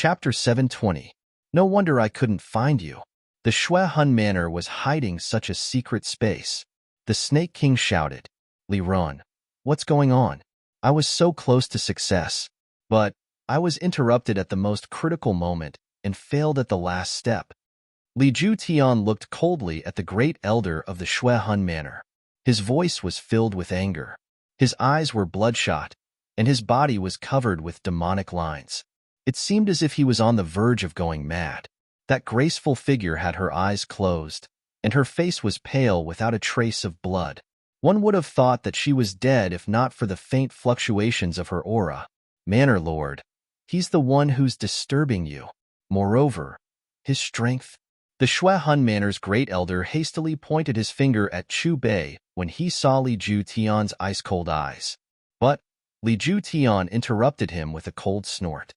Chapter 720. No wonder I couldn't find you. The Shui Hun Manor was hiding such a secret space. The Snake King shouted. Li Ron, what's going on? I was so close to success, but I was interrupted at the most critical moment and failed at the last step. Li Ju Tian looked coldly at the great elder of the Shui Hun Manor. His voice was filled with anger. His eyes were bloodshot, and his body was covered with demonic lines. It seemed as if he was on the verge of going mad. That graceful figure had her eyes closed, and her face was pale without a trace of blood. One would have thought that she was dead if not for the faint fluctuations of her aura. Manor Lord, he's the one who's disturbing you. Moreover, his strength. The Shui Hun Manor's great elder hastily pointed his finger at Chu Bei when he saw Li Ju Tian's ice-cold eyes. But Li Ju Tian interrupted him with a cold snort.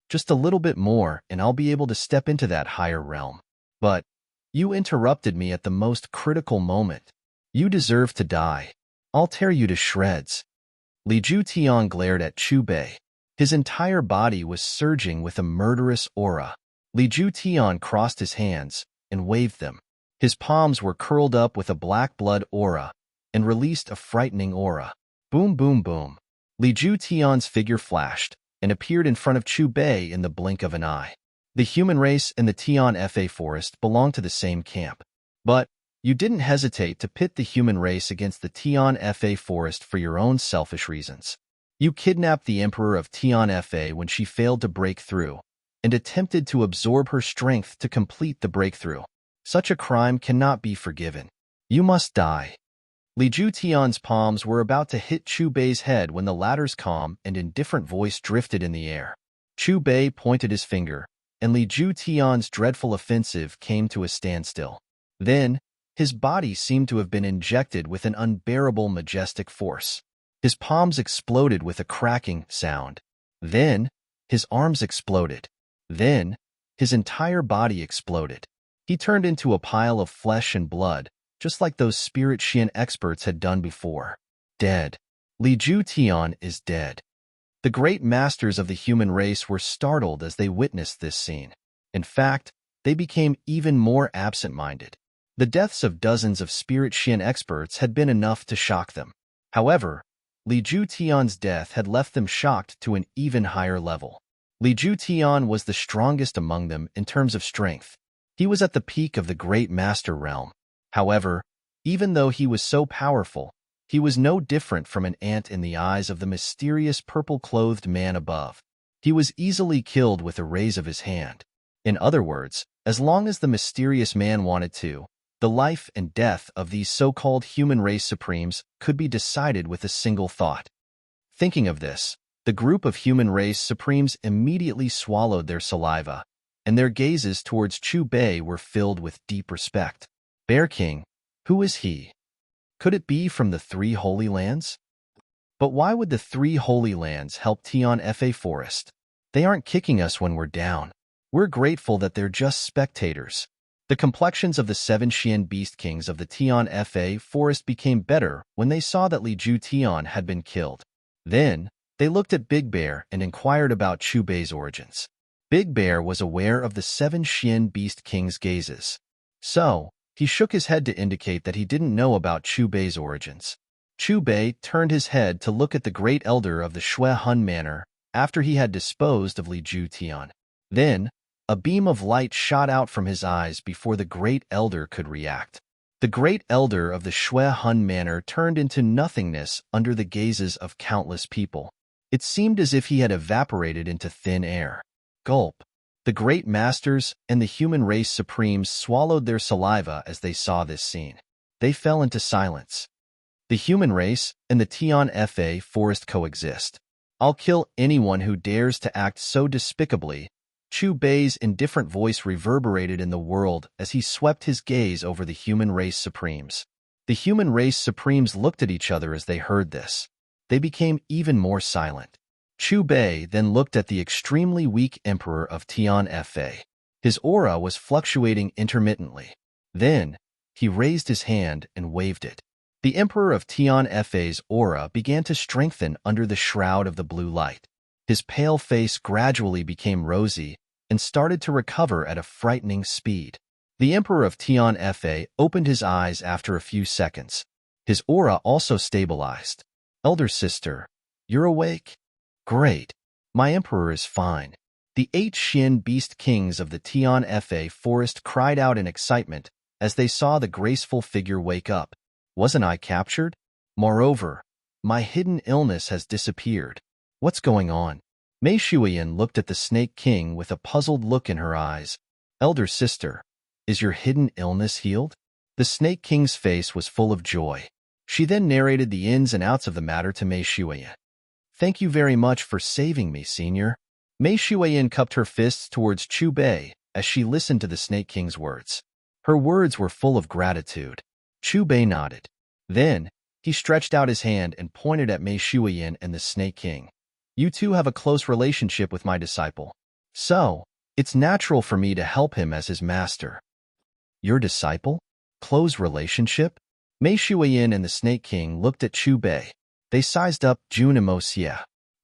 Just a little bit more, and I'll be able to step into that higher realm. But you interrupted me at the most critical moment. You deserve to die. I'll tear you to shreds. Li Ju Tian glared at Chu Bei. His entire body was surging with a murderous aura. Li Ju Tian crossed his hands and waved them. His palms were curled up with a black blood aura and released a frightening aura. Boom, boom, boom. Li Ju Tian's figure flashed and appeared in front of Chu Bei in the blink of an eye. The human race and the Tian Fa forest belong to the same camp. But you didn't hesitate to pit the human race against the Tian Fa forest for your own selfish reasons. You kidnapped the Emperor of Tian Fa when she failed to break through, and attempted to absorb her strength to complete the breakthrough. Such a crime cannot be forgiven. You must die. Li Ju Tian's palms were about to hit Chu Bei's head when the latter's calm and indifferent voice drifted in the air. Chu Bei pointed his finger, and Li Ju Tian's dreadful offensive came to a standstill. Then, his body seemed to have been injected with an unbearable majestic force. His palms exploded with a cracking sound. Then, his arms exploded. Then, his entire body exploded. He turned into a pile of flesh and blood, just like those spirit Xian experts had done before. Dead. Li Ju Tian is dead. The great masters of the human race were startled as they witnessed this scene. In fact, they became even more absent-minded. The deaths of dozens of spirit Xian experts had been enough to shock them. However, Li Ju Tian's death had left them shocked to an even higher level. Li Ju Tian was the strongest among them in terms of strength. He was at the peak of the great master realm. However, even though he was so powerful, he was no different from an ant in the eyes of the mysterious purple-clothed man above. He was easily killed with a raise of his hand. In other words, as long as the mysterious man wanted to, the life and death of these so-called human race supremes could be decided with a single thought. Thinking of this, the group of human race supremes immediately swallowed their saliva, and their gazes towards Chu Bei were filled with deep respect. Bear King, who is he? Could it be from the Three Holy Lands? But why would the Three Holy Lands help Tian Fa Forest? They aren't kicking us when we're down. We're grateful that they're just spectators. The complexions of the 7 Xian Beast Kings of the Tian Fa Forest became better when they saw that Li Ju Tian had been killed. Then, they looked at Big Bear and inquired about Chu Bei's origins. Big Bear was aware of the 7 Xian Beast Kings' gazes. So, he shook his head to indicate that he didn't know about Chu Bei's origins. Chu Bei turned his head to look at the great elder of the Shui Hun Manor after he had disposed of Li Ju Tian. Then, a beam of light shot out from his eyes before the great elder could react. The great elder of the Shui Hun Manor turned into nothingness under the gazes of countless people. It seemed as if he had evaporated into thin air. Gulp. The great masters and the human race supremes swallowed their saliva as they saw this scene. They fell into silence. The human race and the Tian Fa forest coexist. I'll kill anyone who dares to act so despicably. Chu Bei's indifferent voice reverberated in the world as he swept his gaze over the human race supremes. The human race supremes looked at each other as they heard this. They became even more silent. Chu Bei then looked at the extremely weak emperor of Tian Fa. His aura was fluctuating intermittently. Then, he raised his hand and waved it. The emperor of Tian Fa's aura began to strengthen under the shroud of the blue light. His pale face gradually became rosy and started to recover at a frightening speed. The Emperor of Tian opened his eyes after a few seconds. His aura also stabilized. Elder sister, you're awake? Great. My Emperor is fine. The 8 Xian beast kings of the Tian forest cried out in excitement as they saw the graceful figure wake up. Wasn't I captured? Moreover, my hidden illness has disappeared. What's going on? Mei Shuiyan looked at the Snake King with a puzzled look in her eyes. Elder sister, is your hidden illness healed? The Snake King's face was full of joy. She then narrated the ins and outs of the matter to Mei Shuiyan. Thank you very much for saving me, senior. Mei Shuiyan cupped her fists towards Chu Bei as she listened to the Snake King's words. Her words were full of gratitude. Chu Bei nodded. Then, he stretched out his hand and pointed at Mei Shuiyan and the Snake King. You two have a close relationship with my disciple. So, it's natural for me to help him as his master. Your disciple? Close relationship? Mei Shuiyan and the Snake King looked at Chu Bei. They sized up Junimo.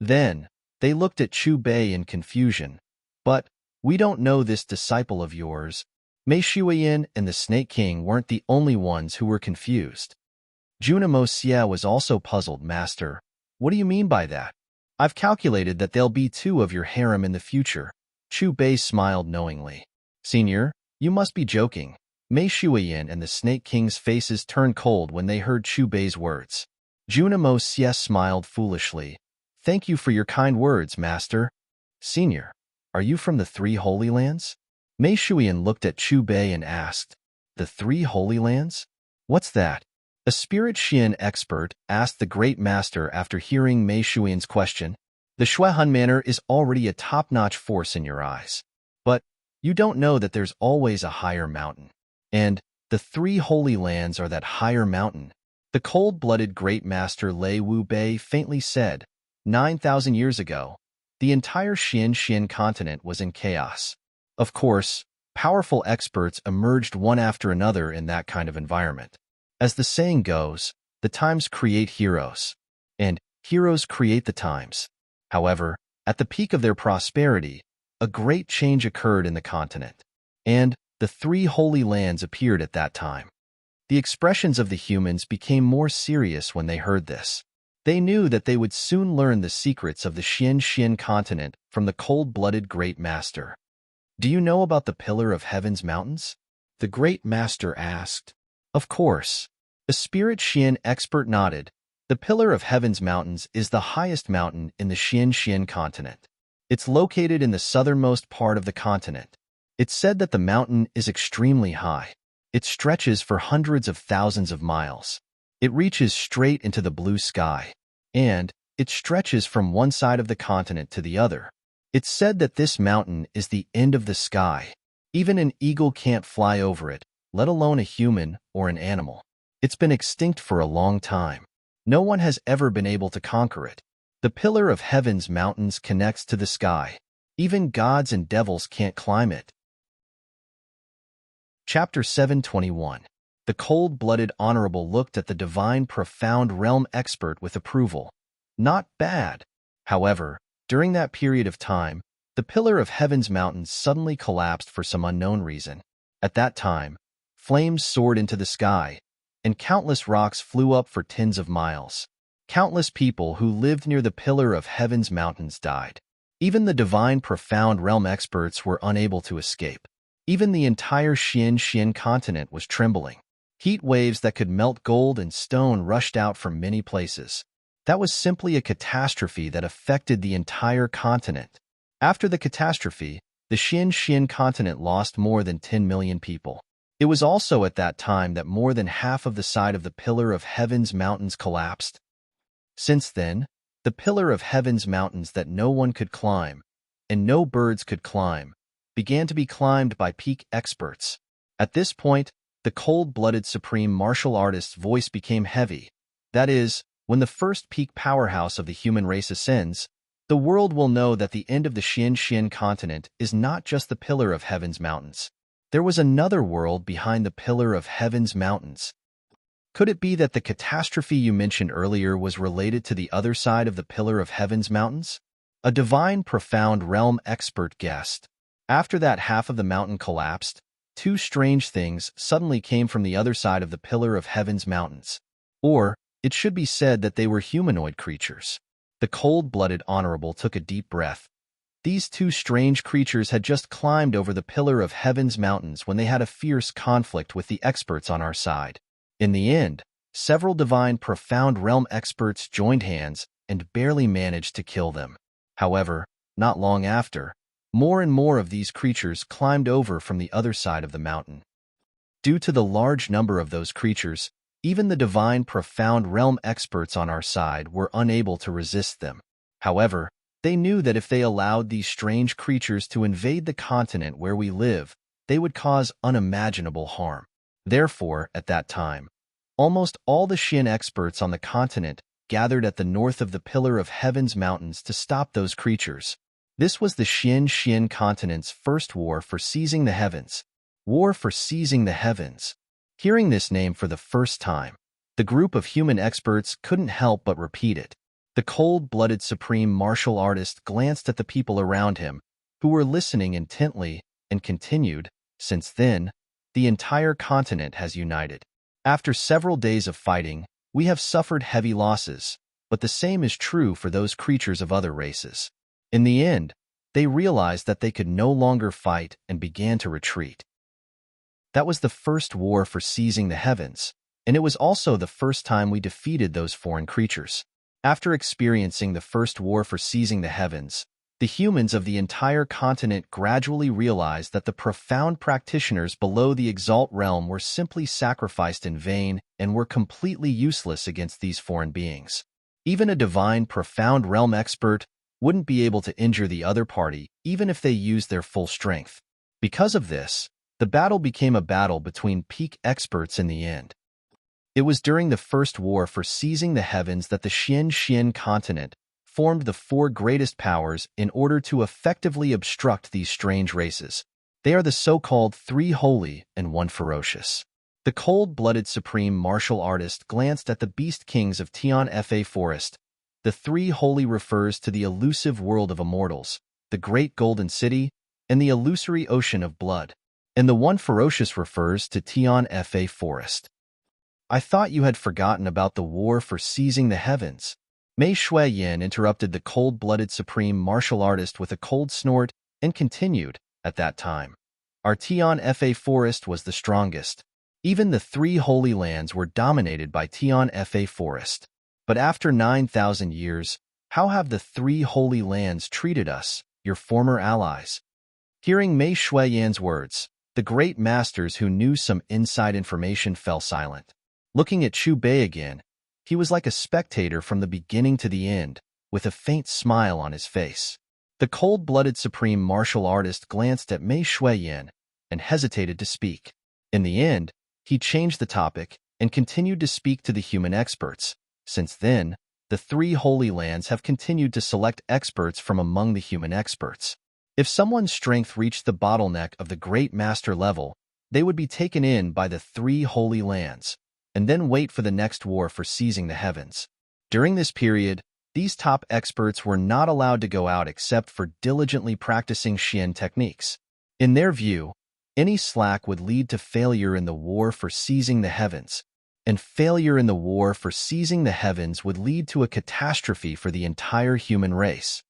Then, they looked at Chu Bei in confusion. But, we don't know this disciple of yours. Mei Shuiyan and the Snake King weren't the only ones who were confused. Junimo was also puzzled. Master, what do you mean by that? I've calculated that there'll be 2 of your harem in the future. Chu Bei smiled knowingly. Senior, you must be joking. Mei Shuiyan and the Snake King's faces turned cold when they heard Chu Bei's words. Junimo smiled foolishly. Thank you for your kind words, Master. Senior, are you from the 3 Holy Lands? Mei Shuiyan looked at Chu Bei and asked, The 3 Holy Lands? What's that? A spirit Xian expert asked the Great Master after hearing Mei Shuiyan's question. The Shuehun Manor is already a top-notch force in your eyes. But you don't know that there's always a higher mountain. And the 3 Holy Lands are that higher mountain. The cold-blooded Great Master Lei Wu Bei faintly said, 9,000 years ago, the entire Xian continent was in chaos. Of course, powerful experts emerged one after another in that kind of environment. As the saying goes, the times create heroes, and heroes create the times. However, at the peak of their prosperity, a great change occurred in the continent, and the 3 Holy Lands appeared at that time. The expressions of the humans became more serious when they heard this. They knew that they would soon learn the secrets of the Xian continent from the cold-blooded Great Master. Do you know about the Pillar of Heaven's Mountains? The Great Master asked. Of course. A spirit Xian expert nodded. The Pillar of Heaven's Mountains is the highest mountain in the Xian continent. It's located in the southernmost part of the continent. It's said that the mountain is extremely high. It stretches for hundreds of thousands of miles. It reaches straight into the blue sky, and it stretches from one side of the continent to the other. It's said that this mountain is the end of the sky. Even an eagle can't fly over it, let alone a human or an animal. It's been extinct for a long time. No one has ever been able to conquer it. The Pillar of Heaven's Mountains connects to the sky. Even gods and devils can't climb it. Chapter 721. The cold-blooded Honorable looked at the divine profound realm expert with approval. Not bad. However, during that period of time, the Pillar of Heaven's Mountains suddenly collapsed for some unknown reason. At that time, flames soared into the sky, and countless rocks flew up for tens of miles. Countless people who lived near the Pillar of Heaven's Mountains died. Even the divine profound realm experts were unable to escape. Even the entire Xian continent was trembling. Heat waves that could melt gold and stone rushed out from many places. That was simply a catastrophe that affected the entire continent. After the catastrophe, the Xian continent lost more than 10 million people. It was also at that time that more than half of the side of the Pillar of Heaven's Mountains collapsed. Since then, the Pillar of Heaven's Mountains that no one could climb, and no birds could climb, began to be climbed by peak experts. At this point, the cold-blooded supreme martial artist's voice became heavy. That is, when the first peak powerhouse of the human race ascends, the world will know that the end of the Xian continent is not just the Pillar of Heaven's Mountains. There was another world behind the Pillar of Heaven's Mountains. Could it be that the catastrophe you mentioned earlier was related to the other side of the Pillar of Heaven's Mountains? A divine profound realm expert guessed. After that half of the mountain collapsed, two strange things suddenly came from the other side of the Pillar of Heaven's mountains. Or, it should be said that they were humanoid creatures. The cold-blooded honorable took a deep breath. These two strange creatures had just climbed over the Pillar of Heaven's mountains when they had a fierce conflict with the experts on our side. In the end, several divine profound realm experts joined hands and barely managed to kill them. However, not long after, more and more of these creatures climbed over from the other side of the mountain. Due to the large number of those creatures, even the divine profound realm experts on our side were unable to resist them. However, they knew that if they allowed these strange creatures to invade the continent where we live, they would cause unimaginable harm. Therefore, at that time, almost all the Xin experts on the continent gathered at the north of the Pillar of Heaven's mountains to stop those creatures. This was the Xin continent's first war for seizing the heavens. War for seizing the heavens. Hearing this name for the first time, the group of human experts couldn't help but repeat it. The cold-blooded supreme martial artist glanced at the people around him, who were listening intently, and continued, "Since then, the entire continent has united. After several days of fighting, we have suffered heavy losses, but the same is true for those creatures of other races." In the end, they realized that they could no longer fight and began to retreat. That was the first war for seizing the heavens, and it was also the first time we defeated those foreign creatures. After experiencing the first war for seizing the heavens, the humans of the entire continent gradually realized that the profound practitioners below the Exalt realm were simply sacrificed in vain and were completely useless against these foreign beings. Even a divine profound realm expert wouldn't be able to injure the other party even if they used their full strength. Because of this, the battle became a battle between peak experts in the end. It was during the first war for seizing the heavens that the Xin continent formed the four greatest powers in order to effectively obstruct these strange races. They are the so-called three holy and one ferocious. The cold-blooded supreme martial artist glanced at the beast kings of Tian Fa Forest. The three holy refers to the elusive world of immortals, the great golden city, and the illusory ocean of blood. And the one ferocious refers to Tian Fa Forest. I thought you had forgotten about the war for seizing the heavens. Mei Shuiyan interrupted the cold-blooded supreme martial artist with a cold snort and continued, "At that time, our Tian Fa Forest was the strongest. Even the three holy lands were dominated by Tian Fa Forest. But after 9,000 years, how have the three holy lands treated us, your former allies?" Hearing Mei Shuiyan's words, the great masters who knew some inside information fell silent. Looking at Chu Bei again, he was like a spectator from the beginning to the end, with a faint smile on his face. The cold-blooded supreme martial artist glanced at Mei Shuiyan and hesitated to speak. In the end, he changed the topic and continued to speak to the human experts. Since then, the three holy lands have continued to select experts from among the human experts. If someone's strength reached the bottleneck of the great master level, they would be taken in by the three holy lands, and then wait for the next war for seizing the heavens. During this period, these top experts were not allowed to go out except for diligently practicing Xian techniques. In their view, any slack would lead to failure in the war for seizing the heavens, and failure in the war for seizing the heavens would lead to a catastrophe for the entire human race.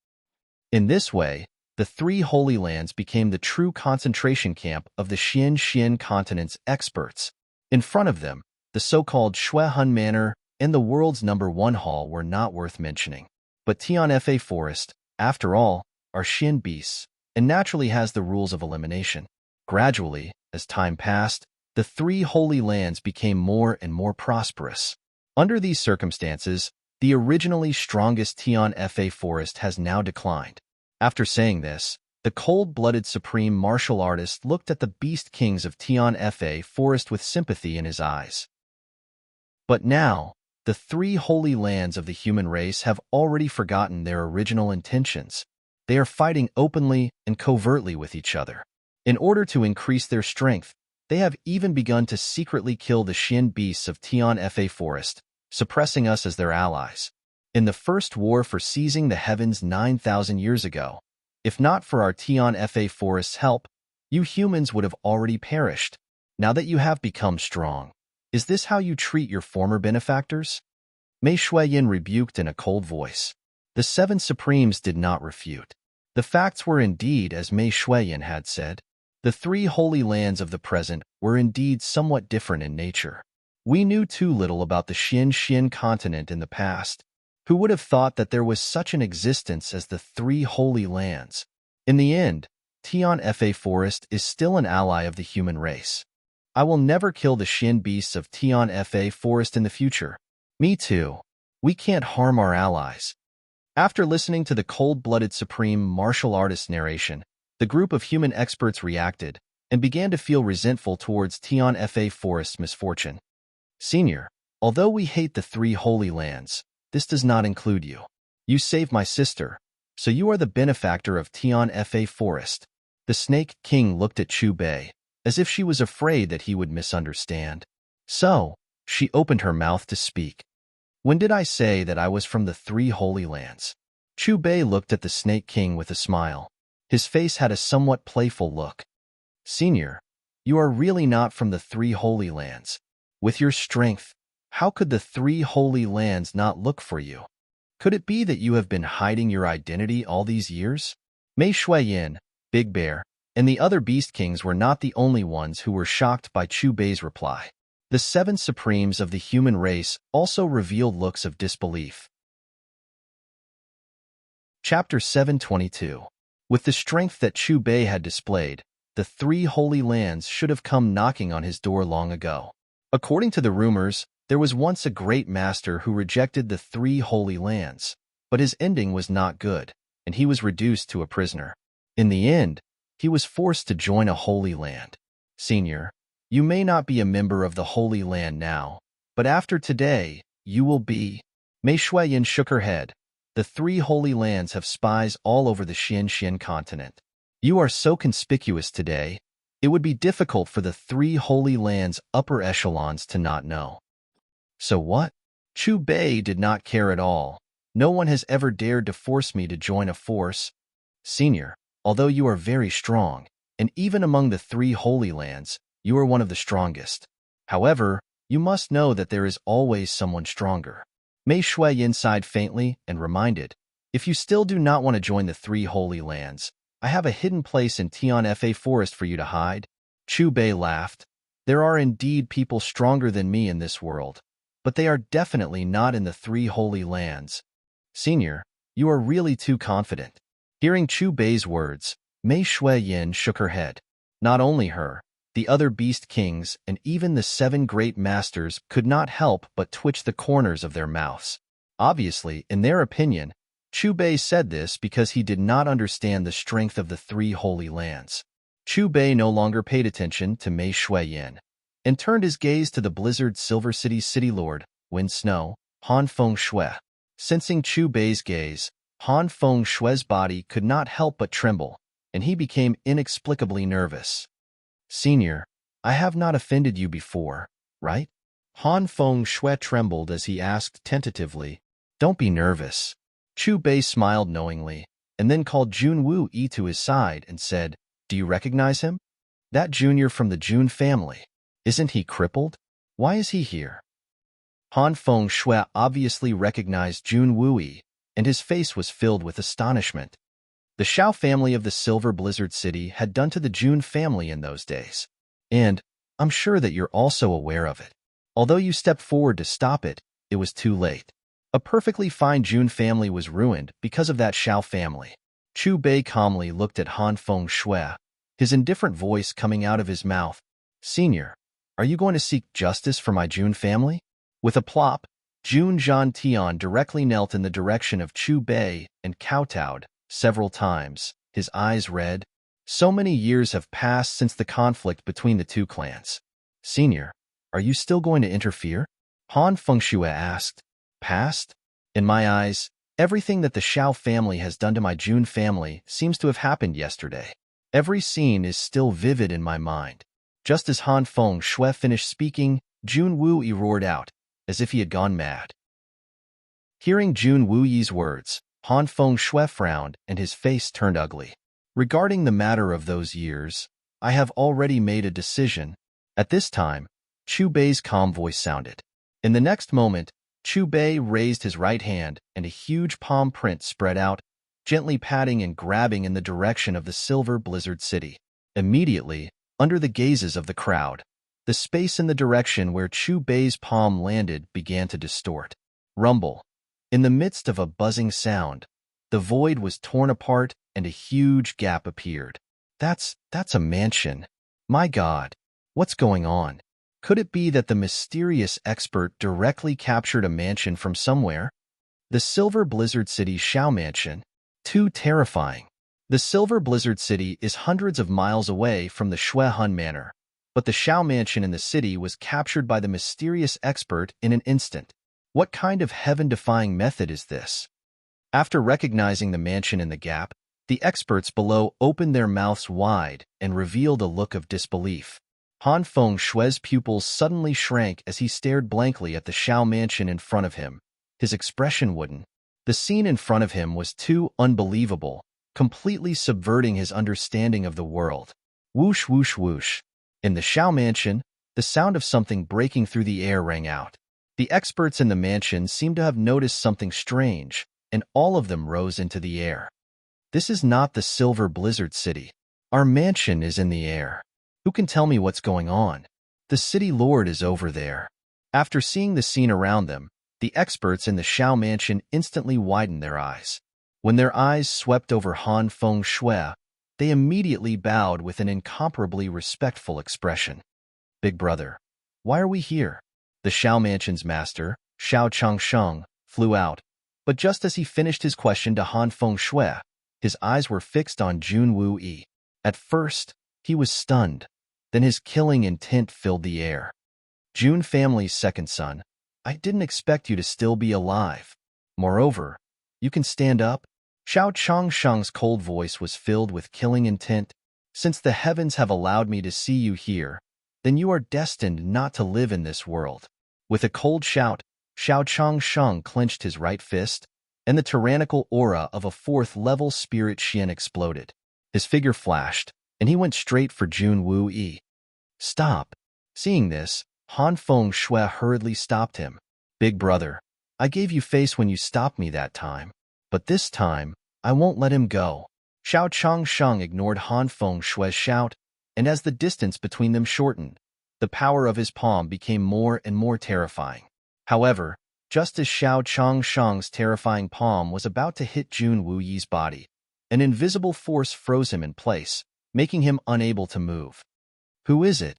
In this way, the three holy lands became the true concentration camp of the Xin continent's experts. In front of them, the so-called Shuehun Manor and the world's #1 hall were not worth mentioning. But Tian Fa Forest, after all, are Xin beasts, and naturally has the rules of elimination. Gradually, as time passed, the three holy lands became more and more prosperous. Under these circumstances, the originally strongest Tian Fa Forest has now declined. After saying this, the cold-blooded supreme martial artist looked at the beast kings of Tian Fa Forest with sympathy in his eyes. But now, the three holy lands of the human race have already forgotten their original intentions. They are fighting openly and covertly with each other. In order to increase their strength, they have even begun to secretly kill the Xin beasts of Tian Fa Forest, suppressing us as their allies. In the first war for seizing the heavens 9,000 years ago, If not for our Tian Fa Forest's help, you humans would have already perished. Now that you have become strong, is this how you treat your former benefactors? Mei Shuiyin rebuked in a cold voice. The seven supremes did not refute. The facts were indeed as Mei Shuiyin had said. The three holy lands of the present were indeed somewhat different in nature. We knew too little about the Xin continent in the past. Who would have thought that there was such an existence as the three holy lands? In the end, Tian Fa Forest is still an ally of the human race. I will never kill the Xin beasts of Tian Fa Forest in the future. Me too. We can't harm our allies. After listening to the cold-blooded supreme martial artist narration, the group of human experts reacted and began to feel resentful towards Tian Fa Forest's misfortune. Senior, although we hate the three holy lands, this does not include you. You saved my sister, so you are the benefactor of Tian Fa Forest. The Snake King looked at Chu Bei, as if she was afraid that he would misunderstand. So, she opened her mouth to speak. When did I say that I was from the three holy lands? Chu Bei looked at the Snake King with a smile. His face had a somewhat playful look. Senior, you are really not from the three holy lands. With your strength, how could the three holy lands not look for you? Could it be that you have been hiding your identity all these years? Mei Shuiyin, Big Bear, and the other Beast Kings were not the only ones who were shocked by Chu Bei's reply. The seven supremes of the human race also revealed looks of disbelief. Chapter 722. With the strength that Chu Bei had displayed, the three holy lands should have come knocking on his door long ago. According to the rumors, there was once a great master who rejected the three holy lands, but his ending was not good, and he was reduced to a prisoner. In the end, he was forced to join a holy land. Senior, you may not be a member of the Holy Land now, but after today, you will be. Mei Shuiyin shook her head. The three holy lands have spies all over the Xin continent. You are so conspicuous today, it would be difficult for the three holy lands' upper echelons to not know. So what? Chu Bei did not care at all. No one has ever dared to force me to join a force. Senior, although you are very strong, and even among the three holy lands, you are one of the strongest. However, you must know that there is always someone stronger. Mei Shuiyin sighed faintly and reminded, if you still do not want to join the three holy lands, I have a hidden place in Tian Fa Forest for you to hide. Chu Bei laughed. There are indeed people stronger than me in this world, but they are definitely not in the three holy lands. Senior, you are really too confident. Hearing Chu Bei's words, Mei Shuiyin shook her head. Not only her, the other Beast Kings and even the seven great masters could not help but twitch the corners of their mouths. Obviously, in their opinion, Chu Bei said this because he did not understand the strength of the three holy lands. Chu Bei no longer paid attention to Mei Shuiyin and turned his gaze to the Blizzard Silver City's city lord, Wind Snow, Han Feng Shui. Sensing Chu Bei's gaze, Han Feng Shui's body could not help but tremble, and he became inexplicably nervous. Senior, I have not offended you before, right? Han Feng Shui trembled as he asked tentatively. Don't be nervous. Chu Bei smiled knowingly, and then called Jun Wu Yi to his side and said, Do you recognize him? That junior from the Jun family. Isn't he crippled? Why is he here? Han Feng Shui obviously recognized Jun Wu Yi, and his face was filled with astonishment. The Shao family of the Silver Blizzard City had done to the Jun family in those days. And I'm sure that you're also aware of it. Although you stepped forward to stop it, it was too late. A perfectly fine Jun family was ruined because of that Shao family. Chu Bei calmly looked at Han Feng Shui, his indifferent voice coming out of his mouth. Senior, are you going to seek justice for my Jun family? With a plop, Jun Zhan Tian directly knelt in the direction of Chu Bei and kowtowed several times, his eyes red. So many years have passed since the conflict between the two clans. Senior, are you still going to interfere? Han Feng Shui asked. Past? In my eyes, everything that the Shao family has done to my Jun family seems to have happened yesterday. Every scene is still vivid in my mind. Just as Han Feng Shui finished speaking, Jun Wu Yi roared out, as if he had gone mad. Hearing Jun Wu Yi's words, Han Feng frowned, and his face turned ugly. Regarding the matter of those years, I have already made a decision. At this time, Chu Bei's calm voice sounded. In the next moment, Chu Bei raised his right hand, and a huge palm print spread out, gently patting and grabbing in the direction of the silver blizzard city. Immediately, under the gazes of the crowd, the space in the direction where Chu Bei's palm landed began to distort. Rumble. In the midst of a buzzing sound, the void was torn apart and a huge gap appeared. That's a mansion. My God, what's going on? Could it be that the mysterious expert directly captured a mansion from somewhere? The Silver Blizzard City Shao Mansion. Too terrifying. The Silver Blizzard City is hundreds of miles away from the Shui Hun Manor, but the Shao Mansion in the city was captured by the mysterious expert in an instant. What kind of heaven-defying method is this? After recognizing the mansion in the gap, the experts below opened their mouths wide and revealed a look of disbelief. Han Fengshui's pupils suddenly shrank as he stared blankly at the Shao Mansion in front of him, his expression wooden. The scene in front of him was too unbelievable, completely subverting his understanding of the world. Whoosh, whoosh, whoosh. In the Shao Mansion, the sound of something breaking through the air rang out. The experts in the mansion seemed to have noticed something strange, and all of them rose into the air. This is not the Silver Blizzard City. Our mansion is in the air. Who can tell me what's going on? The city lord is over there. After seeing the scene around them, the experts in the Shao Mansion instantly widened their eyes. When their eyes swept over Han Fengshui, they immediately bowed with an incomparably respectful expression. Big brother, why are we here? The Shao Mansion's master, Shao Changsheng, flew out, but just as he finished his question to Han Fengshui, his eyes were fixed on Jun Wu Yi. At first, he was stunned. Then his killing intent filled the air. Jun family's second son, I didn't expect you to still be alive. Moreover, you can stand up? Shao Changsheng's cold voice was filled with killing intent. Since the heavens have allowed me to see you here, then you are destined not to live in this world. With a cold shout, Shao Changsheng clenched his right fist, and the tyrannical aura of a fourth-level spirit Xian exploded. His figure flashed, and he went straight for Jun Wu Yi. Stop. Seeing this, Han Fengshui hurriedly stopped him. Big brother, I gave you face when you stopped me that time, but this time, I won't let him go. Shao Changsheng ignored Han Fengshui's shout, and as the distance between them shortened, the power of his palm became more and more terrifying. However, just as Shao Changsheng's terrifying palm was about to hit Jun Wu Yi's body, an invisible force froze him in place, making him unable to move. Who is it?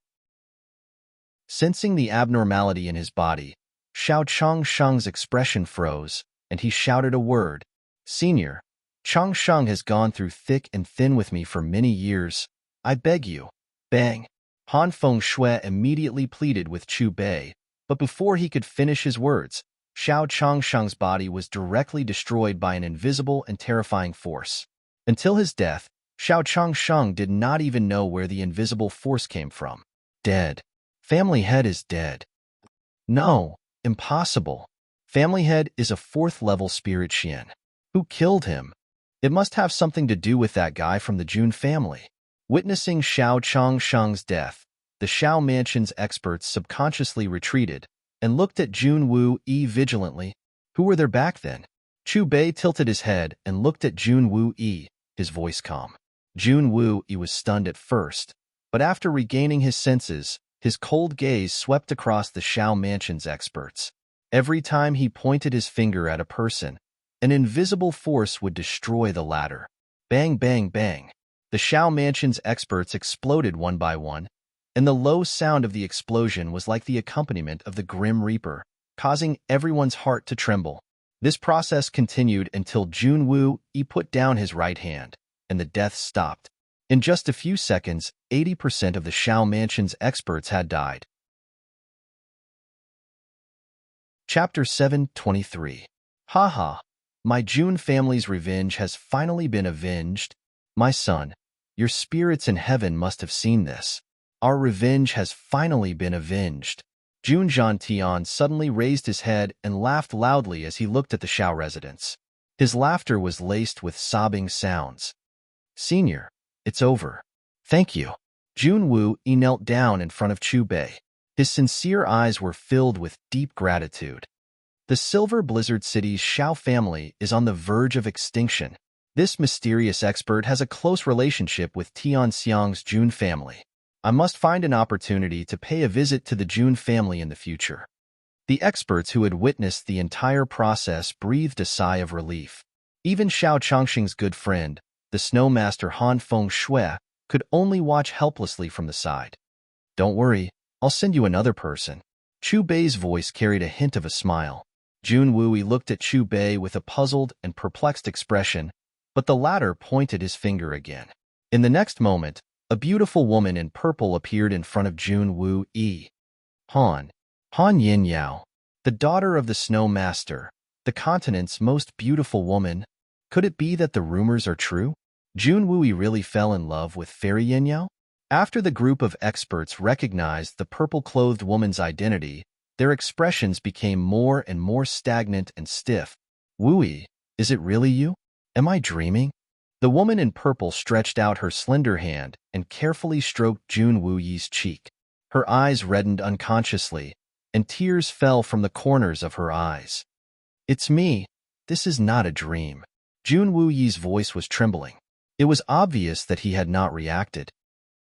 Sensing the abnormality in his body, Shao Changsheng's expression froze, and he shouted a word. Senior, Changsheng has gone through thick and thin with me for many years. I beg you. Bang. Han Fengshui immediately pleaded with Chu Bei, but before he could finish his words, Shao Changsheng's body was directly destroyed by an invisible and terrifying force. Until his death, Shao Changsheng did not even know where the invisible force came from. Dead. Family Head is dead. No, impossible. Family Head is a fourth-level spirit Xian. Who killed him? It must have something to do with that guy from the Jun family. Witnessing Shao Changsheng's death, the Shao Mansion's experts subconsciously retreated and looked at Jun Wu Yi vigilantly. Who were there back then? Chu Bei tilted his head and looked at Jun Wu Yi, his voice calm. Jun Wu Yi was stunned at first, but after regaining his senses, his cold gaze swept across the Shao Mansion's experts. Every time he pointed his finger at a person, an invisible force would destroy the latter. Bang, bang, bang. The Shao Mansion's experts exploded one by one, and the low sound of the explosion was like the accompaniment of the Grim Reaper, causing everyone's heart to tremble. This process continued until Jun Wu Yi put down his right hand, and the death stopped. In just a few seconds, 80% of the Shao Mansion's experts had died. Chapter 723. Haha, my Jun family's revenge has finally been avenged. My son, your spirits in heaven must have seen this. Our revenge has finally been avenged. Jun Zhantian suddenly raised his head and laughed loudly as he looked at the Shao residents. His laughter was laced with sobbing sounds. Senior, it's over. Thank you. Junwoo knelt down in front of Chubei. His sincere eyes were filled with deep gratitude. The Silver Blizzard City's Xiao family is on the verge of extinction. This mysterious expert has a close relationship with Tianxiang's Jun family. I must find an opportunity to pay a visit to the Jun family in the future. The experts who had witnessed the entire process breathed a sigh of relief. Even Xiao Changxing's good friend, the snow master Han Feng Shui, could only watch helplessly from the side. Don't worry, I'll send you another person. Chu Bei's voice carried a hint of a smile. Jun Wui looked at Chu Bei with a puzzled and perplexed expression, but the latter pointed his finger again. In the next moment, a beautiful woman in purple appeared in front of Jun Wui. Han Yin Yao, the daughter of the Snow Master, the continent's most beautiful woman. Could it be that the rumors are true? Jun Wui really fell in love with Fairy Yin Yao? After the group of experts recognized the purple-clothed woman's identity, their expressions became more and more stagnant and stiff. Wui, is it really you? Am I dreaming? The woman in purple stretched out her slender hand and carefully stroked Jun Wuyi's cheek. Her eyes reddened unconsciously, and tears fell from the corners of her eyes. It's me. This is not a dream. Jun Wuyi's voice was trembling. It was obvious that he had not reacted.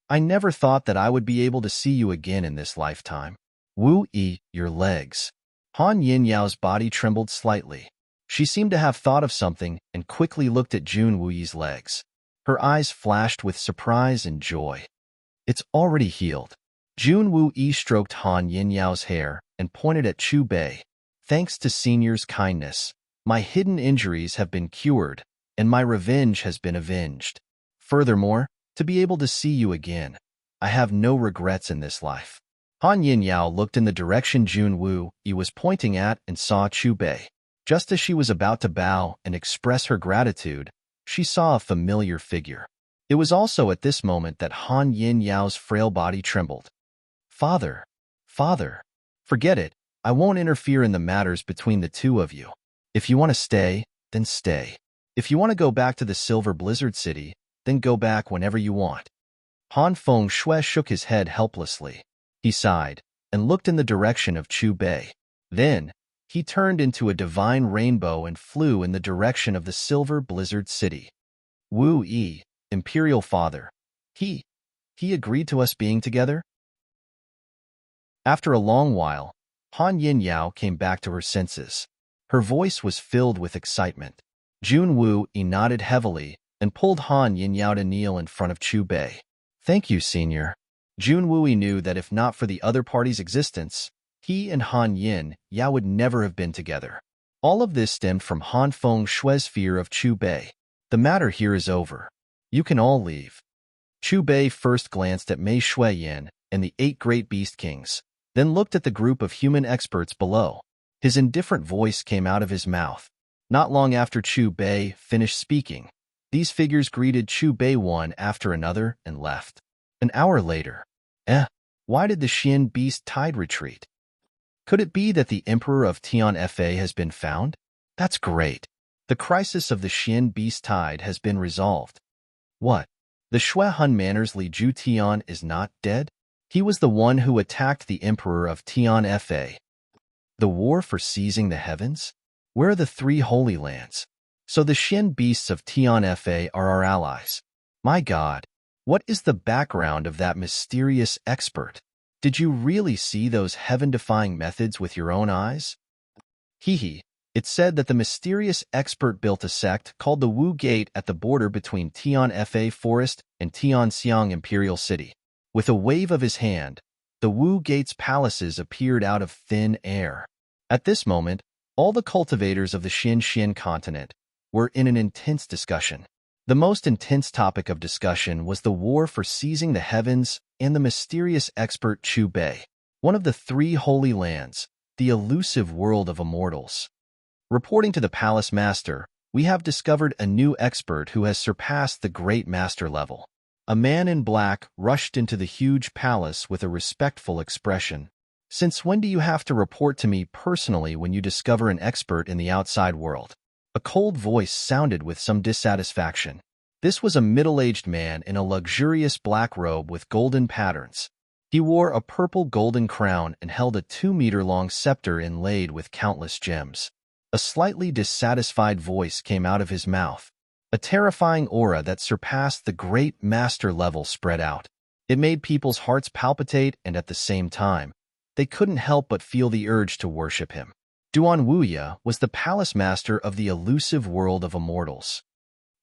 I never thought that I would be able to see you again in this lifetime. Wu-yi, your legs. Han Yin Yao's body trembled slightly. She seemed to have thought of something and quickly looked at Jun Wuyi's legs. Her eyes flashed with surprise and joy. It's already healed. Jun Wu-yi stroked Han Yin Yao's hair and pointed at Chu Bei. Thanks to Senior's kindness, my hidden injuries have been cured, and my revenge has been avenged. Furthermore, to be able to see you again, I have no regrets in this life. Han Yin Yao looked in the direction Jun Wu-yi was pointing at and saw Chu Bei. Just as she was about to bow and express her gratitude, she saw a familiar figure. It was also at this moment that Han Yin Yao's frail body trembled. Father, forget it. I won't interfere in the matters between the two of you. If you want to stay, then stay. If you want to go back to the Silver Blizzard City, then go back whenever you want. Han Feng Shui shook his head helplessly. He sighed and looked in the direction of Chu Bei. Then, he turned into a divine rainbow and flew in the direction of the Silver Blizzard City. Wu-yi, Imperial Father. He agreed to us being together? After a long while, Han Yin Yao came back to her senses. Her voice was filled with excitement. Jun Wu-yi nodded heavily and pulled Han Yin Yao to kneel in front of Chu Bei. Thank you, Senior. Jun Wu-yi knew that if not for the other party's existence, he and Han Yin Yao would never have been together. All of this stemmed from Han Feng Shui's fear of Chu Bei. The matter here is over. You can all leave. Chu Bei first glanced at Mei Shuiyan and the 8 great beast kings, then looked at the group of human experts below. His indifferent voice came out of his mouth. Not long after Chu Bei finished speaking, these figures greeted Chu Bei one after another and left. An hour later, why did the Xian beast tide retreat? Could it be that the Emperor of Tian Fa has been found? That's great. The crisis of the Xian beast tide has been resolved. What? The Shui Hun Manor's Li Ju Tian is not dead? He was the one who attacked the Emperor of Tian Fa. The war for seizing the heavens? Where are the 3 holy lands? So the Xian beasts of Tian Fa are our allies. My God, what is the background of that mysterious expert? Did you really see those heaven-defying methods with your own eyes? It's said that the mysterious expert built a sect called the Wu Gate at the border between Tian Fa Forest and Tianxiang Imperial City. With a wave of his hand, the Wu Gate's palaces appeared out of thin air. At this moment, all the cultivators of the Xian continent were in an intense discussion. The most intense topic of discussion was the war for seizing the heavens and the mysterious expert Chu Bei, one of the 3 holy lands, the elusive world of immortals. Reporting to the palace master, we have discovered a new expert who has surpassed the great master level. A man in black rushed into the huge palace with a respectful expression. Since when do you have to report to me personally when you discover an expert in the outside world? A cold voice sounded with some dissatisfaction. This was a middle-aged man in a luxurious black robe with golden patterns. He wore a purple golden crown and held a 2-meter-long scepter inlaid with countless gems. A slightly dissatisfied voice came out of his mouth. A terrifying aura that surpassed the great master level spread out. It made people's hearts palpitate, and at the same time, they couldn't help but feel the urge to worship him. Duan Wuya was the palace master of the elusive world of immortals.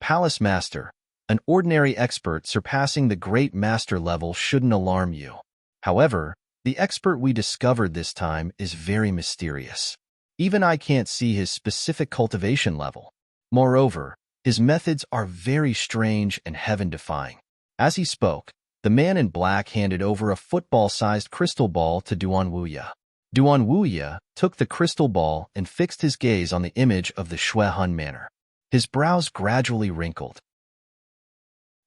Palace master, an ordinary expert surpassing the great master level shouldn't alarm you. However, the expert we discovered this time is very mysterious. Even I can't see his specific cultivation level. Moreover, his methods are very strange and heaven-defying. As he spoke, the man in black handed over a football-sized crystal ball to Duan Wuya. Duan Wuya took the crystal ball and fixed his gaze on the image of the Shui Hun Manor. His brows gradually wrinkled.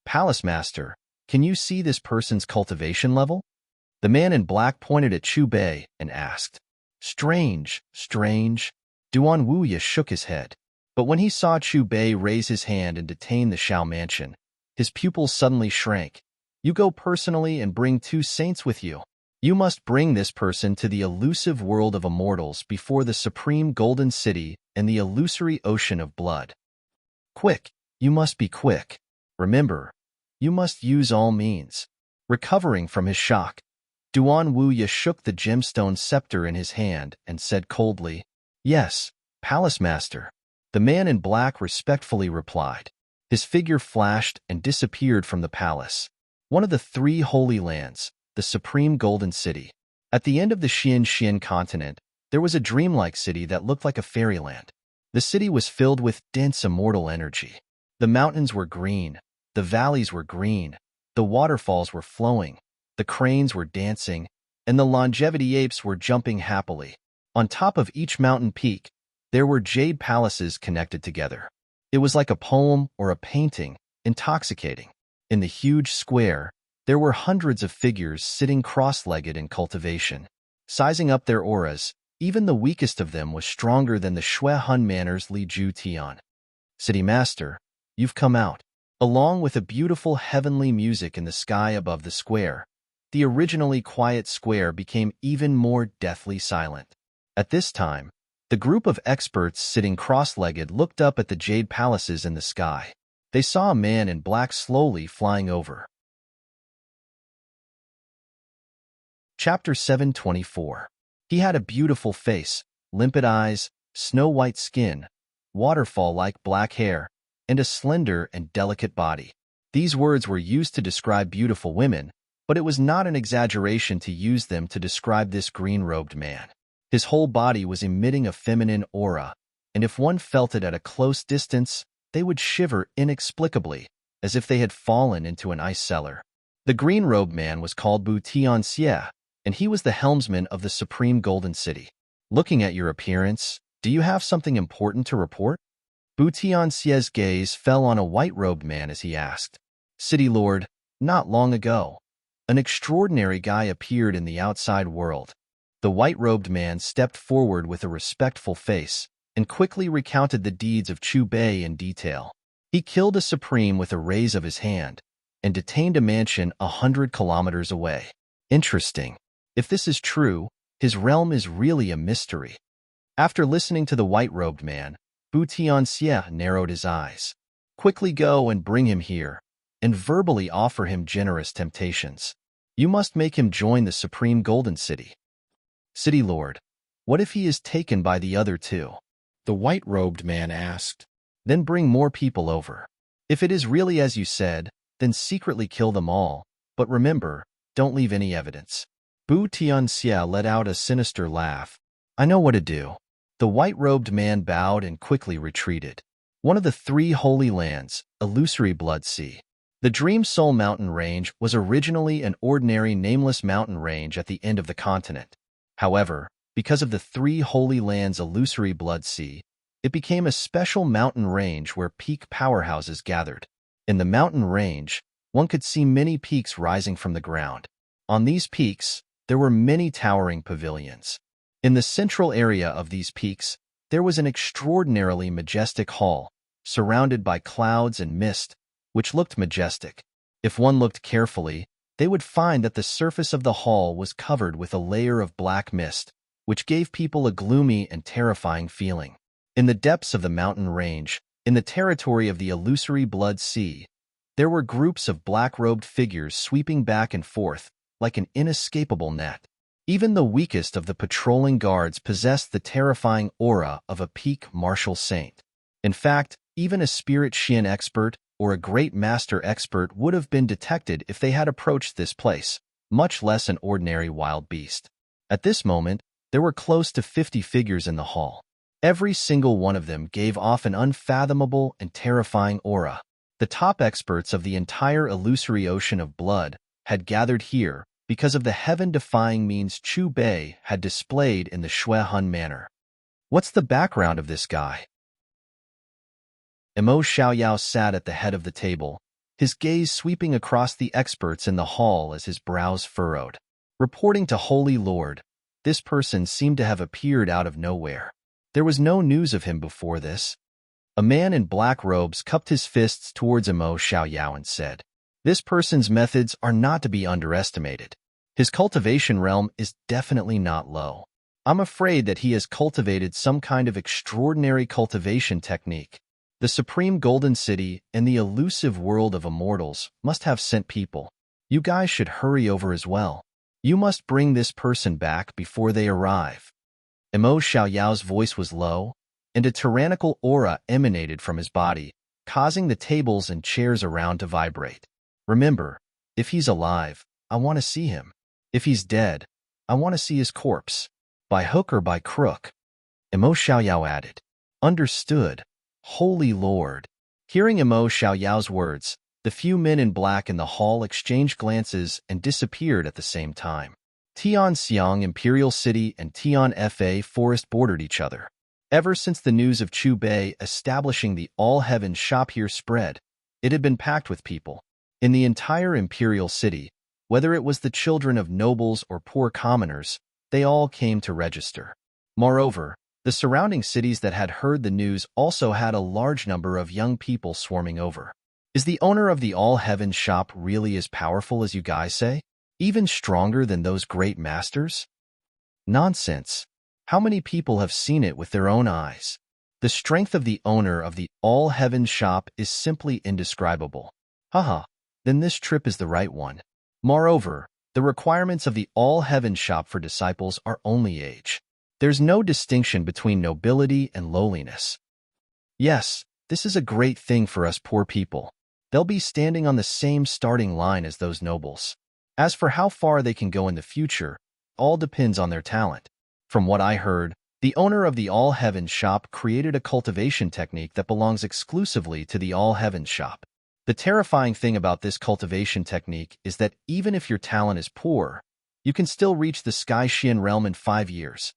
Palace Master, can you see this person's cultivation level? The man in black pointed at Chu Bei and asked. Strange, strange. Duan Wuya shook his head. But when he saw Chu Bei raise his hand and detain the Shao mansion, his pupils suddenly shrank. You go personally and bring 2 saints with you. You must bring this person to the elusive world of immortals before the supreme golden city and the illusory ocean of blood. Quick, you must be quick. Remember, you must use all means. Recovering from his shock, Duan Wuya shook the gemstone scepter in his hand and said coldly, Yes, Palace Master. The man in black respectfully replied. His figure flashed and disappeared from the palace. One of the 3 holy lands, the supreme golden city. At the end of the Xian continent, there was a dreamlike city that looked like a fairyland. The city was filled with dense immortal energy. The mountains were green, the valleys were green, the waterfalls were flowing, the cranes were dancing, and the longevity apes were jumping happily. On top of each mountain peak, there were jade palaces connected together. It was like a poem or a painting, intoxicating. In the huge square, there were hundreds of figures sitting cross-legged in cultivation. Sizing up their auras, even the weakest of them was stronger than the Shui Hun Manor's Li Ju Tian. City Master, you've come out. Along with a beautiful heavenly music in the sky above the square, the originally quiet square became even more deathly silent. At this time, the group of experts sitting cross-legged looked up at the jade palaces in the sky. They saw a man in black slowly flying over. Chapter 724. He had a beautiful face, limpid eyes, snow-white skin, waterfall-like black hair, and a slender and delicate body. These words were used to describe beautiful women, but it was not an exaggeration to use them to describe this green-robed man. His whole body was emitting a feminine aura, and if one felt it at a close distance, they would shiver inexplicably, as if they had fallen into an ice cellar. The green-robed man was called Bu Tianxie, and he was the helmsman of the Supreme Golden City. Looking at your appearance, do you have something important to report? Bu Tianxie's gaze fell on a white-robed man as he asked. City Lord, not long ago, an extraordinary guy appeared in the outside world. The white-robed man stepped forward with a respectful face and quickly recounted the deeds of Chu Bei in detail. He killed a supreme with a raise of his hand and detained a mansion 100 kilometers away. Interesting. If this is true, his realm is really a mystery. After listening to the white-robed man, Bu Tianxie narrowed his eyes. Quickly go and bring him here, and verbally offer him generous temptations. You must make him join the Supreme Golden City. City Lord, what if he is taken by the other 2? The white-robed man asked. Then bring more people over. If it is really as you said, then secretly kill them all, but remember, don't leave any evidence. Bu Tianxie let out a sinister laugh. I know what to do. The white-robed man bowed and quickly retreated. One of the 3 holy lands, Illusory Blood Sea. The Dream Soul mountain range was originally an ordinary nameless mountain range at the end of the continent. However, because of the 3 holy lands' illusory blood sea, it became a special mountain range where peak powerhouses gathered. In the mountain range, one could see many peaks rising from the ground. On these peaks, there were many towering pavilions. In the central area of these peaks, There was an extraordinarily majestic hall, surrounded by clouds and mist, which looked majestic. If one looked carefully, they would find that the surface of the hall was covered with a layer of black mist, which gave people a gloomy and terrifying feeling. In the depths of the mountain range, in the territory of the illusory blood sea, there were groups of black-robed figures sweeping back and forth like an inescapable net. Even the weakest of the patrolling guards possessed the terrifying aura of a peak martial saint. In fact, even a spirit Xian expert or a great master expert would have been detected if they had approached this place, much less an ordinary wild beast. At this moment, there were close to 50 figures in the hall. Every single one of them gave off an unfathomable and terrifying aura. The top experts of the entire illusory ocean of blood had gathered here because of the heaven-defying means Chu Bei had displayed in the Shui Hun manor. What's the background of this guy? Emo Xiaoyao sat at the head of the table, his gaze sweeping across the experts in the hall as his brows furrowed. Reporting to Holy Lord, this person seemed to have appeared out of nowhere. There was no news of him before this. A man in black robes cupped his fists towards Emo Xiaoyao and said, "This person's methods are not to be underestimated. His cultivation realm is definitely not low. I'm afraid that he has cultivated some kind of extraordinary cultivation technique. The Supreme Golden City and the elusive world of immortals must have sent people. You guys should hurry over as well. You must bring this person back before they arrive." Emo Xiaoyao's voice was low, and a tyrannical aura emanated from his body, causing the tables and chairs around to vibrate. "Remember, if he's alive, I want to see him. If he's dead, I want to see his corpse. By hook or by crook." Emo Xiaoyao added, "Understood, Holy Lord." Hearing Emo Xiaoyao's words, the few men in black in the hall exchanged glances and disappeared at the same time. Tianxiang Imperial City and Tian Fa Forest bordered each other. Ever since the news of Chu Bei establishing the All-Heaven shop here spread, it had been packed with people. In the entire Imperial City, whether it was the children of nobles or poor commoners, they all came to register. Moreover, the surrounding cities that had heard the news also had a large number of young people swarming over. Is the owner of the All-Heaven shop really as powerful as you guys say? Even stronger than those great masters? Nonsense. How many people have seen it with their own eyes? The strength of the owner of the All-Heaven shop is simply indescribable. Haha, then this trip is the right one. Moreover, the requirements of the All-Heaven shop for disciples are only age. There's no distinction between nobility and lowliness. Yes, this is a great thing for us poor people. They'll be standing on the same starting line as those nobles. As for how far they can go in the future, all depends on their talent. From what I heard, the owner of the All-Heaven shop created a cultivation technique that belongs exclusively to the All-Heaven shop. The terrifying thing about this cultivation technique is that even if your talent is poor, you can still reach the Sky Xian realm in 5 years.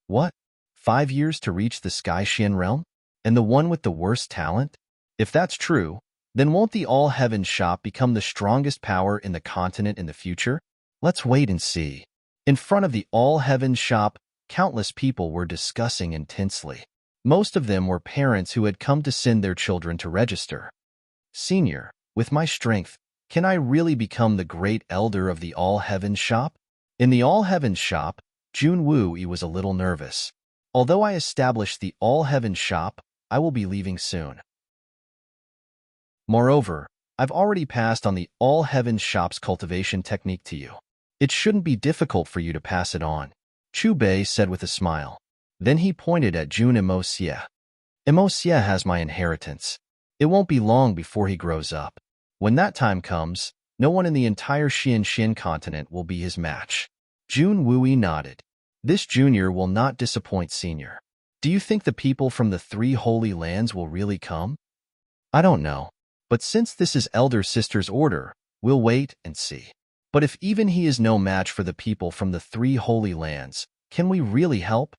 What? 5 years to reach the Sky Xian realm? And the one with the worst talent? If that's true, then won't the All-Heaven shop become the strongest power in the continent in the future? Let's wait and see. In front of the All-Heaven shop, countless people were discussing intensely. Most of them were parents who had come to send their children to register. "Senior, with my strength, can I really become the great elder of the All-Heaven shop?" In the All-Heaven shop, Jun Wu was a little nervous. "Although I established the All-Heaven shop, I will be leaving soon. Moreover, I've already passed on the All-Heaven shop's cultivation technique to you. It shouldn't be difficult for you to pass it on," Chu Bei said with a smile. Then he pointed at Jun Emo Xie. "Emo Xie has my inheritance. It won't be long before he grows up. When that time comes, no one in the entire Xian continent will be his match." Jun Wui nodded. "This junior will not disappoint senior. Do you think the people from the 3 holy lands will really come?" "I don't know. But since this is elder sister's order, we'll wait and see. But if even he is no match for the people from the 3 holy lands, can we really help?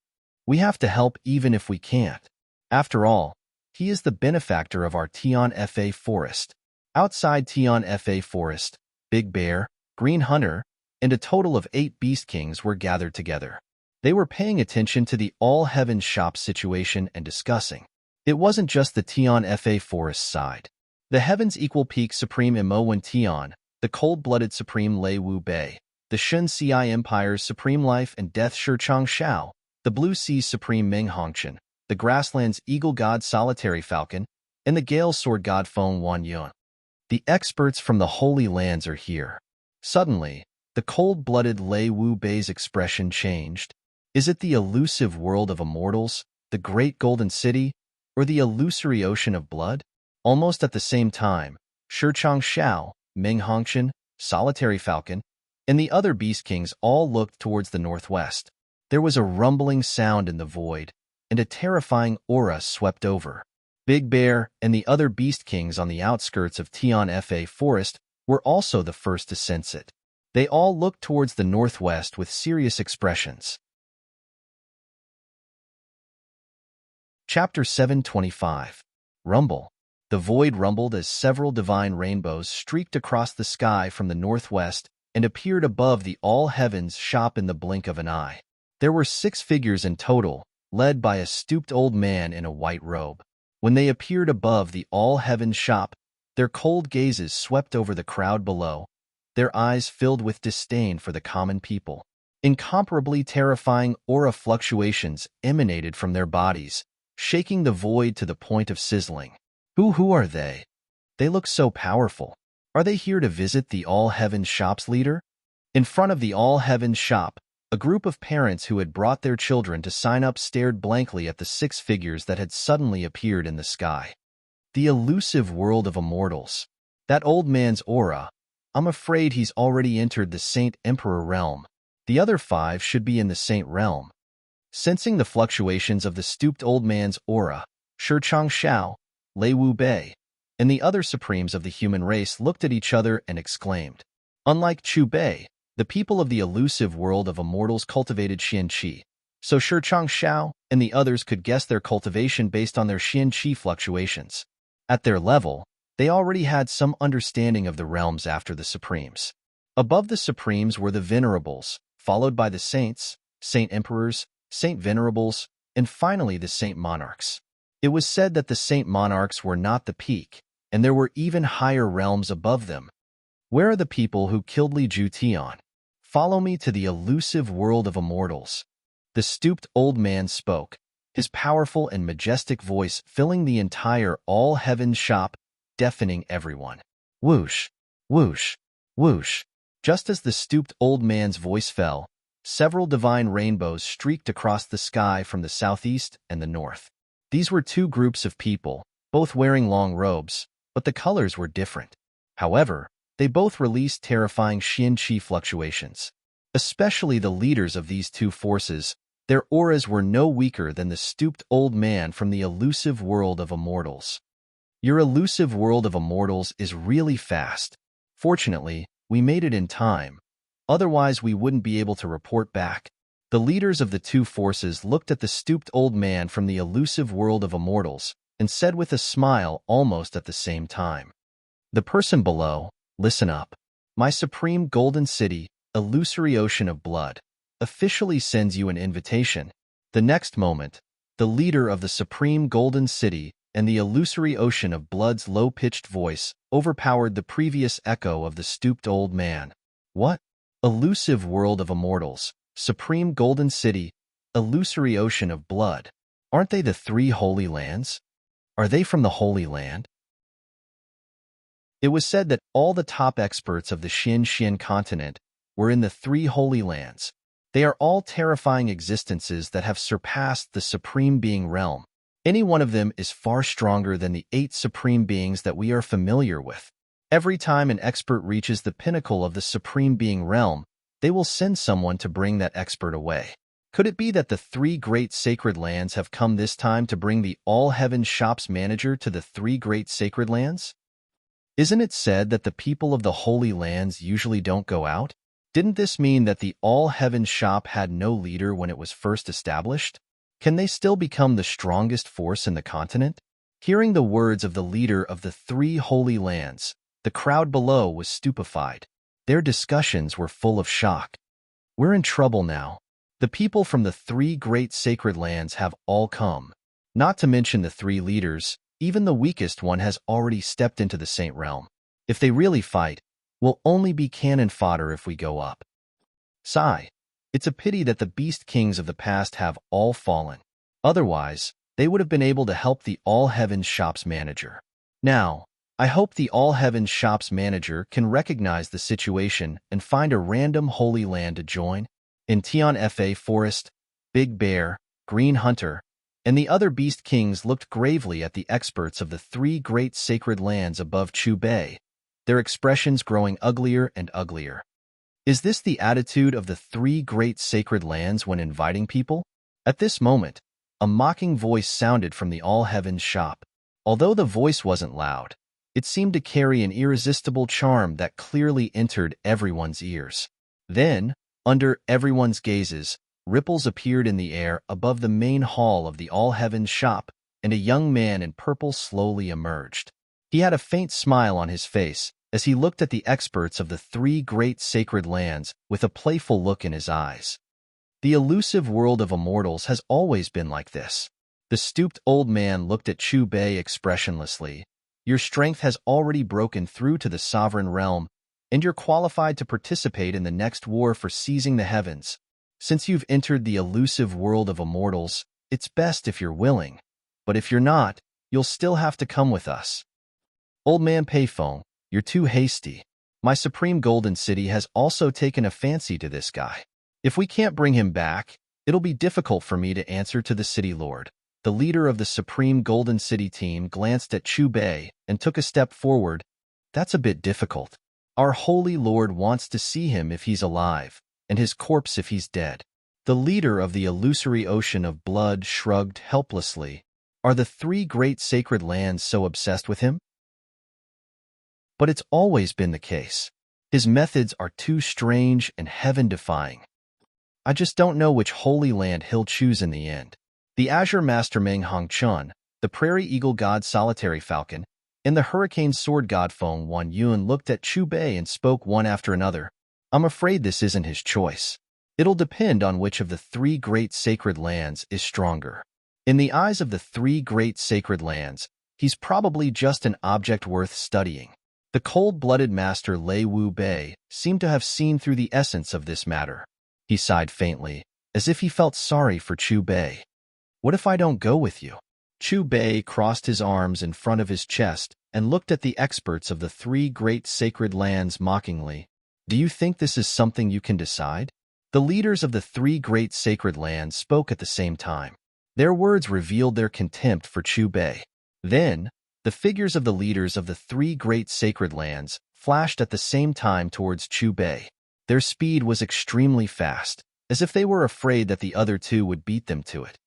We have to help even if we can't. After all, he is the benefactor of our Tian Fa forest." Outside Tian Fa forest, Big Bear, Green Hunter, and a total of 8 Beast Kings were gathered together. They were paying attention to the all-heaven shop situation and discussing. It wasn't just the Tian Fa forest side. The heavens equal peak supreme Imo Wen Tian, the cold-blooded supreme Lei Wu Bei, the Shun Ci Empire's supreme life and death Shurchang Shao, the blue sea's supreme Ming Hongqian, the grassland's eagle god solitary falcon, and the gale sword god Feng Wan Yun. The experts from the Holy Lands are here. Suddenly, the cold-blooded Lei Wu Bei's expression changed. Is it the elusive world of immortals, the great golden city, or the illusory ocean of blood? Almost at the same time, Shurchang Shao, Ming Hongqian, Solitary Falcon, and the other Beast Kings all looked towards the northwest. There was a rumbling sound in the void, and a terrifying aura swept over. Big Bear and the other Beast Kings on the outskirts of Tian Fa Forest were also the first to sense it. They all looked towards the northwest with serious expressions. Chapter 725. Rumble. The void rumbled as several divine rainbows streaked across the sky from the northwest and appeared above the all-heavens shop in the blink of an eye. There were 6 figures in total, led by a stooped old man in a white robe. When they appeared above the all-heavens shop, their cold gazes swept over the crowd below, their eyes filled with disdain for the common people. Incomparably terrifying aura fluctuations emanated from their bodies, shaking the void to the point of sizzling. Who are they? They look so powerful. Are they here to visit the all-heavens shop's leader? In front of the all-heavens shop, a group of parents who had brought their children to sign up stared blankly at the 6 figures that had suddenly appeared in the sky. The elusive world of immortals. That old man's aura. I'm afraid he's already entered the Saint Emperor realm. The other 5 should be in the Saint realm. Sensing the fluctuations of the stooped old man's aura, Shurchang Shao, Lei Wu Bei, and the other supremes of the human race looked at each other and exclaimed. Unlike Chu Bei, the people of the elusive world of immortals cultivated Xian Qi, so Shurchang Shao and the others could guess their cultivation based on their Xian Qi fluctuations. At their level, they already had some understanding of the realms after the supremes. Above the supremes were the venerables, followed by the saints, saint emperors, saint venerables, and finally the saint monarchs. It was said that the saint monarchs were not the peak, and there were even higher realms above them. Where are the people who killed Li Ju Tian? Follow me to the elusive world of immortals. The stooped old man spoke, his powerful and majestic voice filling the entire all-heavens shop, deafening everyone. Whoosh, whoosh, whoosh. Just as the stooped old man's voice fell, several divine rainbows streaked across the sky from the southeast and the north. These were 2 groups of people, both wearing long robes, but the colors were different. However, they both released terrifying Xian Qi fluctuations. Especially the leaders of these 2 forces, their auras were no weaker than the stooped old man from the elusive world of immortals. Your elusive world of immortals is really fast. Fortunately, we made it in time. Otherwise, we wouldn't be able to report back. The leaders of the 2 forces looked at the stooped old man from the elusive world of immortals and said with a smile almost at the same time. The person below, listen up. My supreme golden city, illusory ocean of blood, officially sends you an invitation. The next moment, the leader of the supreme golden city and the illusory ocean of blood's low-pitched voice overpowered the previous echo of the stooped old man. What? Elusive world of immortals, supreme golden city, illusory ocean of blood. Aren't they the 3 holy lands? Are they from the Holy Land? It was said that all the top experts of the Xian continent were in the 3 holy lands. They are all terrifying existences that have surpassed the supreme being realm. Any one of them is far stronger than the 8 supreme beings that we are familiar with. Every time an expert reaches the pinnacle of the supreme being realm, they will send someone to bring that expert away. Could it be that the 3 great sacred lands have come this time to bring the all-heavens shop's manager to the 3 great sacred lands? Isn't it said that the people of the Holy Lands usually don't go out? Didn't this mean that the all-heavens shop had no leader when it was first established? Can they still become the strongest force in the continent? Hearing the words of the leader of the 3 holy lands, the crowd below was stupefied. Their discussions were full of shock. We're in trouble now. The people from the 3 great sacred lands have all come. Not to mention the 3 leaders, even the weakest one has already stepped into the Saint Realm. If they really fight, we'll only be cannon fodder if we go up. Sigh. It's a pity that the beast kings of the past have all fallen. Otherwise, they would have been able to help the All Heavens shop's manager. Now, I hope the All Heavens shop's manager can recognize the situation and find a random holy land to join. In Tian Fa Forest, Big Bear, Green Hunter, and the other beast kings looked gravely at the experts of the 3 great sacred lands above Chu Bay, their expressions growing uglier and uglier. Is this the attitude of the 3 great sacred lands when inviting people? At this moment, a mocking voice sounded from the All Heavens shop. Although the voice wasn't loud, it seemed to carry an irresistible charm that clearly entered everyone's ears. Then, under everyone's gazes, ripples appeared in the air above the main hall of the All Heavens shop, and a young man in purple slowly emerged. He had a faint smile on his face as he looked at the experts of the 3 great sacred lands with a playful look in his eyes. The elusive world of immortals has always been like this. The stooped old man looked at Chu Bei expressionlessly. Your strength has already broken through to the sovereign realm, and you're qualified to participate in the next war for seizing the heavens. Since you've entered the elusive world of immortals, it's best if you're willing, but if you're not, you'll still have to come with us. Old man Payphone, you're too hasty. My supreme golden city has also taken a fancy to this guy. If we can't bring him back, it'll be difficult for me to answer to the city lord. The leader of the Supreme Golden City team glanced at Chu Bei and took a step forward. That's a bit difficult. Our holy lord wants to see him if he's alive, and his corpse if he's dead. The leader of the illusory ocean of blood shrugged helplessly. Are the 3 great sacred lands so obsessed with him? But it's always been the case. His methods are too strange and heaven-defying. I just don't know which holy land he'll choose in the end. The Azure Master Meng Hongchun, the Prairie Eagle God Solitary Falcon, and the Hurricane Sword God Feng Wan Yun looked at Chu Bei and spoke one after another. I'm afraid this isn't his choice. It'll depend on which of the 3 great sacred lands is stronger. In the eyes of the 3 great sacred lands, he's probably just an object worth studying. The cold-blooded master Lei Wu Bei seemed to have seen through the essence of this matter. He sighed faintly, as if he felt sorry for Chu Bei. What if I don't go with you? Chu Bei crossed his arms in front of his chest and looked at the experts of the 3 great sacred lands mockingly. Do you think this is something you can decide? The leaders of the 3 great sacred lands spoke at the same time. Their words revealed their contempt for Chu Bei. Then, the figures of the leaders of the 3 great sacred lands flashed at the same time towards Chu Bei. Their speed was extremely fast, as if they were afraid that the other 2 would beat them to it.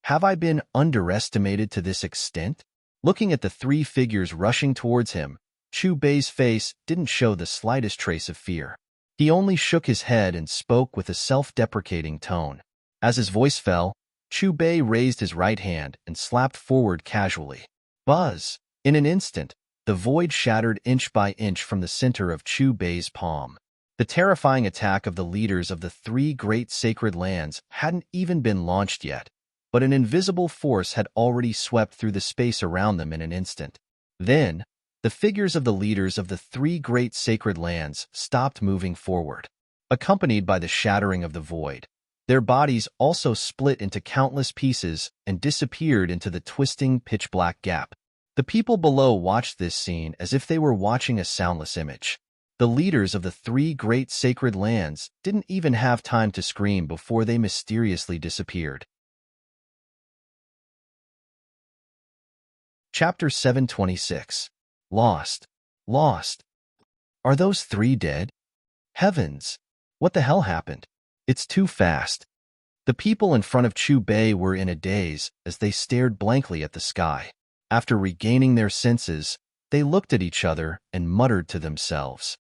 Have I been underestimated to this extent? Looking at the 3 figures rushing towards him, Chu Bei's face didn't show the slightest trace of fear. He only shook his head and spoke with a self-deprecating tone. As his voice fell, Chu Bei raised his right hand and slapped forward casually. Buzz! In an instant, the void shattered inch by inch from the center of Chu Bei's palm. The terrifying attack of the leaders of the 3 great sacred lands hadn't even been launched yet, but an invisible force had already swept through the space around them in an instant. Then, the figures of the leaders of the 3 great sacred lands stopped moving forward. Accompanied by the shattering of the void, their bodies also split into countless pieces and disappeared into the twisting, pitch-black gap. The people below watched this scene as if they were watching a soundless image. The leaders of the 3 great sacred lands didn't even have time to scream before they mysteriously disappeared. Chapter 726. Lost. Lost. Are those 3 dead? Heavens! What the hell happened? It's too fast. The people in front of Chu Bei were in a daze as they stared blankly at the sky. After regaining their senses, they looked at each other and muttered to themselves.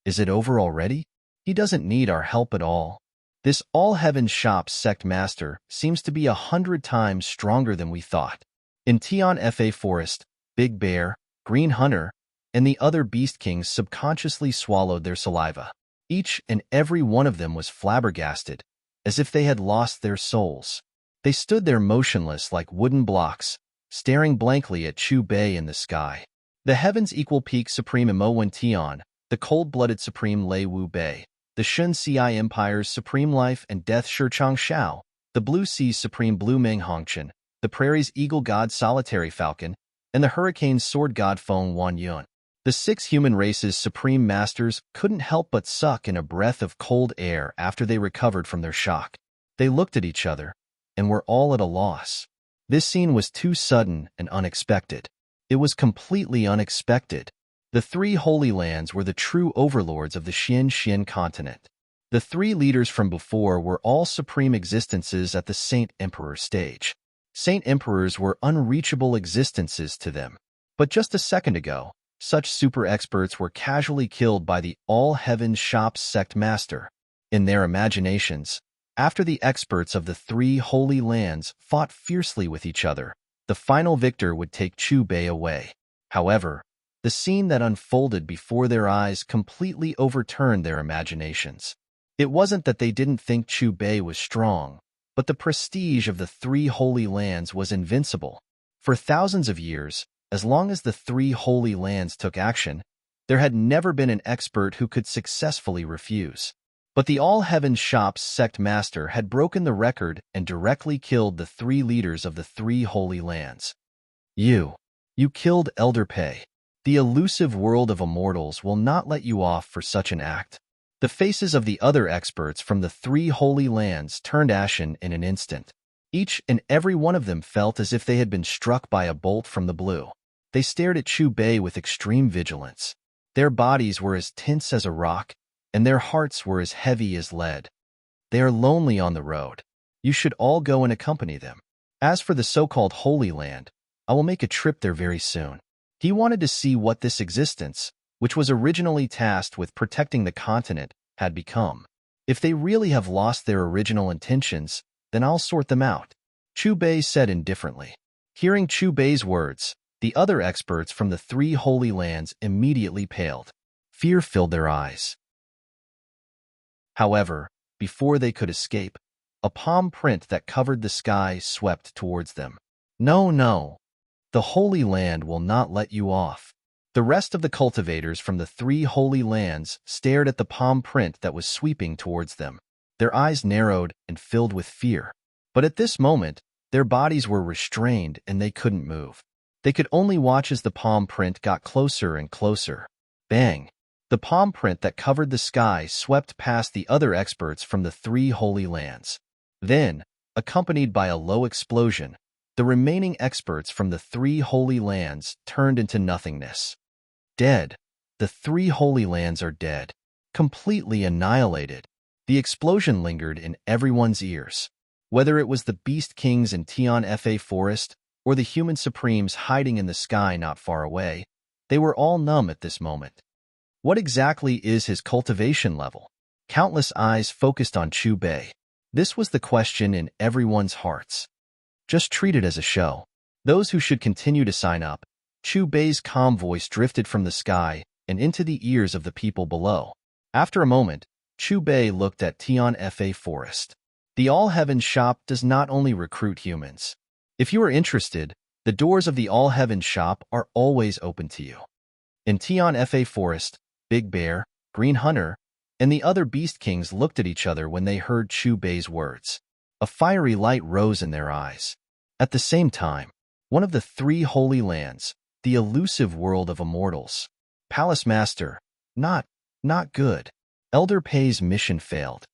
Is it over already? He doesn't need our help at all. This all-heaven shop's sect master seems to be 100 times stronger than we thought. In Tian Fa Forest, Big Bear, Green Hunter, and the other beast kings subconsciously swallowed their saliva. Each and every one of them was flabbergasted, as if they had lost their souls. They stood there motionless like wooden blocks, staring blankly at Chu Bei in the sky. The heavens equal peak supreme Imo Wen Tian, the cold-blooded supreme Lei Wu Bei, the Shun Ci Empire's supreme life and death Shurchang Shao, the blue sea's supreme blue Meng Hongchen, the prairie's eagle god solitary falcon, and the hurricane's sword god Feng Wan Yun. The 6 human race's supreme masters couldn't help but suck in a breath of cold air after they recovered from their shock. They looked at each other, and were all at a loss. This scene was too sudden and unexpected. It was completely unexpected. The 3 Holy Lands were the true overlords of the Xin continent. The 3 leaders from before were all supreme existences at the Saint Emperor stage. Saint Emperors were unreachable existences to them. But just a second ago, such super experts were casually killed by the All-Heaven Shop's sect master. In their imaginations, after the experts of the 3 Holy Lands fought fiercely with each other, the final victor would take Chu Bei away. However, the scene that unfolded before their eyes completely overturned their imaginations. It wasn't that they didn't think Chu Bei was strong, but the prestige of the 3 Holy Lands was invincible. For thousands of years, as long as the 3 Holy Lands took action, there had never been an expert who could successfully refuse. But the All-Heaven Shop's sect master had broken the record and directly killed the 3 leaders of the 3 Holy Lands. You killed Elder Pei. The elusive world of immortals will not let you off for such an act. The faces of the other experts from the 3 Holy Lands turned ashen in an instant. Each and every one of them felt as if they had been struck by a bolt from the blue. They stared at Chu Bei with extreme vigilance. Their bodies were as tense as a rock, and their hearts were as heavy as lead. They are lonely on the road. You should all go and accompany them. As for the so-called Holy Land, I will make a trip there very soon. He wanted to see what this existence, which was originally tasked with protecting the continent, had become. If they really have lost their original intentions, then I'll sort them out, Chu Bei said indifferently. Hearing Chu Bei's words, the other experts from the 3 Holy Lands immediately paled. Fear filled their eyes. However, before they could escape, a palm print that covered the sky swept towards them. No. The Holy Land will not let you off. The rest of the cultivators from the 3 Holy Lands stared at the palm print that was sweeping towards them. Their eyes narrowed and filled with fear. But at this moment, their bodies were restrained and they couldn't move. They could only watch as the palm print got closer and closer. Bang! The palm print that covered the sky swept past the other experts from the 3 Holy Lands. Then, accompanied by a low explosion, the remaining experts from the 3 Holy Lands turned into nothingness. Dead. The 3 Holy Lands are dead. Completely annihilated. The explosion lingered in everyone's ears. Whether it was the Beast Kings in Tian Fa Forest or the human supremes hiding in the sky not far away, they were all numb at this moment. What exactly is his cultivation level? Countless eyes focused on Chu Bei. This was the question in everyone's hearts. Just treat it as a show. Those who should continue to sign up. Chu Bei's calm voice drifted from the sky and into the ears of the people below. After a moment, Chu Bei looked at Tian Fa Forest. The All-Heaven Shop does not only recruit humans. If you are interested, the doors of the All-Heaven Shop are always open to you. In Tian Fa Forest, Big Bear, Green Hunter, and the other Beast Kings looked at each other when they heard Chu Bei's words. A fiery light rose in their eyes. At the same time, one of the 3 Holy Lands, the elusive world of immortals. Palace Master, not good. Elder Pei's mission failed.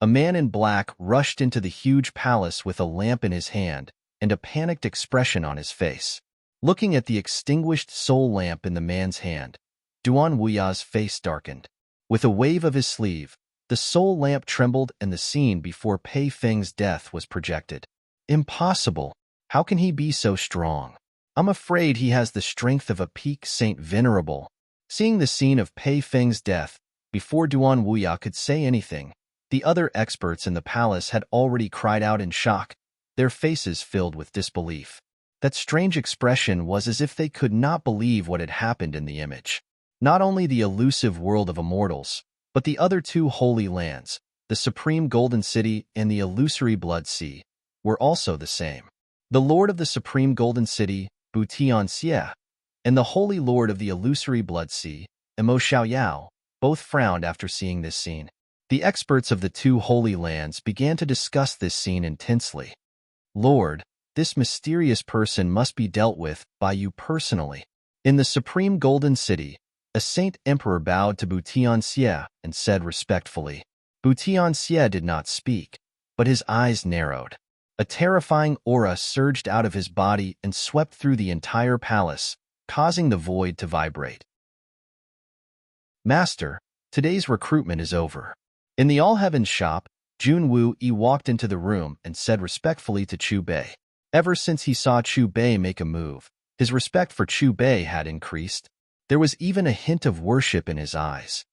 A man in black rushed into the huge palace with a lamp in his hand and a panicked expression on his face. Looking at the extinguished soul lamp in the man's hand, Duan Wuya's face darkened. With a wave of his sleeve, the soul lamp trembled and the scene before Pei Feng's death was projected. Impossible. How can he be so strong? I'm afraid he has the strength of a peak Saint Venerable. Seeing the scene of Pei Feng's death, before Duan Wuya could say anything, the other experts in the palace had already cried out in shock, their faces filled with disbelief. That strange expression was as if they could not believe what had happened in the image. Not only the elusive world of immortals, but the other 2 Holy Lands, the supreme golden city, and the illusory blood sea were also the same. The lord of the supreme golden city, Bu Tianxie, and the holy lord of the illusory blood sea, Mo Xiaoyao, both frowned after seeing this scene. The experts of the two holy lands began to discuss this scene intensely. Lord, this mysterious person must be dealt with by you personally. In the supreme golden city, a saint emperor bowed to Bu Tianxie and said respectfully. Bu Tianxie did not speak, but his eyes narrowed. A terrifying aura surged out of his body and swept through the entire palace, causing the void to vibrate. Master, today's recruitment is over. In the All-Heavens shop, Jun Wu-Yi walked into the room and said respectfully to Chu Bei. Ever since he saw Chu Bei make a move, his respect for Chu Bei had increased. There was even a hint of worship in his eyes.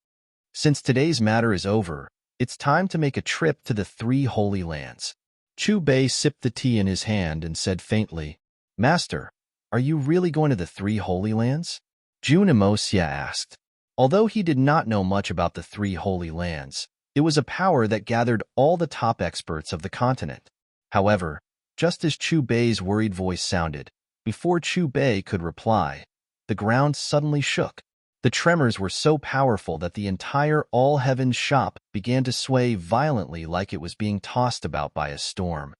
Since today's matter is over, it's time to make a trip to the three holy lands. Chu Bei sipped the tea in his hand and said faintly, Master, are you really going to the three holy lands? Jun Emosia asked. Although he did not know much about the three holy lands, it was a power that gathered all the top experts of the continent. However, just as Chu Bei's worried voice sounded, before Chu Bei could reply, the ground suddenly shook. The tremors were so powerful that the entire all-heavens shop began to sway violently like it was being tossed about by a storm.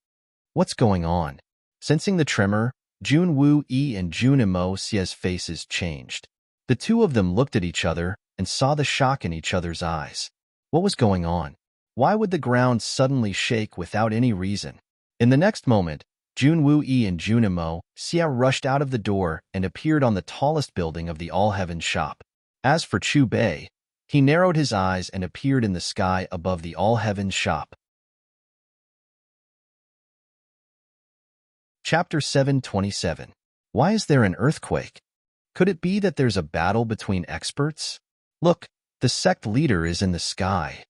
What's going on? Sensing the tremor, Jun Wu-Yi and Jun Emo-Sia's faces changed. The two of them looked at each other and saw the shock in each other's eyes. What was going on? Why would the ground suddenly shake without any reason? In the next moment, Jun Wu-Yi and Jun Emo-Sia rushed out of the door and appeared on the tallest building of the all-heavens shop. As for Chu Bei, he narrowed his eyes and appeared in the sky above the all-heavens shop. Chapter 727. Why is there an earthquake? Could it be that there's a battle between experts? Look, the sect leader is in the sky.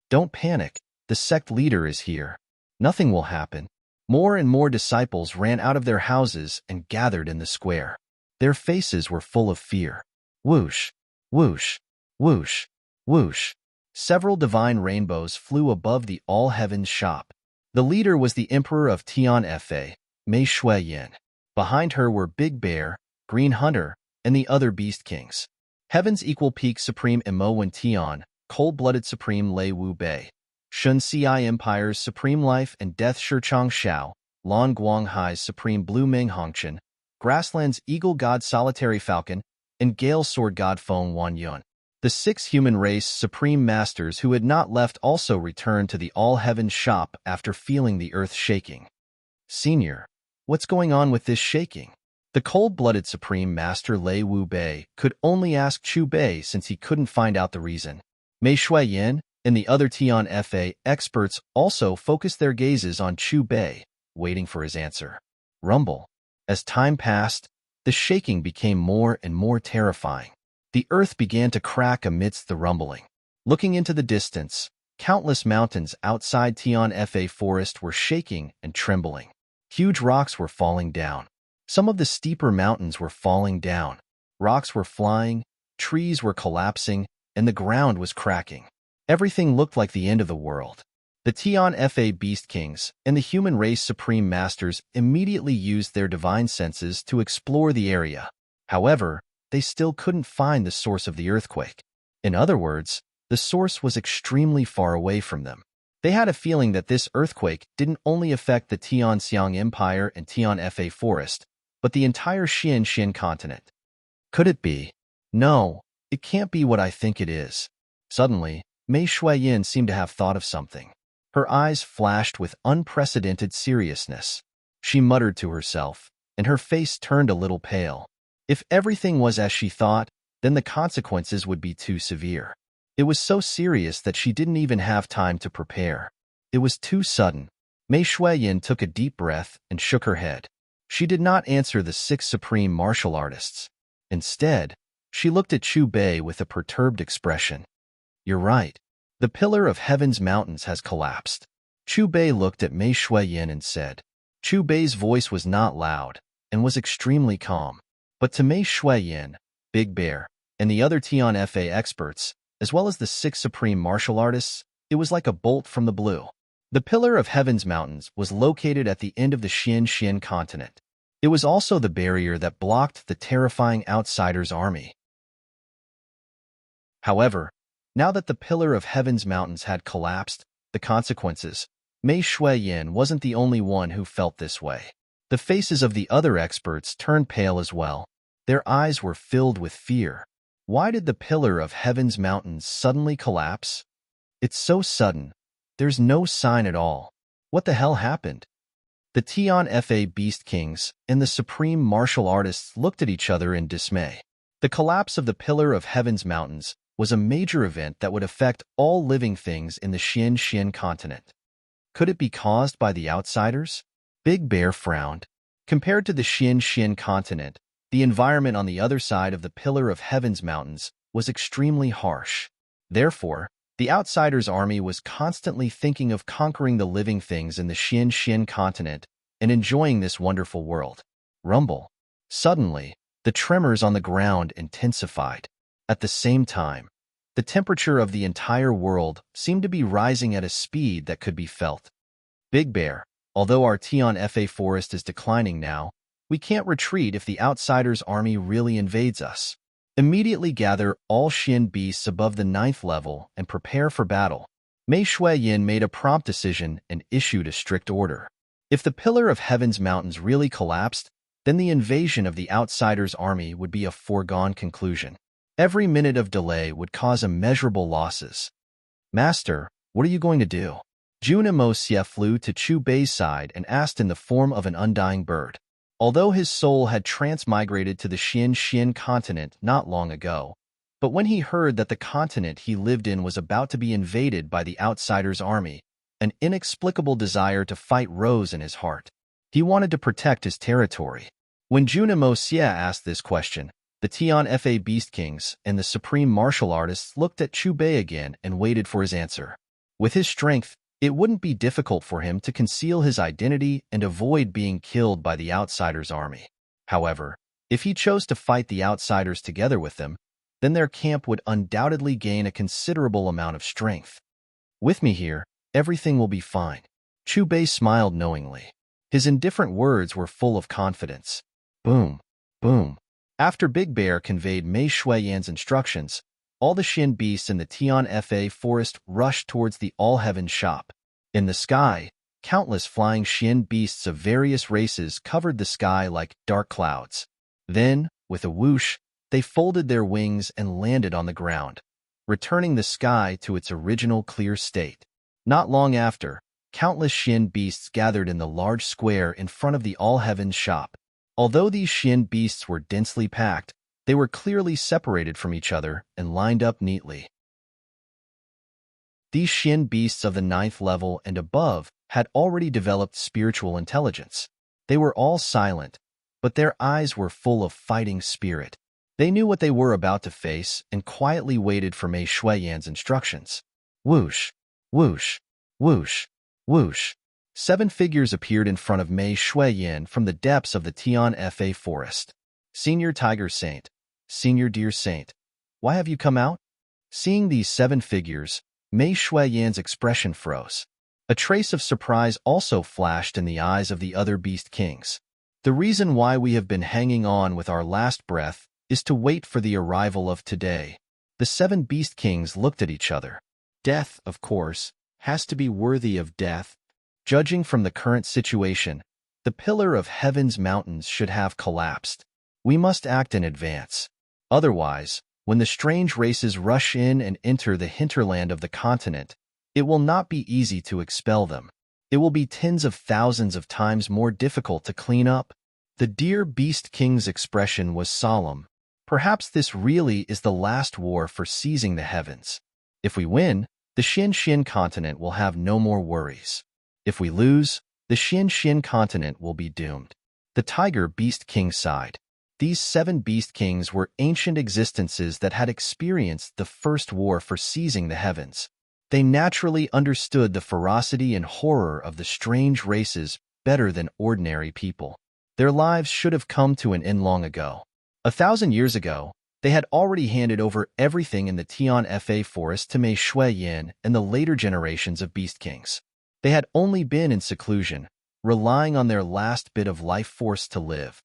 Don't panic, the sect leader is here. Nothing will happen. More and more disciples ran out of their houses and gathered in the square. Their faces were full of fear. Whoosh, whoosh, whoosh, whoosh. Several divine rainbows flew above the all-heavens shop. The leader was the emperor of Tianfa, Mei Shui-Yin. Behind her were Big Bear, Green Hunter, and the other beast kings. Heaven's equal peak supreme Emo Wen Tian, cold-blooded supreme Lei Wu Bei. Shun Ci Empire's supreme life and death Shichang Xiao, Lan Guanghai's supreme blue Meng Hongchen, Grassland's eagle god solitary falcon, and Gale sword god Feng Wanyun. The 6 human race supreme masters who had not left also returned to the all-heavens shop after feeling the earth shaking. Senior, what's going on with this shaking? The cold-blooded supreme master Lei Wu Bei could only ask Chu Bei since he couldn't find out the reason. Mei Shui-Yin and the other Tianfa experts also focused their gazes on Chu Bei, waiting for his answer. Rumble. As time passed, the shaking became more and more terrifying. The earth began to crack amidst the rumbling. Looking into the distance, countless mountains outside Tianfa forest were shaking and trembling. Huge rocks were falling down. Some of the steeper mountains were falling down. Rocks were flying, trees were collapsing, and the ground was cracking. Everything looked like the end of the world. The Tianfa Beast Kings and the human race Supreme Masters immediately used their divine senses to explore the area. However, they still couldn't find the source of the earthquake. In other words, the source was extremely far away from them. They had a feeling that this earthquake didn't only affect the Tianxiang Empire and Tianfa Forest, but the entire Xianxin continent. Could it be? No, it can't be what I think it is. Suddenly, Mei Shui-Yin seemed to have thought of something. Her eyes flashed with unprecedented seriousness. She muttered to herself, and her face turned a little pale. If everything was as she thought, then the consequences would be too severe. It was so serious that she didn't even have time to prepare. It was too sudden. Mei Shui-Yin took a deep breath and shook her head. She did not answer the 6 supreme martial artists. Instead, she looked at Chu Bei with a perturbed expression. You're right. The pillar of heaven's mountains has collapsed. Chu Bei looked at Mei Shui-Yin and said. Chu Bei's voice was not loud and was extremely calm. But to Mei Shui-Yin, Big Bear, and the other Tianfa experts, as well as the 6 supreme martial artists, It was like a bolt from the blue. The Pillar of Heaven's Mountains was located at the end of the Xian continent. It was also the barrier that blocked the terrifying Outsiders' army. However, now that the Pillar of Heaven's Mountains had collapsed, the consequences, Mei Shuiyan wasn't the only one who felt this way. The faces of the other experts turned pale as well. Their eyes were filled with fear. Why did the Pillar of Heaven's Mountains suddenly collapse? It's so sudden. There's no sign at all. What the hell happened? The Tian Fa Beast Kings and the Supreme Martial Artists looked at each other in dismay. The collapse of the Pillar of Heaven's Mountains was a major event that would affect all living things in the Xian continent. Could it be caused by the Outsiders? Big Bear frowned. Compared to the Xian continent, the environment on the other side of the Pillar of Heaven's Mountains was extremely harsh. Therefore, the Outsiders' army was constantly thinking of conquering the living things in the Xian continent and enjoying this wonderful world. Rumble. Suddenly, the tremors on the ground intensified. At the same time, the temperature of the entire world seemed to be rising at a speed that could be felt. Big Bear, although our Tian Fa forest is declining now, we can't retreat if the Outsiders' army really invades us. Immediately gather all Xian beasts above the 9th level and prepare for battle. Mei Shuiyan made a prompt decision and issued a strict order. If the Pillar of Heaven's Mountains really collapsed, then the invasion of the Outsiders' army would be a foregone conclusion. Every minute of delay would cause immeasurable losses. Master, what are you going to do? Junimo Xie flew to Chu Bei's side and asked in the form of an undying bird. Although his soul had transmigrated to the Xian continent not long ago, but when he heard that the continent he lived in was about to be invaded by the Outsiders' army, an inexplicable desire to fight rose in his heart. He wanted to protect his territory. When Junimo Xie asked this question, the Tian Fa Beast Kings and the Supreme Martial Artists looked at Chu Bei again and waited for his answer. With his strength, it wouldn't be difficult for him to conceal his identity and avoid being killed by the Outsiders' army. However, if he chose to fight the Outsiders together with them, then their camp would undoubtedly gain a considerable amount of strength. With me here, everything will be fine. Chu Bei smiled knowingly. His indifferent words were full of confidence. Boom, boom. After Big Bear conveyed Mei Shuiyan's instructions, all the Xian beasts in the Tian Fa forest rushed towards the All-Heaven shop. In the sky, countless flying Xian beasts of various races covered the sky like dark clouds. Then, with a whoosh, they folded their wings and landed on the ground, returning the sky to its original clear state. Not long after, countless Xian beasts gathered in the large square in front of the All-Heaven shop. Although these Xian beasts were densely packed, they were clearly separated from each other and lined up neatly. These Xian beasts of the 9th level and above had already developed spiritual intelligence. They were all silent, but their eyes were full of fighting spirit. They knew what they were about to face and quietly waited for Mei Shuiyan's instructions. Whoosh, whoosh, whoosh, whoosh. 7 figures appeared in front of Mei Shuiyan from the depths of the Tian Fa forest. Senior Tiger Saint, Senior Deer Saint, why have you come out? Seeing these 7 figures, Mei Shuiyan's expression froze. A trace of surprise also flashed in the eyes of the other Beast Kings. The reason why we have been hanging on with our last breath is to wait for the arrival of today. The 7 Beast Kings looked at each other. Death, of course, has to be worthy of death. Judging from the current situation, the Pillar of Heaven's Mountains should have collapsed. We must act in advance. Otherwise, when the strange races rush in and enter the hinterland of the continent, it will not be easy to expel them. It will be tens of thousands of times more difficult to clean up. The Deer Beast King's expression was solemn. Perhaps this really is the last war for seizing the heavens. If we win, the Xian continent will have no more worries. If we lose, the Xian continent will be doomed. The Tiger Beast King sighed. These 7 Beast Kings were ancient existences that had experienced the first war for seizing the heavens. They naturally understood the ferocity and horror of the strange races better than ordinary people. Their lives should have come to an end long ago. 1,000 years ago, They had already handed over everything in the Tian Fa forest to Mei Shui-yin and the later generations of Beast Kings. They had only been in seclusion, relying on their last bit of life force to live.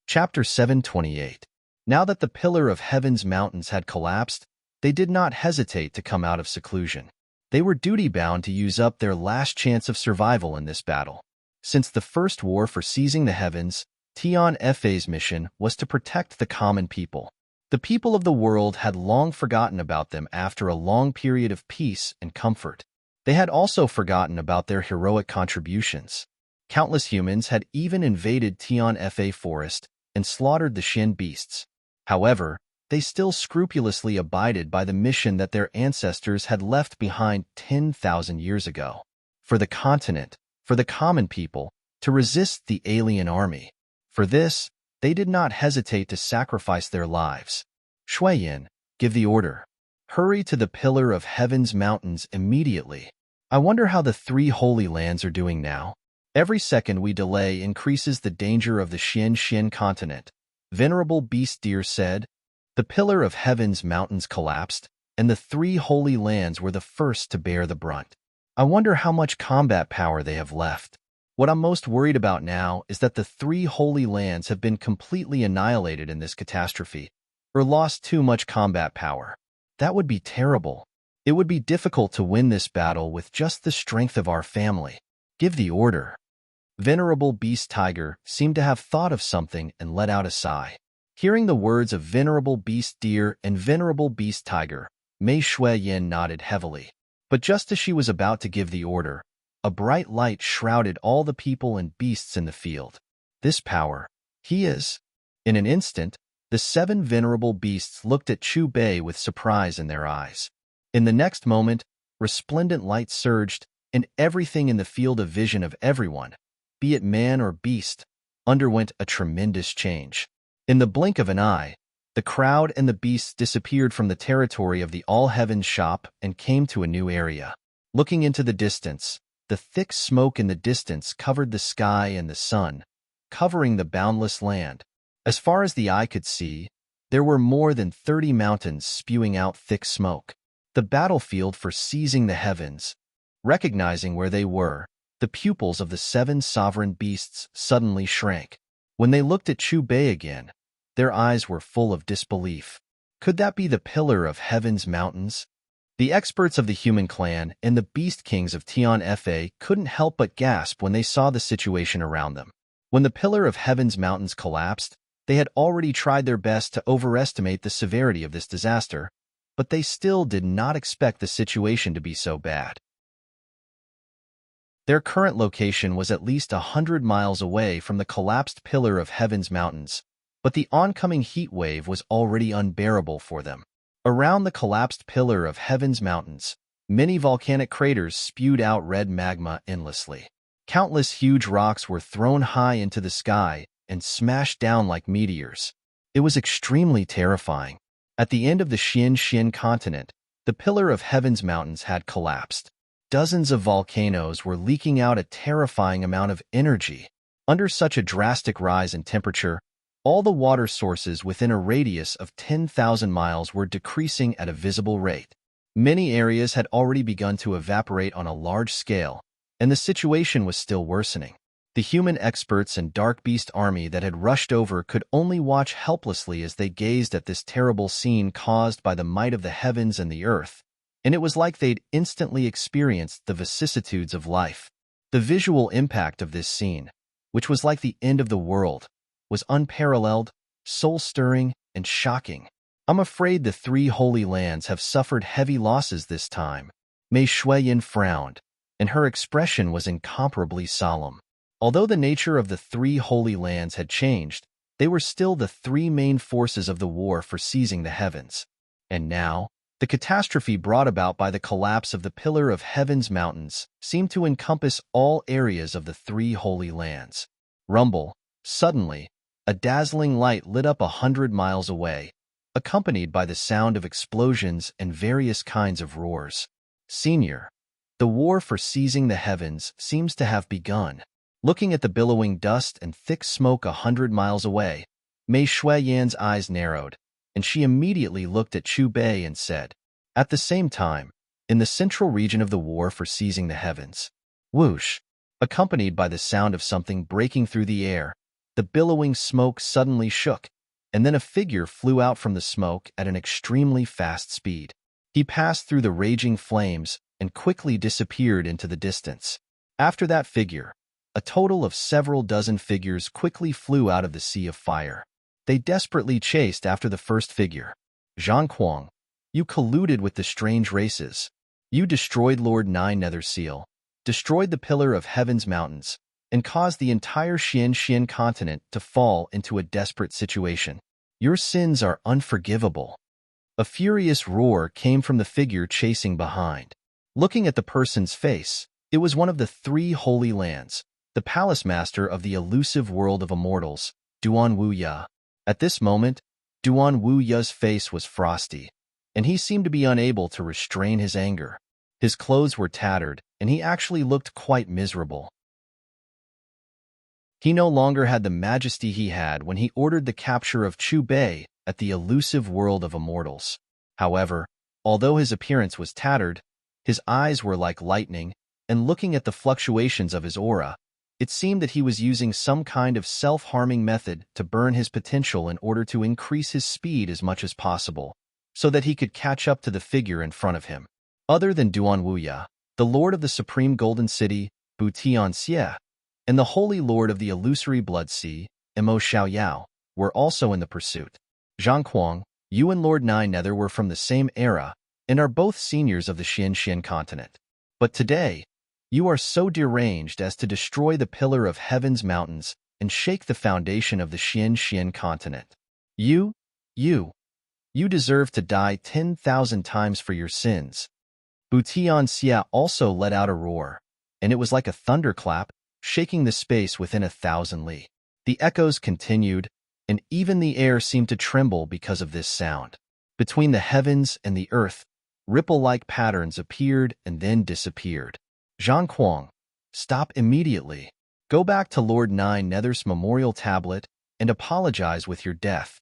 Chapter 728. Now that the Pillar of Heaven's mountains had collapsed, they did not hesitate to come out of seclusion. They were duty-bound to use up their last chance of survival in this battle. Since the first war for seizing the heavens, Tian Fa's mission was to protect the common people. The people of the world had long forgotten about them after a long period of peace and comfort. They had also forgotten about their heroic contributions. Countless humans had even invaded Tian Fa forest and slaughtered the Shin beasts. However, they still scrupulously abided by the mission that their ancestors had left behind 10,000 years ago. For the continent, for the common people, to resist the alien army. For this, they did not hesitate to sacrifice their lives. Shui-yin, give the order. Hurry to the Pillar of Heaven's mountains immediately. I wonder how the 3 Holy Lands are doing now. Every second we delay increases the danger of the Shin continent, Venerable Beast Deer said. The Pillar of Heaven's mountains collapsed, and the 3 Holy Lands were the first to bear the brunt. I wonder how much combat power they have left. What I'm most worried about now is that the 3 Holy Lands have been completely annihilated in this catastrophe, or lost too much combat power. That would be terrible. It would be difficult to win this battle with just the strength of our family. Give the order. Venerable Beast Tiger seemed to have thought of something and let out a sigh. Hearing the words of Venerable Beast Deer and Venerable Beast Tiger, Mei Shui-yin nodded heavily. But just as she was about to give the order, a bright light shrouded all the people and beasts in the field. This power, he is. In an instant, the 7 venerable beasts looked at Chu Bei with surprise in their eyes. In the next moment, resplendent light surged, and everything in the field of vision of everyone, be it man or beast, underwent a tremendous change. In the blink of an eye, the crowd and the beasts disappeared from the territory of the All-Heavens shop and came to a new area. Looking into the distance, the thick smoke in the distance covered the sky and the sun, covering the boundless land. As far as the eye could see, there were more than 30 mountains spewing out thick smoke. The battlefield for seizing the heavens. Recognizing where they were, the pupils of the 7 sovereign beasts suddenly shrank. When they looked at Chu Bei again, their eyes were full of disbelief. Could that be the Pillar of Heaven's mountains? The experts of the human clan and the beast kings of Tian Fa couldn't help but gasp when they saw the situation around them. When the Pillar of Heaven's mountains collapsed, they had already tried their best to overestimate the severity of this disaster, but they still did not expect the situation to be so bad. Their current location was at least 100 miles away from the collapsed Pillar of Heaven's mountains, but the oncoming heat wave was already unbearable for them. Around the collapsed Pillar of Heaven's mountains, many volcanic craters spewed out red magma endlessly. Countless huge rocks were thrown high into the sky and smashed down like meteors. It was extremely terrifying. At the end of the Shin continent, the Pillar of Heaven's mountains had collapsed. Dozens of volcanoes were leaking out a terrifying amount of energy. Under such a drastic rise in temperature, all the water sources within a radius of 10,000 miles were decreasing at a visible rate. Many areas had already begun to evaporate on a large scale, and the situation was still worsening. The human experts and Dark Beast army that had rushed over could only watch helplessly as they gazed at this terrible scene caused by the might of the heavens and the earth, and it was like they'd instantly experienced the vicissitudes of life. The visual impact of this scene, which was like the end of the world, was unparalleled, soul-stirring, and shocking. I'm afraid the 3 Holy Lands have suffered heavy losses this time. Mei Shui-yin frowned, and her expression was incomparably solemn. Although the nature of the 3 Holy Lands had changed, they were still the 3 main forces of the war for seizing the heavens. And now, the catastrophe brought about by the collapse of the Pillar of Heaven's mountains seemed to encompass all areas of the 3 Holy Lands. Rumble, suddenly, a dazzling light lit up 100 miles away, accompanied by the sound of explosions and various kinds of roars. Senior, the war for seizing the heavens seems to have begun. Looking at the billowing dust and thick smoke 100 miles away, Mei Shuiyan's eyes narrowed, and she immediately looked at Chu Bei and said, at the same time, in the central region of the war for seizing the heavens, whoosh, accompanied by the sound of something breaking through the air, the billowing smoke suddenly shook, and then a figure flew out from the smoke at an extremely fast speed. He passed through the raging flames and quickly disappeared into the distance. After that figure, a total of several dozen figures quickly flew out of the sea of fire. They desperately chased after the first figure. Zhang Kuang, you colluded with the strange races. You destroyed Lord Nine Nether Seal, destroyed the Pillar of Heaven's mountains, and caused the entire Xian continent to fall into a desperate situation. Your sins are unforgivable. A furious roar came from the figure chasing behind. Looking at the person's face, it was one of the three holy lands, the palace master of the elusive world of immortals, Duan Wuya. At this moment, Duan Wuya's face was frosty, and he seemed to be unable to restrain his anger. His clothes were tattered, and he actually looked quite miserable. He no longer had the majesty he had when he ordered the capture of Chu Bei at the elusive world of immortals. However, although his appearance was tattered, his eyes were like lightning, and looking at the fluctuations of his aura, it seemed that he was using some kind of self-harming method to burn his potential in order to increase his speed as much as possible, so that he could catch up to the figure in front of him. Other than Duan Wuya, the Lord of the Supreme Golden City, Bu Tianxie, and the Holy Lord of the Illusory Blood Sea, Mo Xiaoyao, were also in the pursuit. Zhang Kuang, you and Lord Nine Nether were from the same era and are both seniors of the Xian continent. But today, you are so deranged as to destroy the Pillar of Heaven's mountains and shake the foundation of the Xian continent. You deserve to die 10,000 times for your sins. Bu Tianxie also let out a roar, and it was like a thunderclap, shaking the space within 1,000 li. The echoes continued, and even the air seemed to tremble because of this sound. Between the heavens and the earth, ripple-like patterns appeared and then disappeared. Zhang Kuang, stop immediately. Go back to Lord Nine Nether's memorial tablet and apologize with your death.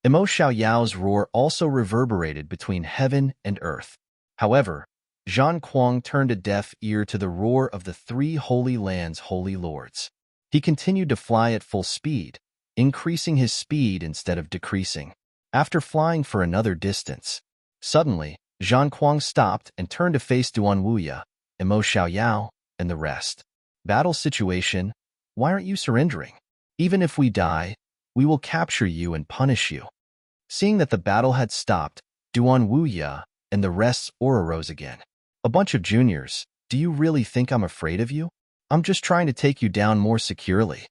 Mo Xiaoyao's roar also reverberated between heaven and earth. However, Zhang Kuang turned a deaf ear to the roar of the three holy lands' holy lords. He continued to fly at full speed, increasing his speed instead of decreasing. After flying for another distance, suddenly, Zhang Kuang stopped and turned to face Duan Wuya, Mo Xiaoyao, and the rest. Battle situation, why aren't you surrendering? Even if we die, we will capture you and punish you. Seeing that the battle had stopped, Duan Wuya and the rest's aura rose again. A bunch of juniors, do you really think I'm afraid of you? I'm just trying to take you down more securely.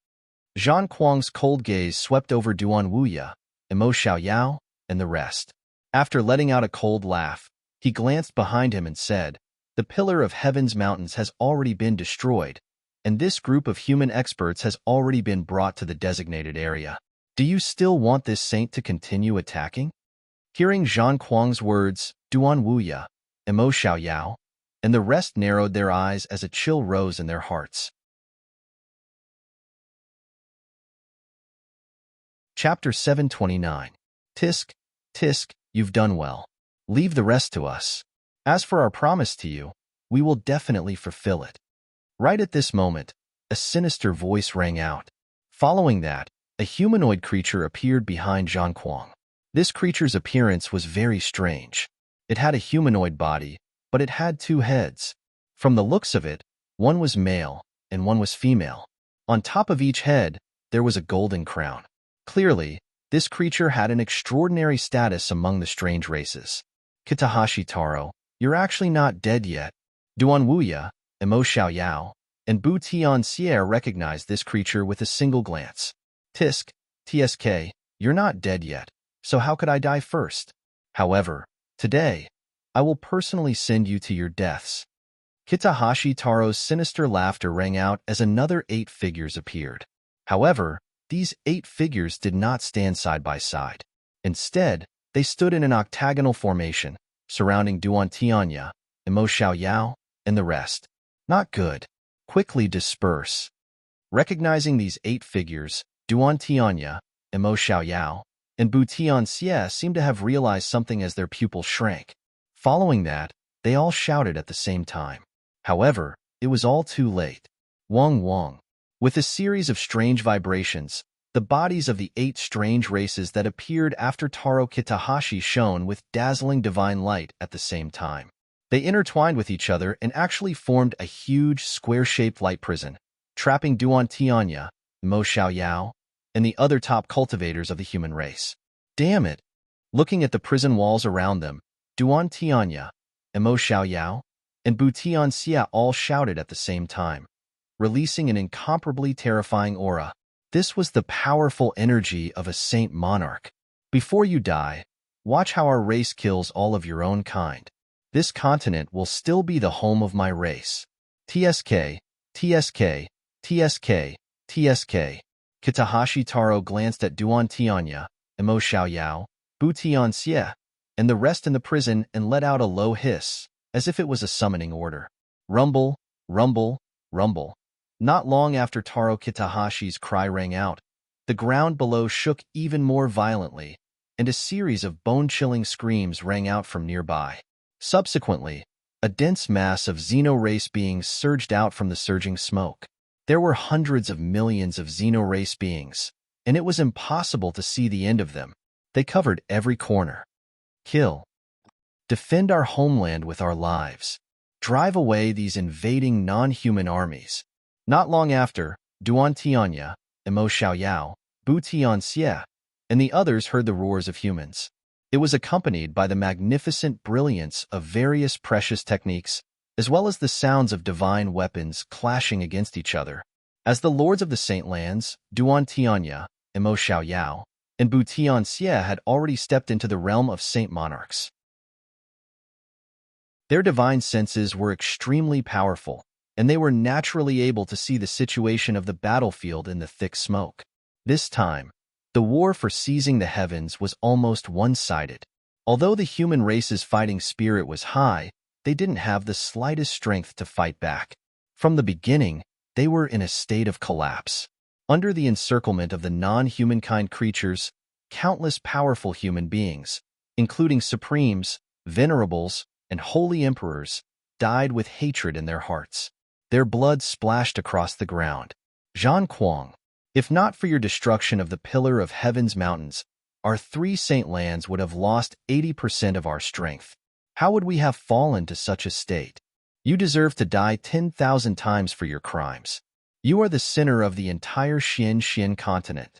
Zhang Kuang's cold gaze swept over Duan Wuya, Mo Xiaoyao, and the rest. After letting out a cold laugh, he glanced behind him and said, the Pillar of Heaven's mountains has already been destroyed, and this group of human experts has already been brought to the designated area. Do you still want this saint to continue attacking? Hearing Zhang Kuang's words, Duan Wuya, Mo Xiaoyao, and the rest narrowed their eyes as a chill rose in their hearts. Chapter 729. Tisk, tisk, you've done well. Leave the rest to us. As for our promise to you, we will definitely fulfill it. Right at this moment, a sinister voice rang out. Following that, a humanoid creature appeared behind Zhang Kuang. This creature's appearance was very strange. It had a humanoid body, but it had two heads. From the looks of it, one was male and one was female. On top of each head, there was a golden crown. Clearly, this creature had an extraordinary status among the strange races. Kitahashi Taro, you're actually not dead yet. Duan Wuya, Mo Xiaoyao, and Bu Tianxie recognized this creature with a single glance. Tisk, TSK, you're not dead yet, so how could I die first? However, today, I will personally send you to your deaths. Kitahashi Taro's sinister laughter rang out as another 8 figures appeared. However, these 8 figures did not stand side by side. Instead, they stood in an octagonal formation, surrounding Duan Tianya, Mo Xiaoyao, and the rest. Not good. Quickly disperse. Recognizing these 8 figures, Duan Tianya, Emo Xiaoyao, and Bu Tianxie seemed to have realized something as their pupils shrank. Following that, they all shouted at the same time. However, it was all too late. Wong Wong. With a series of strange vibrations, the bodies of the 8 strange races that appeared after Taro Kitahashi shone with dazzling divine light at the same time. They intertwined with each other and actually formed a huge, square-shaped light prison, trapping Duan Tianya, Mo Xiaoyao, and the other top cultivators of the human race. Damn it! Looking at the prison walls around them, Duan Tianya, Mo Xiaoyao, and Bu Tianxie all shouted at the same time, releasing an incomparably terrifying aura. This was the powerful energy of a saint monarch. Before you die, watch how our race kills all of your own kind. This continent will still be the home of my race. TSK, TSK, TSK, TSK. Kitahashi Taro glanced at Duan Tianya, Mo Xiaoyao, Bu Tianxie, and the rest in the prison and let out a low hiss, as if it was a summoning order. Rumble, rumble, rumble. Not long after Taro Kitahashi's cry rang out, the ground below shook even more violently, and a series of bone-chilling screams rang out from nearby. Subsequently, a dense mass of xeno-race beings surged out from the surging smoke. There were hundreds of millions of xeno-race beings, and it was impossible to see the end of them. They covered every corner. Kill. Defend our homeland with our lives. Drive away these invading non-human armies. Not long after, Duan Tianya, Mo Xiaoyao, Bu Tianxie, and the others heard the roars of humans. It was accompanied by the magnificent brilliance of various precious techniques, as well as the sounds of divine weapons clashing against each other. As the lords of the Saint Lands, Duan Tianya, Mo Xiaoyao, and Bu Tianxie had already stepped into the realm of saint monarchs. Their divine senses were extremely powerful, and they were naturally able to see the situation of the battlefield in the thick smoke. This time, the war for seizing the heavens was almost one-sided. Although the human race's fighting spirit was high, they didn't have the slightest strength to fight back. From the beginning, they were in a state of collapse. Under the encirclement of the non-humankind creatures, countless powerful human beings, including supremes, venerables, and holy emperors, died with hatred in their hearts. Their blood splashed across the ground. Zhan Kuang, if not for your destruction of the Pillar of Heaven's mountains, our 3 saint lands would have lost 80% of our strength. How would we have fallen to such a state? You deserve to die 10,000 times for your crimes. You are the sinner of the entire Xian continent.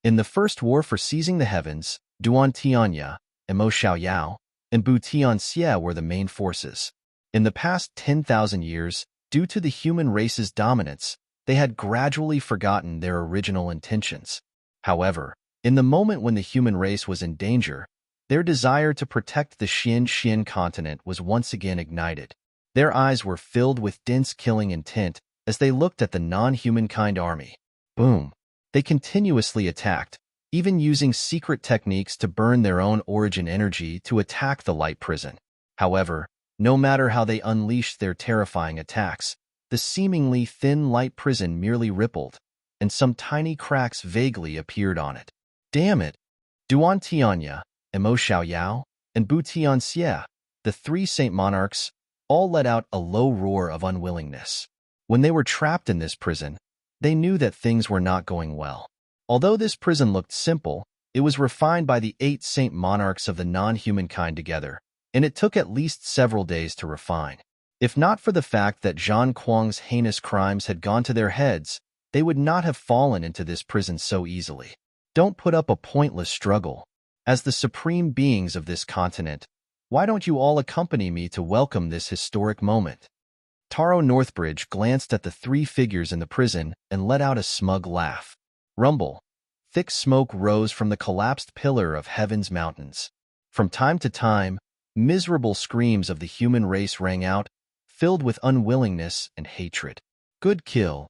In the first war for seizing the heavens, Duan Tianya, Mo Xiaoyao, and Bu Tianxie were the main forces. In the past 10,000 years, due to the human race's dominance, they had gradually forgotten their original intentions. However, in the moment when the human race was in danger, their desire to protect the Xian continent was once again ignited. Their eyes were filled with dense killing intent as they looked at the non-humankind army. Boom! They continuously attacked, even using secret techniques to burn their own origin energy to attack the light prison. However, no matter how they unleashed their terrifying attacks, the seemingly thin light prison merely rippled, and some tiny cracks vaguely appeared on it. Damn it! Duan Tianya, Mo Xiaoyao, and Bu Tianxie, the 3 saint monarchs, all let out a low roar of unwillingness. When they were trapped in this prison, they knew that things were not going well. Although this prison looked simple, it was refined by the 8 saint monarchs of the non-humankind together, and it took at least several days to refine. If not for the fact that Zhan Kuang's heinous crimes had gone to their heads, they would not have fallen into this prison so easily. Don't put up a pointless struggle. As the supreme beings of this continent, why don't you all accompany me to welcome this historic moment? Taro Northbridge glanced at the 3 figures in the prison and let out a smug laugh. Rumble. Thick smoke rose from the collapsed pillar of Heaven's mountains. From time to time, miserable screams of the human race rang out, filled with unwillingness and hatred. Good kill.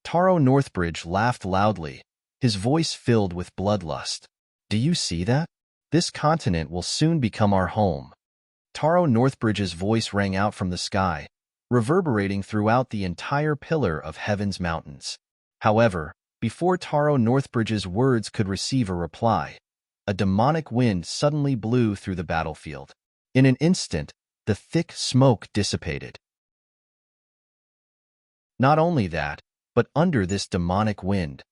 Taro Northbridge laughed loudly, his voice filled with bloodlust. Do you see that? This continent will soon become our home. Taro Northbridge's voice rang out from the sky, reverberating throughout the entire pillar of Heaven's mountains. However, before Taro Northbridge's words could receive a reply, a demonic wind suddenly blew through the battlefield. In an instant, the thick smoke dissipated. Not only that, but under this demonic wind,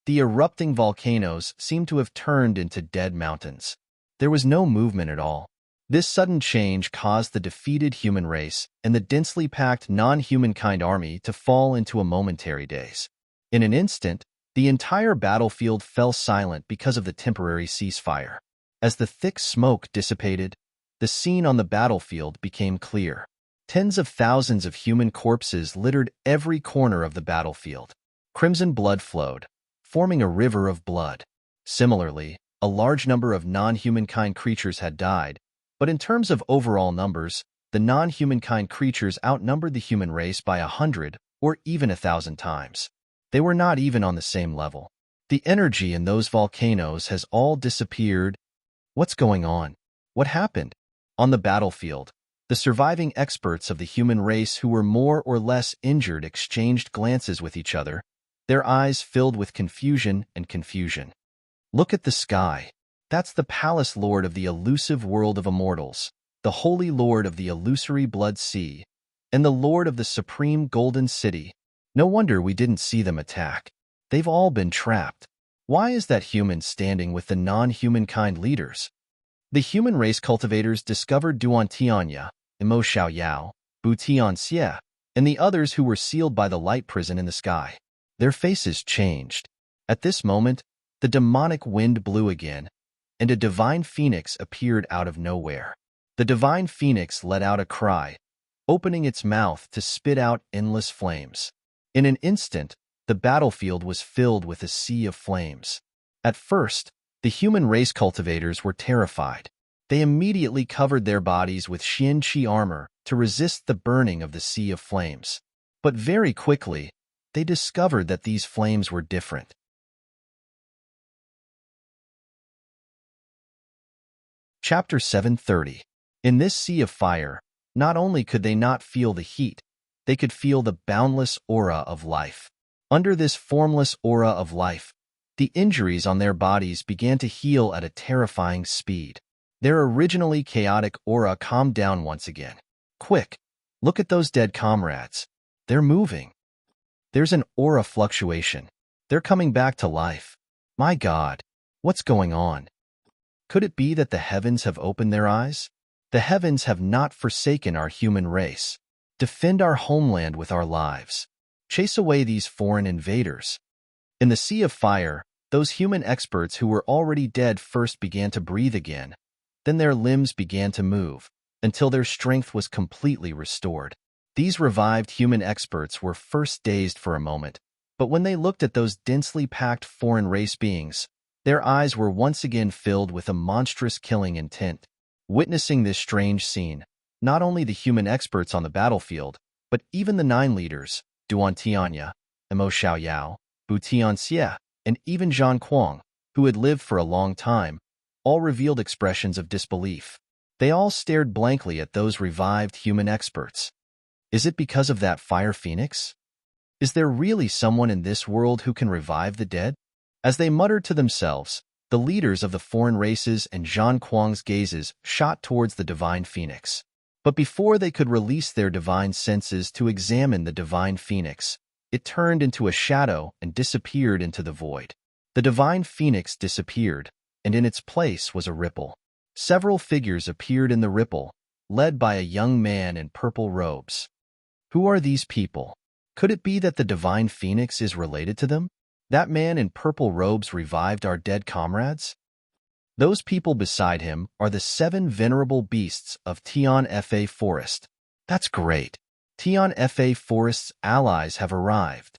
the erupting volcanoes seemed to have turned into dead mountains. There was no movement at all. This sudden change caused the defeated human race and the densely packed non-humankind army to fall into a momentary daze. In an instant, the entire battlefield fell silent because of the temporary ceasefire. As the thick smoke dissipated, the scene on the battlefield became clear. Tens of thousands of human corpses littered every corner of the battlefield. Crimson blood flowed, forming a river of blood. Similarly, a large number of non-humankind creatures had died, but in terms of overall numbers, the non-humankind creatures outnumbered the human race by 100 or even 1,000 times. They were not even on the same level. The energy in those volcanoes has all disappeared. What's going on? What happened? On the battlefield, the surviving experts of the human race who were more or less injured exchanged glances with each other, their eyes filled with confusion and confusion. Look at the sky. That's the palace lord of the elusive world of immortals, the holy lord of the illusory blood sea, and the lord of the supreme golden city. No wonder we didn't see them attack. They've all been trapped. Why is that human standing with the non-humankind leaders? The human race cultivators discovered Duan Tianya, Imo Xiao Yao, Bu Tian Xie, and the others who were sealed by the light prison in the sky. Their faces changed. At this moment, the demonic wind blew again, and a divine phoenix appeared out of nowhere. The divine phoenix let out a cry, opening its mouth to spit out endless flames. In an instant, the battlefield was filled with a sea of flames. At first, the human race cultivators were terrified. They immediately covered their bodies with Xian Qi armor to resist the burning of the sea of flames. But very quickly, they discovered that these flames were different. Chapter 730. In this sea of fire, not only could they not feel the heat, they could feel the boundless aura of life. Under this formless aura of life, the injuries on their bodies began to heal at a terrifying speed. Their originally chaotic aura calmed down once again. Quick, look at those dead comrades. They're moving. There's an aura fluctuation. They're coming back to life. My God, what's going on? Could it be that the heavens have opened their eyes? The heavens have not forsaken our human race. Defend our homeland with our lives. Chase away these foreign invaders. In the sea of fire, those human experts who were already dead first began to breathe again. Then their limbs began to move, until their strength was completely restored. These revived human experts were first dazed for a moment, but when they looked at those densely packed foreign race beings, their eyes were once again filled with a monstrous killing intent. Witnessing this strange scene, not only the human experts on the battlefield, but even the 9 leaders, Duan Tianya, Imo Xiao Yao, Bu Tian Xie, and even Zhang Kuang, who had lived for a long time, all revealed expressions of disbelief. They all stared blankly at those revived human experts. Is it because of that fire phoenix? Is there really someone in this world who can revive the dead? As they muttered to themselves, the leaders of the foreign races and Zhang Kuang's gazes shot towards the divine phoenix. But before they could release their divine senses to examine the divine phoenix, it turned into a shadow and disappeared into the void. The divine phoenix disappeared, and in its place was a ripple. Several figures appeared in the ripple, led by a young man in purple robes. Who are these people? Could it be that the divine phoenix is related to them? That man in purple robes revived our dead comrades? Those people beside him are the 7 venerable beasts of Tian Fa Forest. That's great. Tian Fa Forest's allies have arrived.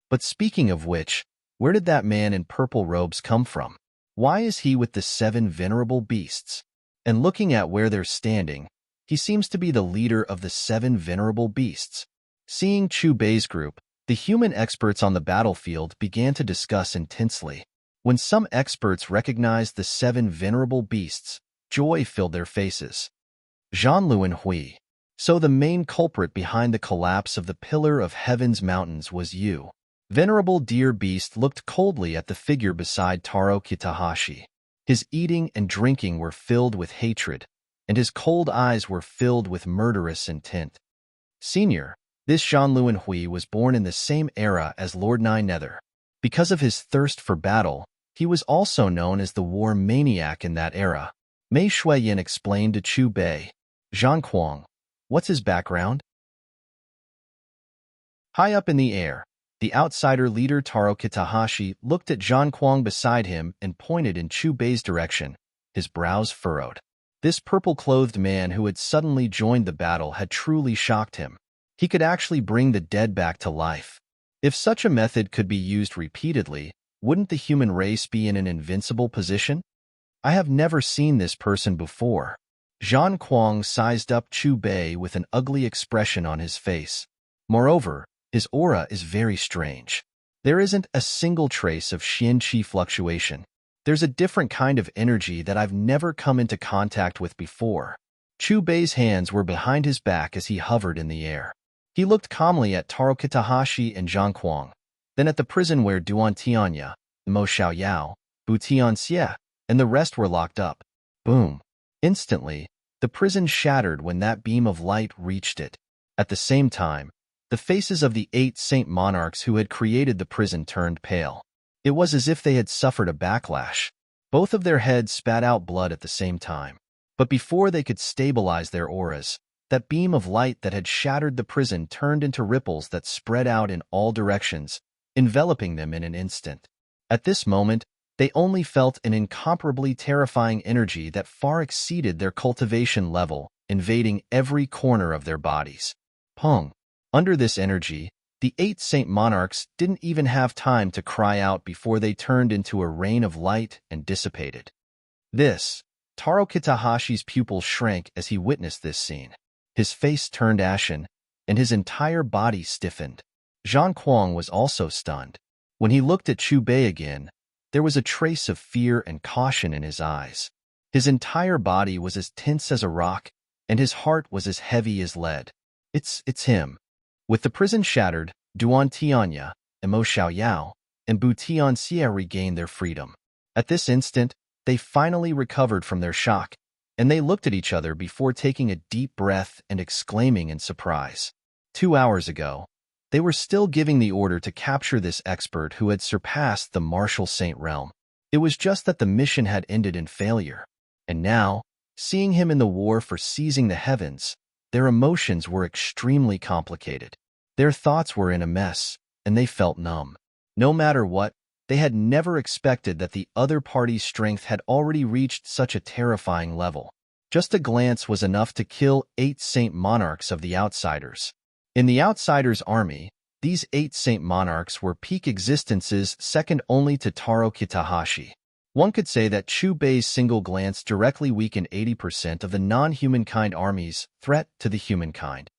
But speaking of which, where did that man in purple robes come from? Why is he with the 7 venerable beasts? And looking at where they're standing, he seems to be the leader of the 7 venerable beasts. Seeing Chu Bei's group, the human experts on the battlefield began to discuss intensely. When some experts recognized the 7 venerable beasts, joy filled their faces. Zhanluan Hui. So the main culprit behind the collapse of the Pillar of Heaven's mountains was you. Venerable deer beast looked coldly at the figure beside Taro Kitahashi. His eating and drinking were filled with hatred, and his cold eyes were filled with murderous intent. Senior, this Jean-Luen Hui was born in the same era as Lord Nine Nether. Because of his thirst for battle, he was also known as the war maniac in that era. Mei Shuiyin explained to Chu Bei. Zhang Kuang, what's his background? High up in the air, the outsider leader Taro Kitahashi looked at Zhang Kuang beside him and pointed in Chu Bei's direction, his brows furrowed. This purple-clothed man who had suddenly joined the battle had truly shocked him. He could actually bring the dead back to life. If such a method could be used repeatedly, wouldn't the human race be in an invincible position? I have never seen this person before. Zhang Kuang sized up Chu Bei with an ugly expression on his face. Moreover, his aura is very strange. There isn't a single trace of Xian Qi fluctuation. There's a different kind of energy that I've never come into contact with before. Chu Bei's hands were behind his back as he hovered in the air. He looked calmly at Taro Kitahashi and Zhang Kuang, then at the prison where Duan Tianya, Mo Xiaoyao, Bu Tianxie, and the rest were locked up. Boom. Instantly, the prison shattered when that beam of light reached it. At the same time, the faces of the 8 saint monarchs who had created the prison turned pale. It was as if they had suffered a backlash. Both of their heads spat out blood at the same time. But before they could stabilize their auras, that beam of light that had shattered the prison turned into ripples that spread out in all directions, enveloping them in an instant. At this moment, they only felt an incomparably terrifying energy that far exceeded their cultivation level, invading every corner of their bodies. Pong. Under this energy, the 8 saint monarchs didn't even have time to cry out before they turned into a rain of light and dissipated. Taro Kitahashi's pupils shrank as he witnessed this scene. His face turned ashen, and his entire body stiffened. Zhang Kuang was also stunned. When he looked at Chu Bei again, there was a trace of fear and caution in his eyes. His entire body was as tense as a rock, and his heart was as heavy as lead. It's him. With the prison shattered, Duan Tianya, Mo Xiaoyao, and Bu Tianxie regained their freedom. At this instant, they finally recovered from their shock, and they looked at each other before taking a deep breath and exclaiming in surprise. 2 hours ago, they were still giving the order to capture this expert who had surpassed the martial saint realm. It was just that the mission had ended in failure. And now, seeing him in the war for seizing the heavens, their emotions were extremely complicated. Their thoughts were in a mess, and they felt numb. No matter what, they had never expected that the other party's strength had already reached such a terrifying level. Just a glance was enough to kill 8 saint monarchs of the outsiders. In the outsiders' army, these 8 saint monarchs were peak existences second only to Taro Kitahashi. One could say that Chu Bei's single glance directly weakened 80% of the non-humankind army's threat to the humankind.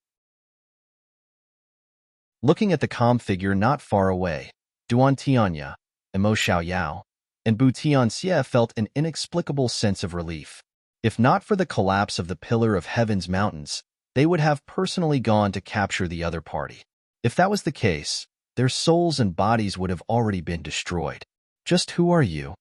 Looking at the calm figure not far away, Duan Tianya, Mo Xiaoyao, and Bu Tianxie felt an inexplicable sense of relief. If not for the collapse of the Pillar of Heaven's mountains, they would have personally gone to capture the other party. If that was the case, their souls and bodies would have already been destroyed. Just who are you?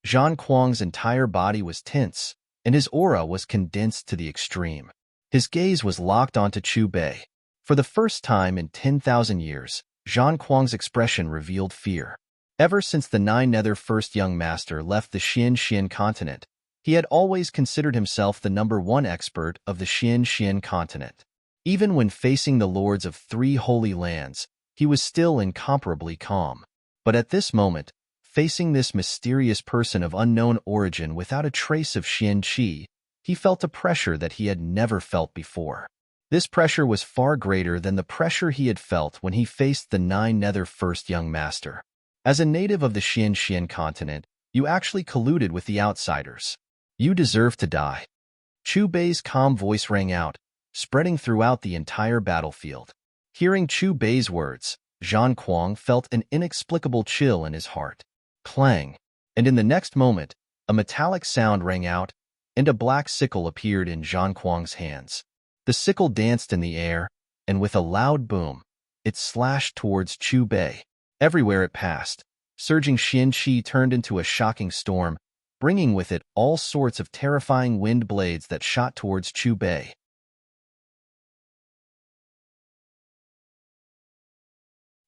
Zhang Kuang's entire body was tense, and his aura was condensed to the extreme. His gaze was locked onto Chu Bei. For the first time in 10,000 years, Zhang Kuang's expression revealed fear. Ever since the Nine Nether First Young Master left the Xian continent, he had always considered himself the #1 expert of the Xian continent. Even when facing the lords of 3 holy lands, he was still incomparably calm. But at this moment, facing this mysterious person of unknown origin without a trace of Xian Qi, he felt a pressure that he had never felt before. This pressure was far greater than the pressure he had felt when he faced the Nine Nether First Young Master. As a native of the Xian continent, you actually colluded with the outsiders. You deserve to die. Chu Bei's calm voice rang out, spreading throughout the entire battlefield. Hearing Chu Bei's words, Zhang Kuang felt an inexplicable chill in his heart. Clang! And in the next moment, a metallic sound rang out, and a black sickle appeared in Zhang Kuang's hands. The sickle danced in the air, and with a loud boom, it slashed towards Chu Bei. Everywhere it passed, surging Qian-Chi turned into a shocking storm, bringing with it all sorts of terrifying wind blades that shot towards Chu Bei.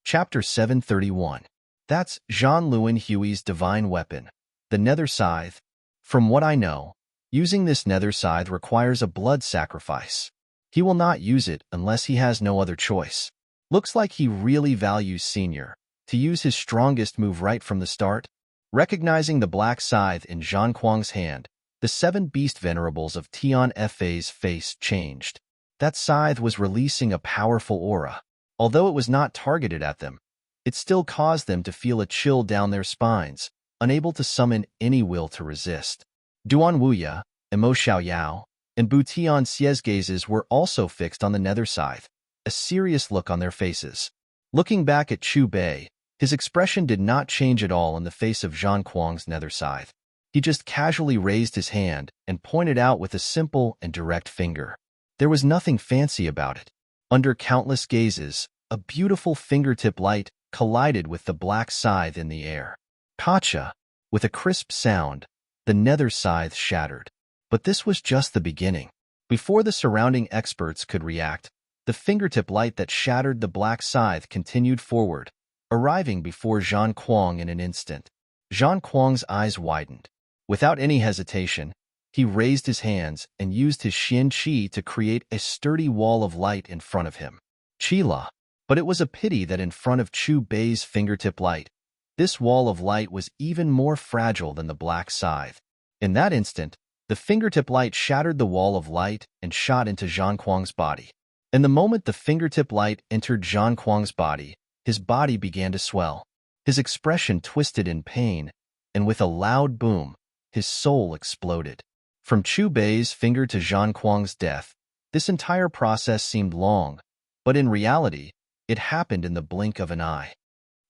Chapter 731. That's Jean Luen Hui's divine weapon, the Nether Scythe. From what I know, using this Nether Scythe requires a blood sacrifice. He will not use it unless he has no other choice. Looks like he really values Senior to use his strongest move right from the start. Recognizing the black scythe in Zhang Kuang's hand, the 7 beast venerables of Tian Fa's face changed. That scythe was releasing a powerful aura. Although it was not targeted at them, it still caused them to feel a chill down their spines, unable to summon any will to resist. Duan Wuya, Mo Xiaoyao, and Bu Tianxia's gazes were also fixed on the Nether Scythe, a serious look on their faces. Looking back at Chu Bei, his expression did not change at all in the face of Zhang Kuang's Nether Scythe. He just casually raised his hand and pointed out with a simple and direct finger. There was nothing fancy about it. Under countless gazes, a beautiful fingertip light collided with the black scythe in the air. Gotcha! With a crisp sound, the Nether Scythe shattered. But this was just the beginning. Before the surrounding experts could react, the fingertip light that shattered the black scythe continued forward, arriving before Zhang Kuang in an instant. Zhang Kuang's eyes widened. Without any hesitation, he raised his hands and used his Qian-Chi to create a sturdy wall of light in front of him. Qila. But it was a pity that in front of Chu Bei's fingertip light, this wall of light was even more fragile than the black scythe. In that instant, the fingertip light shattered the wall of light and shot into Zhang Kuang's body. In the moment the fingertip light entered Zhang Kuang's body, his body began to swell. His expression twisted in pain, and with a loud boom, his soul exploded. From Chu Bei's finger to Zhang Kuang's death, this entire process seemed long, but in reality, it happened in the blink of an eye.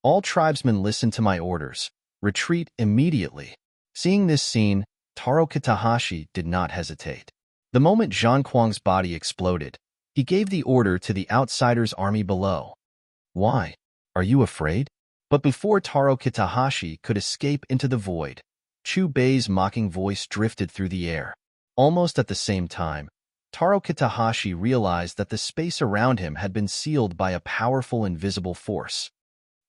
All tribesmen listen to my orders. Retreat immediately. Seeing this scene, Taro Kitahashi did not hesitate. The moment Zhang Kuang's body exploded, he gave the order to the outsiders' army below. Why? Are you afraid? But before Taro Kitahashi could escape into the void, Chu Bei's mocking voice drifted through the air. Almost at the same time, Taro Kitahashi realized that the space around him had been sealed by a powerful invisible force.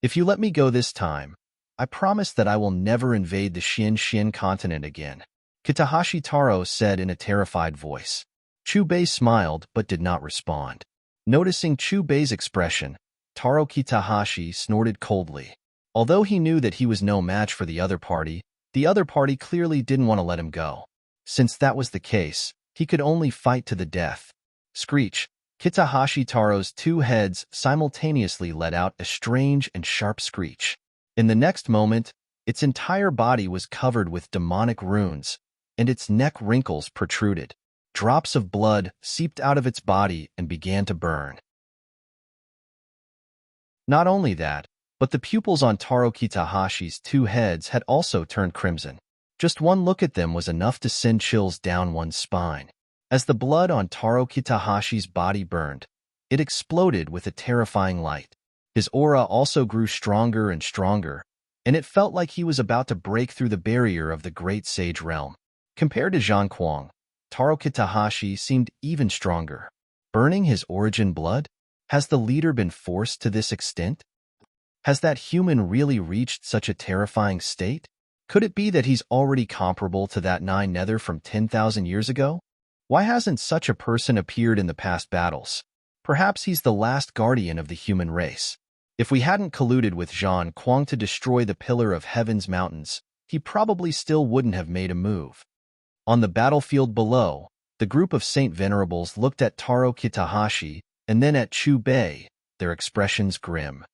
If you let me go this time, I promise that I will never invade the Xian continent again, Kitahashi Taro said in a terrified voice. Chu Bei smiled but did not respond. Noticing Chu Bei's expression, Taro Kitahashi snorted coldly. Although he knew that he was no match for the other party clearly didn't want to let him go. Since that was the case, he could only fight to the death. Screech! Kitahashi Taro's 2 heads simultaneously let out a strange and sharp screech. In the next moment, its entire body was covered with demonic runes, and its neck wrinkles protruded. Drops of blood seeped out of its body and began to burn. Not only that, but the pupils on Taro Kitahashi's 2 heads had also turned crimson. Just one look at them was enough to send chills down one's spine. As the blood on Taro Kitahashi's body burned, it exploded with a terrifying light. His aura also grew stronger and stronger, and it felt like he was about to break through the barrier of the great sage realm. Compared to Zhang Kuang, Taro Kitahashi seemed even stronger. Burning his origin blood? Has the leader been forced to this extent? Has that human really reached such a terrifying state? Could it be that he's already comparable to that 9 Nether from 10,000 years ago? Why hasn't such a person appeared in the past battles? Perhaps he's the last guardian of the human race. If we hadn't colluded with Zhang Kuang to destroy the Pillar of Heaven's mountains, he probably still wouldn't have made a move. On the battlefield below, the group of Saint Venerables looked at Taro Kitahashi and then at Chu Bei, their expressions grim.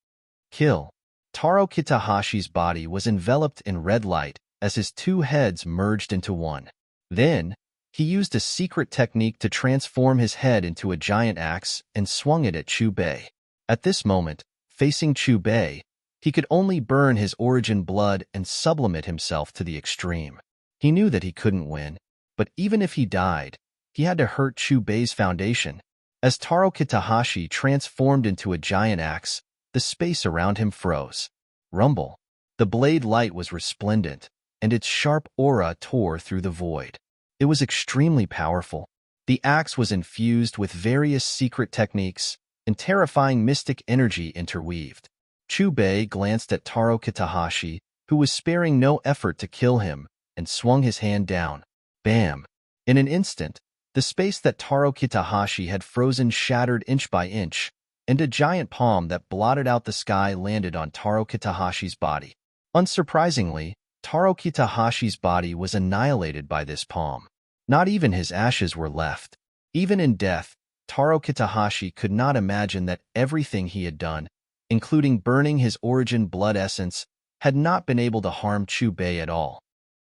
Kill. Taro Kitahashi's body was enveloped in red light as his 2 heads merged into one. Then, he used a secret technique to transform his head into a giant axe and swung it at Chu Bei. At this moment, facing Chu Bei, he could only burn his origin blood and sublimate himself to the extreme. He knew that he couldn't win, but even if he died, he had to hurt Chu Bei's foundation. As Taro Kitahashi transformed into a giant axe, the space around him froze. rumble. The blade light was resplendent, and its sharp aura tore through the void. It was extremely powerful. The axe was infused with various secret techniques and terrifying mystic energy interweaved. Chubei glanced at Taro Kitahashi, who was sparing no effort to kill him, and swung his hand down. Bam! In an instant, the space that Taro Kitahashi had frozen shattered inch by inch, and a giant palm that blotted out the sky landed on Taro Kitahashi's body. Unsurprisingly, Taro Kitahashi's body was annihilated by this palm. Not even his ashes were left. Even in death, Taro Kitahashi could not imagine that everything he had done, including burning his origin blood essence, had not been able to harm Chubei at all.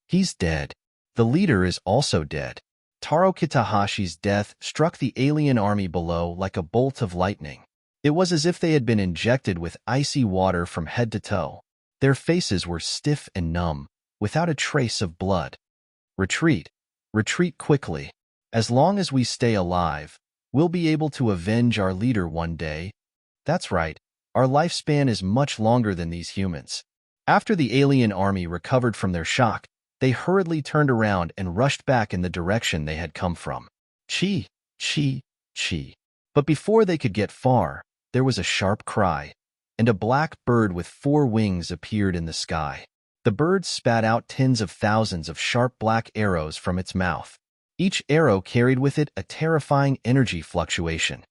He's dead. The leader is also dead. Taro Kitahashi's death struck the alien army below like a bolt of lightning. It was as if they had been injected with icy water from head to toe. Their faces were stiff and numb, without a trace of blood. Retreat. Retreat quickly. As long as we stay alive, we'll be able to avenge our leader one day. That's right, our lifespan is much longer than these humans. After the alien army recovered from their shock, they hurriedly turned around and rushed back in the direction they had come from. Chi, chi, chi. But before they could get far, there was a sharp cry, and a black bird with 4 wings appeared in the sky. The bird spat out tens of thousands of sharp black arrows from its mouth. Each arrow carried with it a terrifying energy fluctuation.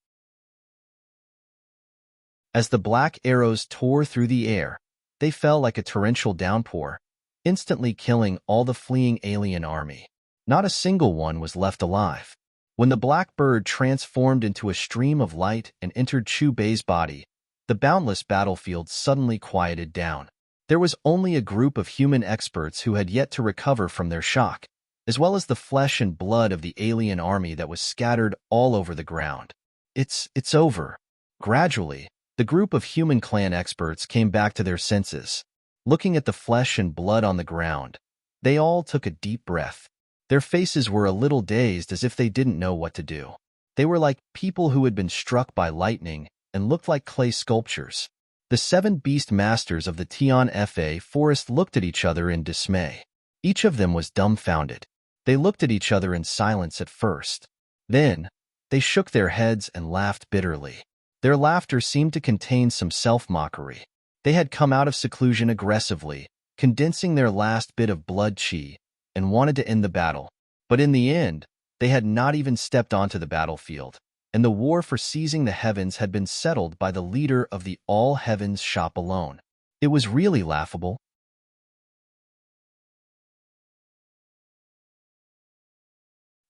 As the black arrows tore through the air, they fell like a torrential downpour, instantly killing all the fleeing alien army. Not a single one was left alive. When the black bird transformed into a stream of light and entered Chubei's body, the boundless battlefield suddenly quieted down. There was only a group of human experts who had yet to recover from their shock, as well as the flesh and blood of the alien army that was scattered all over the ground. It's over. Gradually, the group of human clan experts came back to their senses. Looking at the flesh and blood on the ground, they all took a deep breath. Their faces were a little dazed, as if they didn't know what to do. They were like people who had been struck by lightning and looked like clay sculptures. The 7 beast masters of the Tian Fa forest looked at each other in dismay. Each of them was dumbfounded. They looked at each other in silence at first. Then, they shook their heads and laughed bitterly. Their laughter seemed to contain some self-mockery. They had come out of seclusion aggressively, condensing their last bit of blood chi, and wanted to end the battle. But in the end, they had not even stepped onto the battlefield, and the war for seizing the heavens had been settled by the leader of the All Heavens shop alone. It was really laughable.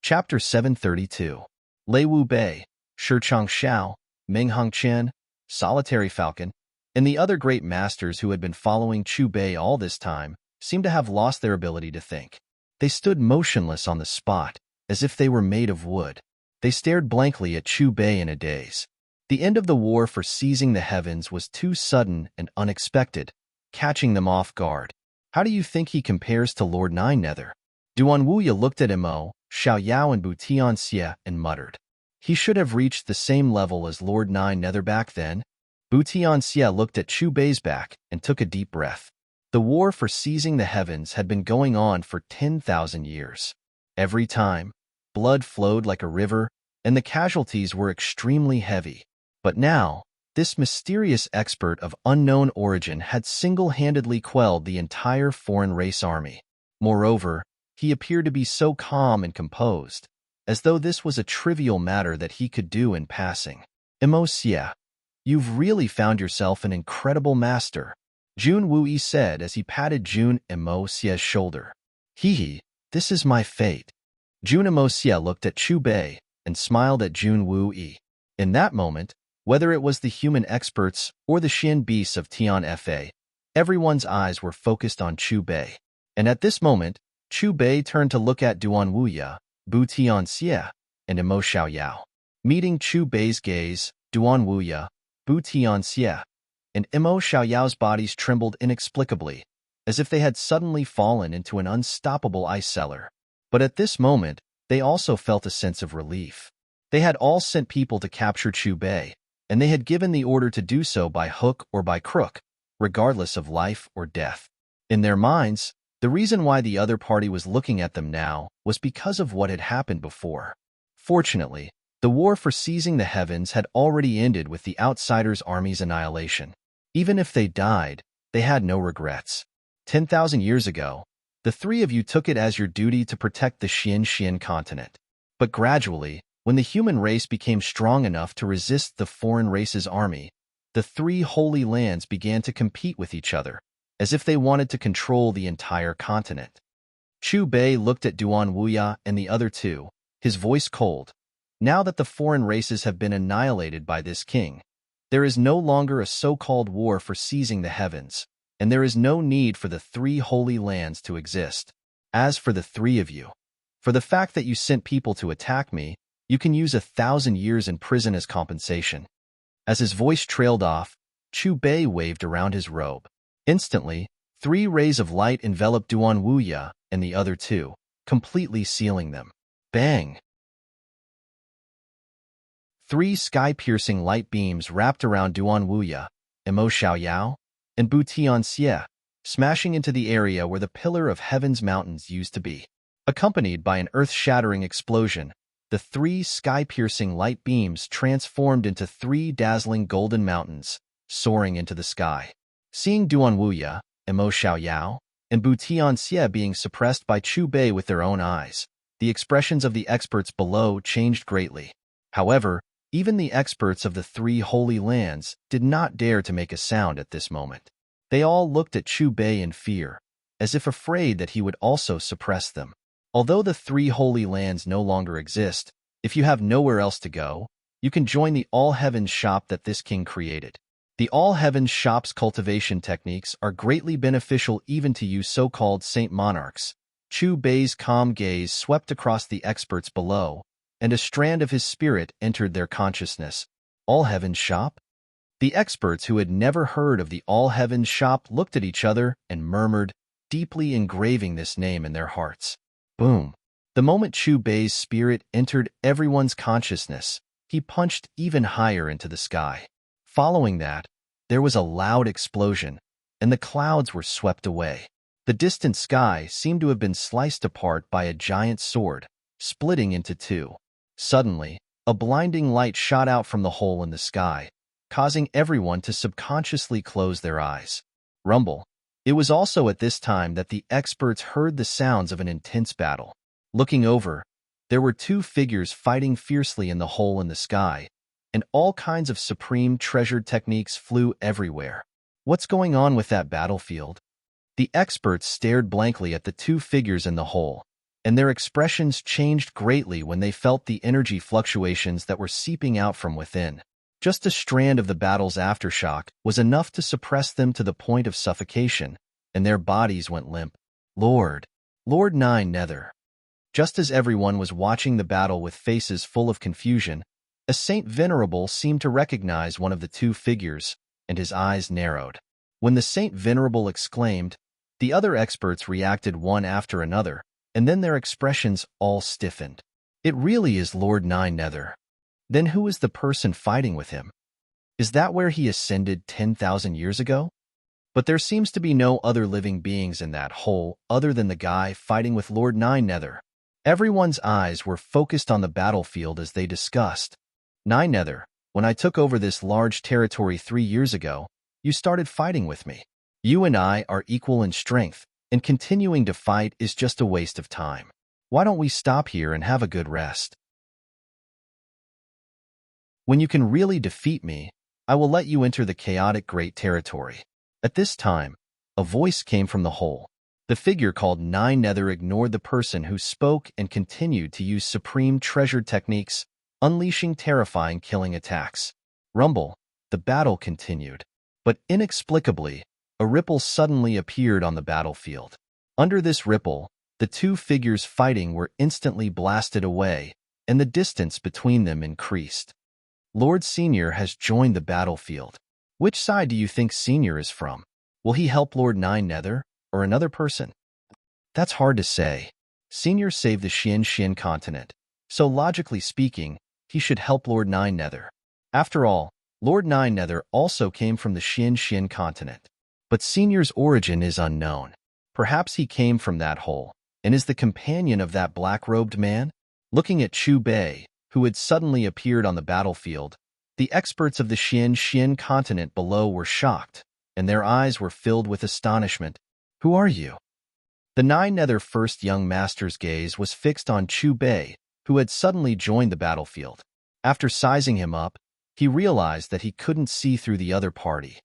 Chapter 732. Lei Wu Bei, Shichang Xiao, Meng Hongqian, Solitary Falcon, and the other great masters who had been following Chubei all this time seemed to have lost their ability to think. They stood motionless on the spot, as if they were made of wood. They stared blankly at Chubei in a daze. The end of the war for seizing the heavens was too sudden and unexpected, catching them off guard. How do you think he compares to Lord Nine Nether? Duan Wuya looked at Imo, Xiao Yao and Bu Tianxie and muttered. He should have reached the same level as Lord Nine Nether back then. Bu Tianxie looked at Chubei's back and took a deep breath. The war for seizing the heavens had been going on for 10,000 years. Every time, blood flowed like a river, and the casualties were extremely heavy. But now, this mysterious expert of unknown origin had single-handedly quelled the entire foreign race army. Moreover, he appeared to be so calm and composed, as though this was a trivial matter that he could do in passing. Imo Xie, you've really found yourself an incredible master, Jun Wuyi said as he patted Jun Imo Xie's shoulder. Hee, this is my fate. Jun Imo Xie looked at Chubei and smiled at Jun Wuyi. In that moment, whether it was the human experts or the Xian beasts of Tian Fa, everyone's eyes were focused on Chubei. And at this moment, Chubei turned to look at Duan Wuya, Bu Tianxie, and Imo Xiaoyao. Meeting Chubei's gaze, Duan Wuya, Bu Tianxie, and Imo Xiaoyao's bodies trembled inexplicably, as if they had suddenly fallen into an unstoppable ice cellar. But at this moment, they also felt a sense of relief. They had all sent people to capture Chubei, and they had given the order to do so by hook or by crook, regardless of life or death. In their minds, the reason why the other party was looking at them now was because of what had happened before. Fortunately, the war for seizing the heavens had already ended with the outsiders' army's annihilation. Even if they died, they had no regrets. 10,000 years ago, the three of you took it as your duty to protect the Xian continent. But gradually, when the human race became strong enough to resist the foreign race's army, the three holy lands began to compete with each other, as if they wanted to control the entire continent. Chu Bei looked at Duan Wuya and the other two, his voice cold. Now that the foreign races have been annihilated by this king, there is no longer a so-called war for seizing the heavens, and there is no need for the three holy lands to exist. As for the three of you, for the fact that you sent people to attack me, you can use 1,000 years in prison as compensation. As his voice trailed off, Chu Bei waved around his robe. Instantly, 3 rays of light enveloped Duan Wuya and the other two, completely sealing them. Bang! 3 sky-piercing light beams wrapped around Duan Wuya, Mo Xiaoyao, and Bu Tianxie, smashing into the area where the Pillar of Heaven's mountains used to be. Accompanied by an earth-shattering explosion, the 3 sky-piercing light beams transformed into 3 dazzling golden mountains, soaring into the sky. Seeing Duan Wuya, Mo Xiaoyao, and Bu Tianxie being suppressed by Chu Bei with their own eyes, the expressions of the experts below changed greatly. However, even the experts of the 3 holy lands did not dare to make a sound at this moment. They all looked at Chu Bei in fear, as if afraid that he would also suppress them. Although the 3 holy lands no longer exist, if you have nowhere else to go, you can join the All Heavens shop that this king created. The All Heavens shop's cultivation techniques are greatly beneficial even to you so-called saint monarchs. Chu Bei's calm gaze swept across the experts below, and a strand of his spirit entered their consciousness. All Heavens shop? The experts who had never heard of the All Heavens shop looked at each other and murmured, deeply engraving this name in their hearts. Boom! The moment Chu Bei's spirit entered everyone's consciousness, he punched even higher into the sky. Following that, there was a loud explosion, and the clouds were swept away. The distant sky seemed to have been sliced apart by a giant sword, splitting into 2. Suddenly, a blinding light shot out from the hole in the sky, causing everyone to subconsciously close their eyes. Rumble. It was also at this time that the experts heard the sounds of an intense battle. Looking over, there were 2 figures fighting fiercely in the hole in the sky, and all kinds of supreme treasured techniques flew everywhere. What's going on with that battlefield? The experts stared blankly at the 2 figures in the hole, and their expressions changed greatly when they felt the energy fluctuations that were seeping out from within. Just a strand of the battle's aftershock was enough to suppress them to the point of suffocation, and their bodies went limp. Lord Nine Nether. Just as everyone was watching the battle with faces full of confusion, a Saint Venerable seemed to recognize one of the 2 figures, and his eyes narrowed. When the Saint Venerable exclaimed, the other experts reacted one after another, and then their expressions all stiffened. It really is Lord Nine Nether. Then who is the person fighting with him? Is that where he ascended 10,000 years ago? But there seems to be no other living beings in that hole other than the guy fighting with Lord Nine Nether. Everyone's eyes were focused on the battlefield as they discussed. Nine Nether, when I took over this large territory 3 years ago, you started fighting with me. You and I are equal in strength, and continuing to fight is just a waste of time. Why don't we stop here and have a good rest? When you can really defeat me, I will let you enter the chaotic great territory. At this time, a voice came from the hole. The figure called Nine Nether ignored the person who spoke and continued to use supreme treasured techniques, unleashing terrifying killing attacks. Rumble. The battle continued. But inexplicably, a ripple suddenly appeared on the battlefield. Under this ripple, the 2 figures fighting were instantly blasted away, and the distance between them increased. Lord Senior has joined the battlefield. Which side do you think Senior is from? Will he help Lord Nine Nether, or another person? That's hard to say. Senior saved the Xian continent, so logically speaking, he should help Lord Nine Nether. After all, Lord Nine Nether also came from the Xian continent. but Senior's origin is unknown. Perhaps he came from that hole, and is the companion of that black-robed man? Looking at Chu Bei, who had suddenly appeared on the battlefield, the experts of the Xian continent below were shocked, and their eyes were filled with astonishment. Who are you? The nine nether first young master's gaze was fixed on Chu Bei, who had suddenly joined the battlefield. After sizing him up, he realized that he couldn't see through the other party.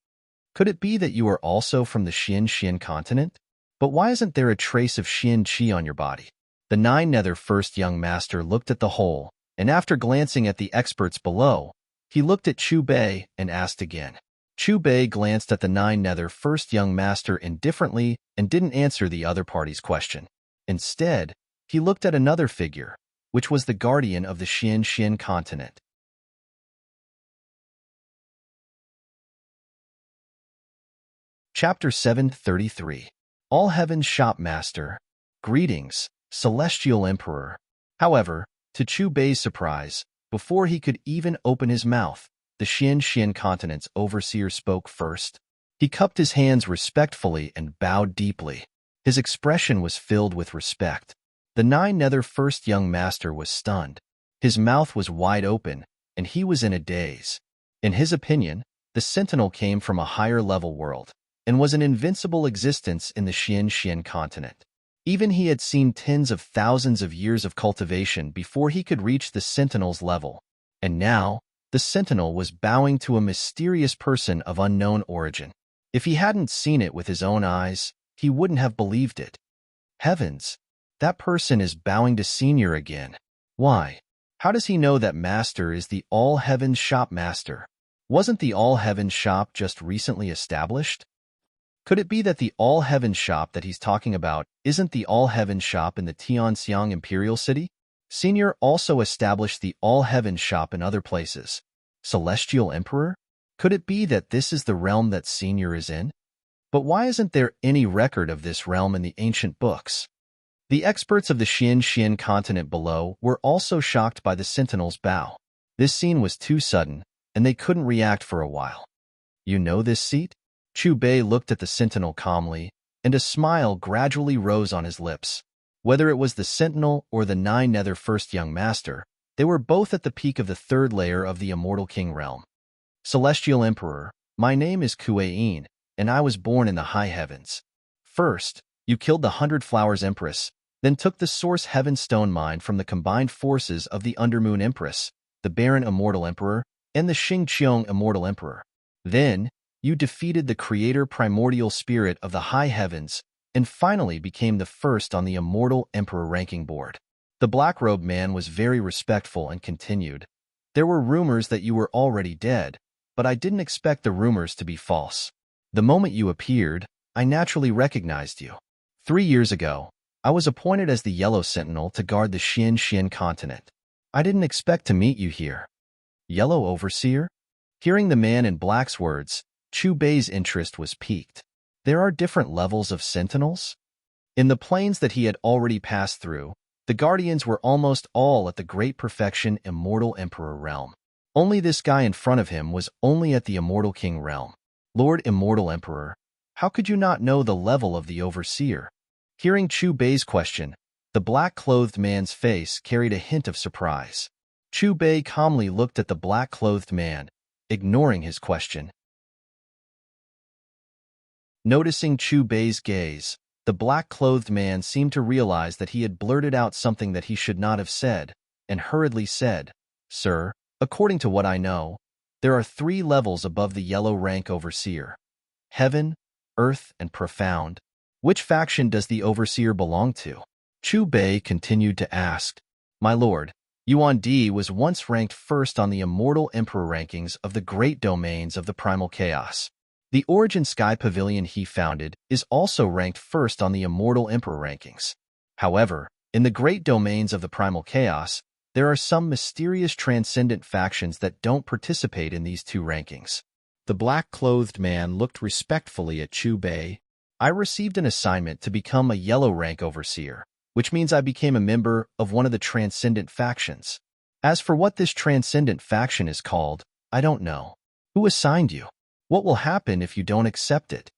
Could it be that you are also from the Xian continent? But why isn't there a trace of Xian qi on your body? The nine nether first young master looked at the hole, and after glancing at the experts below, he looked at Chu Bei and asked again. Chu Bei glanced at the nine nether first young master indifferently and didn't answer the other party's question. Instead, he looked at another figure, which was the guardian of the Xian continent. Chapter 733. All Heaven's Shopmaster. Greetings, Celestial Emperor. However, to Chu Bei's surprise, before he could even open his mouth, the Xian continent's overseer spoke first. He cupped his hands respectfully and bowed deeply. His expression was filled with respect. The nine nether first young master was stunned. His mouth was wide open, and he was in a daze. In his opinion, the sentinel came from a higher-level world, and was an invincible existence in the Xian continent. Even he had seen tens of thousands of years of cultivation before he could reach the sentinel's level, and now, the sentinel was bowing to a mysterious person of unknown origin. If he hadn't seen it with his own eyes, he wouldn't have believed it. Heavens! That person is bowing to Senior again. Why? How does he know that Master is the All Heaven's Shopmaster? Wasn't the All Heaven's Shop just recently established? Could it be that the All Heaven's Shop that he's talking about isn't the All Heaven's Shop in the Tianxiang Imperial City? Senior also established the All Heaven's Shop in other places. Celestial Emperor? Could it be that this is the realm that Senior is in? But why isn't there any record of this realm in the ancient books? The experts of the Xian continent below were also shocked by the sentinel's bow. This scene was too sudden, and they couldn't react for a while. You know this seat? Chu Bei looked at the sentinel calmly, and a smile gradually rose on his lips. Whether it was the sentinel or the nine nether first young master, they were both at the peak of the third layer of the Immortal King realm. Celestial Emperor, my name is Kuei-in, and I was born in the high heavens. First, you killed the 100 Flowers Empress, then took the Source Heaven Stone Mine from the combined forces of the Undermoon Empress, the Barren Immortal Emperor, and the Xingqiang Immortal Emperor. Then, you defeated the Creator Primordial Spirit of the High Heavens, and finally became the first on the Immortal Emperor ranking board. The black-robed man was very respectful and continued. There were rumors that you were already dead, but I didn't expect the rumors to be false. The moment you appeared, I naturally recognized you. 3 years ago, I was appointed as the Yellow Sentinel to guard the Xian continent. I didn't expect to meet you here. Yellow Overseer? Hearing the man in black's words, Chu Bei's interest was piqued. There are different levels of sentinels? In the planes that he had already passed through, the guardians were almost all at the Great Perfection Immortal Emperor realm. Only this guy in front of him was only at the Immortal King realm. Lord Immortal Emperor, how could you not know the level of the Overseer? Hearing Chu Bei's question, the black-clothed man's face carried a hint of surprise. Chu Bei calmly looked at the black-clothed man, ignoring his question. Noticing Chu Bei's gaze, the black-clothed man seemed to realize that he had blurted out something that he should not have said, and hurriedly said, Sir, according to what I know, there are 3 levels above the yellow rank Overseer. Heaven, Earth, and Profound. Which faction does the Overseer belong to? Chu Bei continued to ask. My lord, Yuan Di was once ranked first on the Immortal Emperor rankings of the Great Domains of the Primal Chaos. The Origin Sky Pavilion he founded is also ranked first on the Immortal Emperor rankings. However, in the Great Domains of the Primal Chaos, there are some mysterious transcendent factions that don't participate in these 2 rankings. The black-clothed man looked respectfully at Chu Bei. I received an assignment to become a yellow rank Overseer, which means I became a member of one of the transcendent factions. As for what this transcendent faction is called, I don't know. Who assigned you? What will happen if you don't accept it?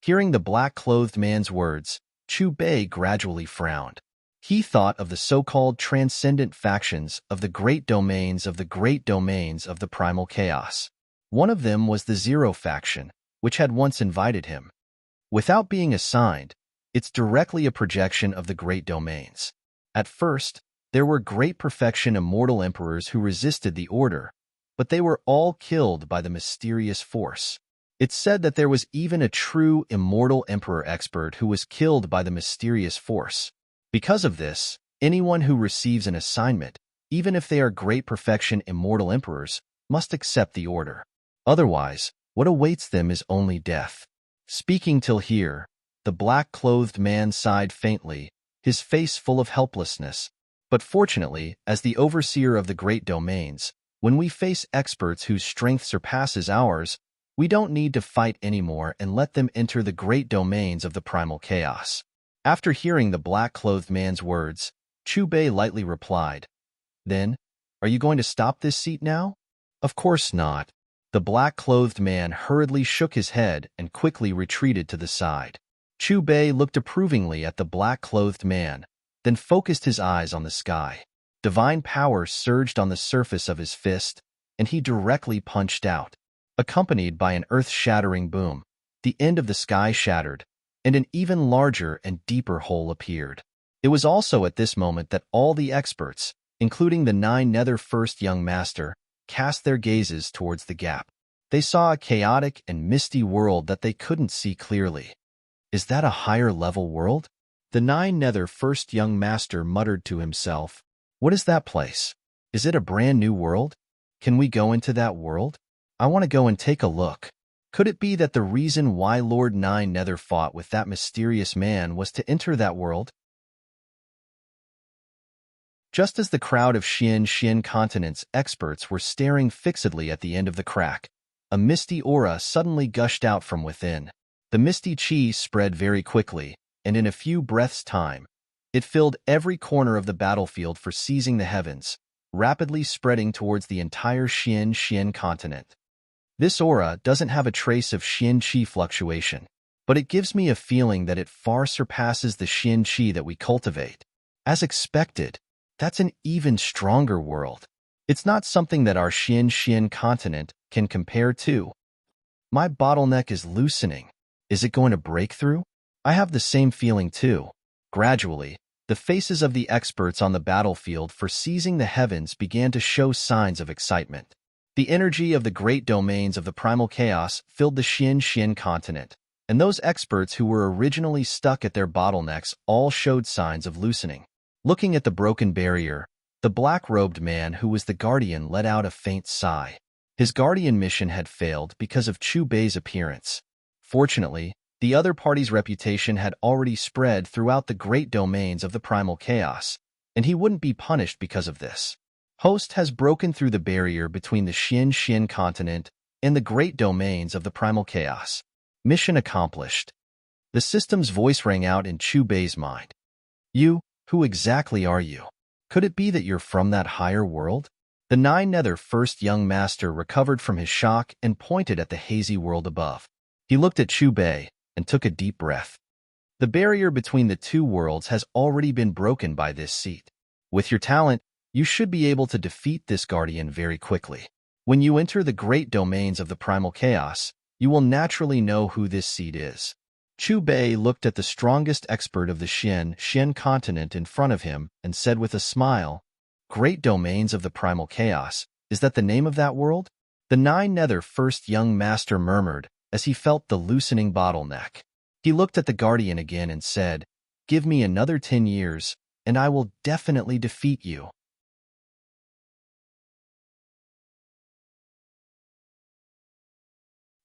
Hearing the black-clothed man's words, Chu Bei gradually frowned. He thought of the so-called transcendent factions of the great domains of the primal chaos. One of them was the Zero faction, which had once invited him. Without being assigned, it's directly a projection of the great domains. At first, there were great perfection immortal emperors who resisted the order, but they were all killed by the mysterious force. It's said that there was even a true immortal emperor expert who was killed by the mysterious force. Because of this, anyone who receives an assignment, even if they are great perfection immortal emperors, must accept the order. Otherwise, what awaits them is only death. Speaking till here, the black-clothed man sighed faintly, his face full of helplessness. But fortunately, as the overseer of the great domains, when we face experts whose strength surpasses ours, we don't need to fight anymore and let them enter the great domains of the primal chaos. After hearing the black-clothed man's words, Chu Bei lightly replied, "Then, are you going to stop this seat now?" "Of course not." The black-clothed man hurriedly shook his head and quickly retreated to the side. Chu Bei looked approvingly at the black-clothed man, then focused his eyes on the sky. Divine power surged on the surface of his fist, and he directly punched out. Accompanied by an earth-shattering boom, the end of the sky shattered, and an even larger and deeper hole appeared. It was also at this moment that all the experts, including the 9 Nether First Young Master, cast their gazes towards the gap. They saw a chaotic and misty world that they couldn't see clearly. "Is that a higher-level world?" The 9 Nether First Young Master muttered to himself. "What is that place? Is it a brand-new world? Can we go into that world? I want to go and take a look." Could it be that the reason why Lord 9 Nether fought with that mysterious man was to enter that world? Just as the crowd of Xian continent's experts were staring fixedly at the end of the crack, a misty aura suddenly gushed out from within. The misty chi spread very quickly, and in a few breaths' time, it filled every corner of the battlefield for seizing the heavens, rapidly spreading towards the entire Xian continent. This aura doesn't have a trace of Xian Qi fluctuation, but it gives me a feeling that it far surpasses the Xian Qi that we cultivate. As expected, that's an even stronger world. It's not something that our Xian continent can compare to. My bottleneck is loosening. Is it going to break through? I have the same feeling too. Gradually, the faces of the experts on the battlefield for seizing the heavens began to show signs of excitement. The energy of the great domains of the primal chaos filled the Xian continent, and those experts who were originally stuck at their bottlenecks all showed signs of loosening. Looking at the broken barrier, the black-robed man who was the guardian let out a faint sigh. His guardian mission had failed because of Chu Bei's appearance. Fortunately, the other party's reputation had already spread throughout the great domains of the primal chaos, and he wouldn't be punished because of this. Host has broken through the barrier between the Xian continent and the great domains of the primal chaos. Mission accomplished. The system's voice rang out in Chu Bei's mind. "You, who exactly are you? Could it be that you're from that higher world?" The 9 Nether First Young Master recovered from his shock and pointed at the hazy world above. He looked at Chu Bei and took a deep breath. The barrier between the two worlds has already been broken by this seat. With your talent, you should be able to defeat this guardian very quickly. When you enter the great domains of the primal chaos, you will naturally know who this seed is. Chu Bei looked at the strongest expert of the Xian continent in front of him and said with a smile, "Great domains of the primal chaos, is that the name of that world?" The 9 Nether First Young Master murmured as he felt the loosening bottleneck. He looked at the guardian again and said, "Give me another 10 years, and I will definitely defeat you."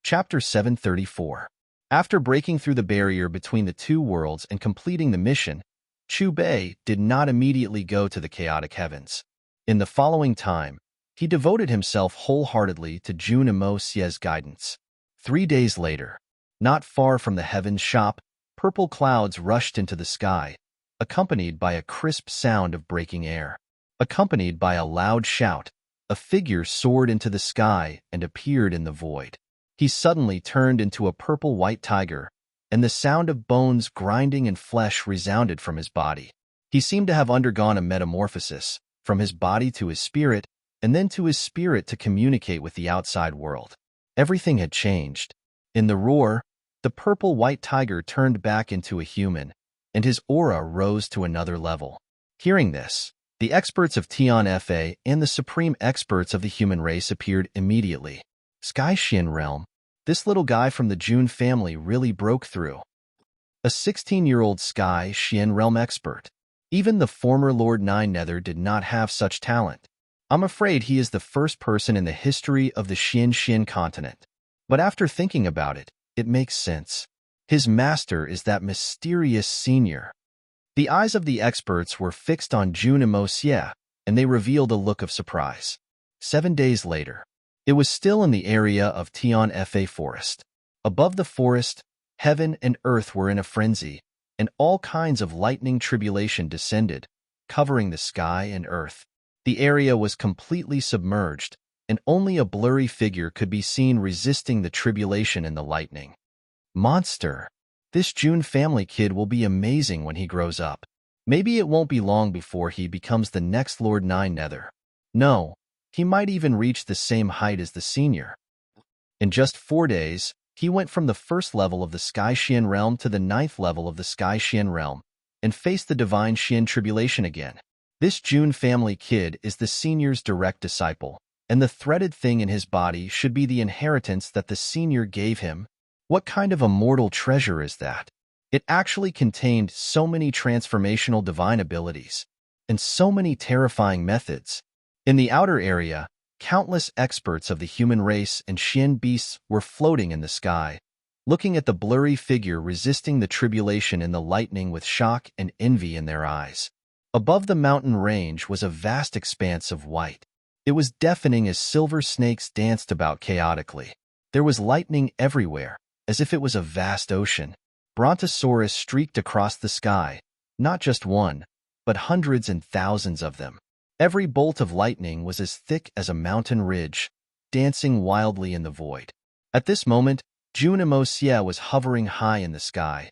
Chapter 734. After breaking through the barrier between the two worlds and completing the mission, Chu Bei did not immediately go to the chaotic heavens. In the following time, he devoted himself wholeheartedly to Jun Imo Xie's guidance. 3 days later, not far from the heavens shop, purple clouds rushed into the sky, accompanied by a crisp sound of breaking air. Accompanied by a loud shout, a figure soared into the sky and appeared in the void. He suddenly turned into a purple-white tiger, and the sound of bones grinding and flesh resounded from his body. He seemed to have undergone a metamorphosis, from his body to his spirit, and then to his spirit to communicate with the outside world. Everything had changed. In the roar, the purple-white tiger turned back into a human, and his aura rose to another level. Hearing this, the experts of Tian Fa and the supreme experts of the human race appeared immediately. Sky Xian Realm. This little guy from the Jun family really broke through. A 16-year-old Sky Xian Realm expert. Even the former Lord Nine Nether did not have such talent. I'm afraid he is the first person in the history of the Xian continent. But after thinking about it, it makes sense. His master is that mysterious senior. The eyes of the experts were fixed on Jun Xie, and they revealed a look of surprise. 7 days later, it was still in the area of Tian Fa Forest. Above the forest, heaven and earth were in a frenzy, and all kinds of lightning tribulation descended, covering the sky and earth. The area was completely submerged, and only a blurry figure could be seen resisting the tribulation and the lightning. Monster! This Jun family kid will be amazing when he grows up. Maybe it won't be long before he becomes the next Lord Nine Nether. No, he might even reach the same height as the senior. In just 4 days, he went from the first level of the Sky Xian realm to the 9th level of the Sky Xian realm, and faced the divine Xian tribulation again. This Jun family kid is the senior's direct disciple, and the threaded thing in his body should be the inheritance that the senior gave him. What kind of immortal treasure is that? It actually contained so many transformational divine abilities, and so many terrifying methods. In the outer area, countless experts of the human race and Xian beasts were floating in the sky, looking at the blurry figure resisting the tribulation in the lightning with shock and envy in their eyes. Above the mountain range was a vast expanse of white. It was deafening as silver snakes danced about chaotically. There was lightning everywhere, as if it was a vast ocean. Brontosaurus streaked across the sky, not just one, but hundreds and thousands of them. Every bolt of lightning was as thick as a mountain ridge, dancing wildly in the void. At this moment, Jun Xie was hovering high in the sky,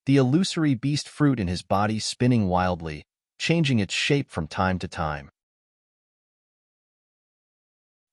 the illusory beast fruit in his body spinning wildly, changing its shape from time to time.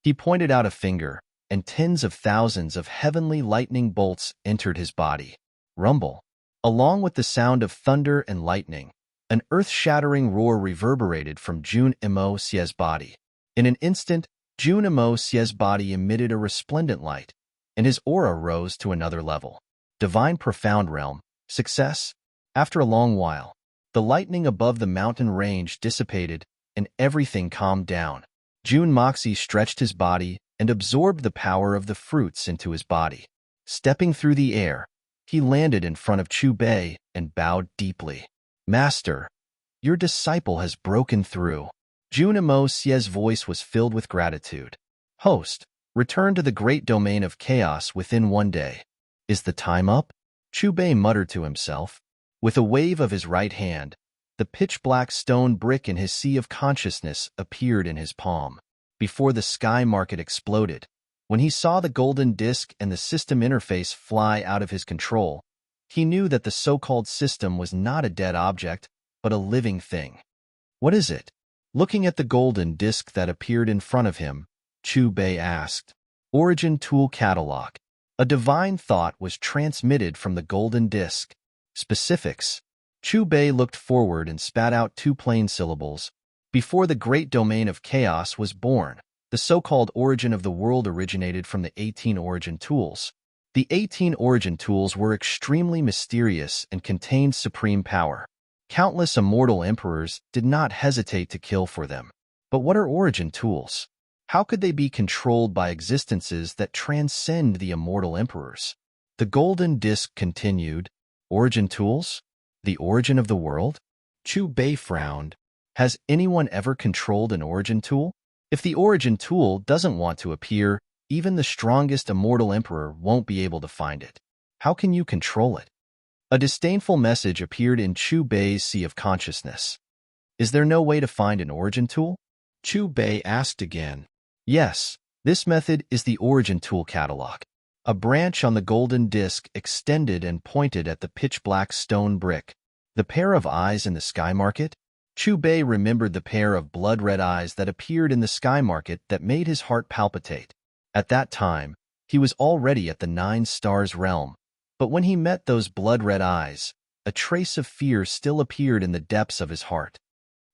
He pointed out a finger, and tens of thousands of heavenly lightning bolts entered his body. Rumble. Along with the sound of thunder and lightning, an earth-shattering roar reverberated from Jun Xie's body. In an instant, Jun Xie's body emitted a resplendent light, and his aura rose to another level. Divine Profound Realm. Success. After a long while, the lightning above the mountain range dissipated, and everything calmed down. Jun Moxie stretched his body and absorbed the power of the fruits into his body. Stepping through the air, he landed in front of Chu Bei and bowed deeply. Master, your disciple has broken through. Jun Xie's voice was filled with gratitude. Host, return to the great domain of chaos within 1 day. Is the time up? Chu Bei muttered to himself. With a wave of his right hand, the pitch-black stone brick in his sea of consciousness appeared in his palm. Before the sky market exploded, when he saw the golden disk and the system interface fly out of his control, he knew that the so-called system was not a dead object, but a living thing. What is it? Looking at the golden disk that appeared in front of him, Chu Bei asked. Origin Tool Catalog. A divine thought was transmitted from the golden disk. Specifics. Chu Bei looked forward and spat out 2 plain syllables. Before the great domain of chaos was born, the so-called origin of the world originated from the 18 origin tools. The 18 origin tools were extremely mysterious and contained supreme power. Countless immortal emperors did not hesitate to kill for them. But what are origin tools? How could they be controlled by existences that transcend the immortal emperors? The golden disk continued. Origin tools? The origin of the world? Chu Bei frowned. Has anyone ever controlled an origin tool? If the origin tool doesn't want to appear, even the strongest immortal emperor won't be able to find it. How can you control it? A disdainful message appeared in Chu Bei's sea of consciousness. Is there no way to find an origin tool? Chu Bei asked again. Yes, this method is the origin tool catalog. A branch on the golden disk extended and pointed at the pitch-black stone brick. The pair of eyes in the sky market? Chu Bei remembered the pair of blood-red eyes that appeared in the sky market that made his heart palpitate. At that time, he was already at the 9 stars realm, but when he met those blood-red eyes, a trace of fear still appeared in the depths of his heart.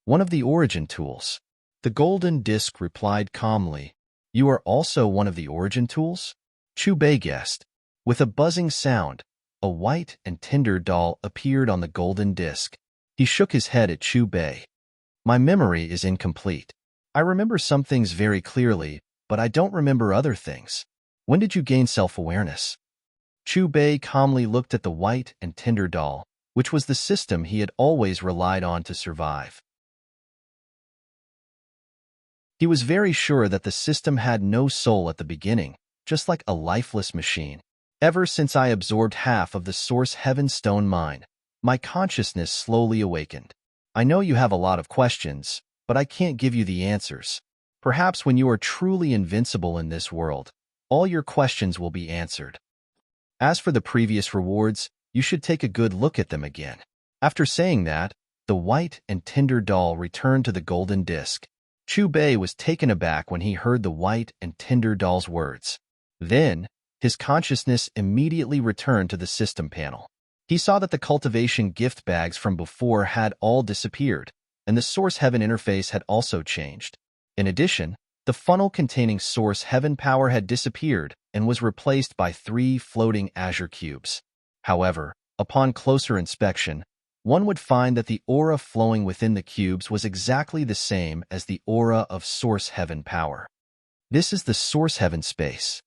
One of the origin tools. The golden disk replied calmly, "You are also one of the origin tools?" Chu Bei guessed. With a buzzing sound, a white and tender doll appeared on the golden disk. He shook his head at Chu Bei. "My memory is incomplete. I remember some things very clearly, but I don't remember other things. When did you gain self-awareness?" Chu Bei calmly looked at the white and tender doll, which was the system he had always relied on to survive. He was very sure that the system had no soul at the beginning, just like a lifeless machine. Ever since I absorbed half of the Source Heaven Stone mine, my consciousness slowly awakened. I know you have a lot of questions, but I can't give you the answers. Perhaps when you are truly invincible in this world, all your questions will be answered. As for the previous rewards, you should take a good look at them again. After saying that, the white and tender doll returned to the golden disk. Chu Bei was taken aback when he heard the white and tender doll's words. Then, his consciousness immediately returned to the system panel. He saw that the cultivation gift bags from before had all disappeared, and the Source Heaven interface had also changed. In addition, the funnel containing Source Heaven power had disappeared and was replaced by 3 floating azure cubes. However, upon closer inspection, one would find that the aura flowing within the cubes was exactly the same as the aura of Source Heaven power. This is the Source Heaven space.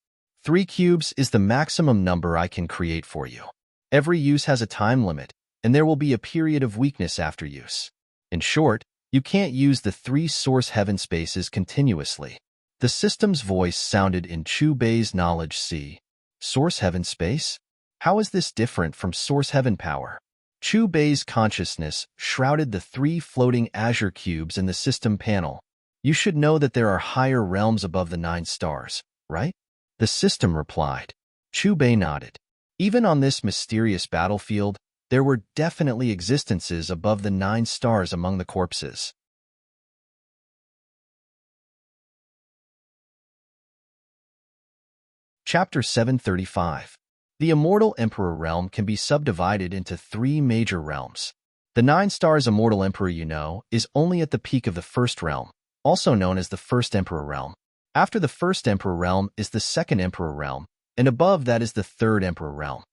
3 cubes is the maximum number I can create for you. Every use has a time limit, and there will be a period of weakness after use. In short, you can't use the 3 Source Heaven spaces continuously. The system's voice sounded in Chu Bei's knowledge. See, Source Heaven space? How is this different from Source Heaven power? Chu Bei's consciousness shrouded the 3 floating azure cubes in the system panel. You should know that there are higher realms above the 9 stars, right? The system replied. Chu Bei nodded. Even on this mysterious battlefield, there were definitely existences above the 9 stars among the corpses. Chapter 735. The Immortal Emperor realm can be subdivided into 3 major realms. The 9 stars Immortal Emperor is only at the peak of the first realm, also known as the First Emperor realm. After the First Emperor realm is the Second Emperor realm, and above that is the Third Emperor realm.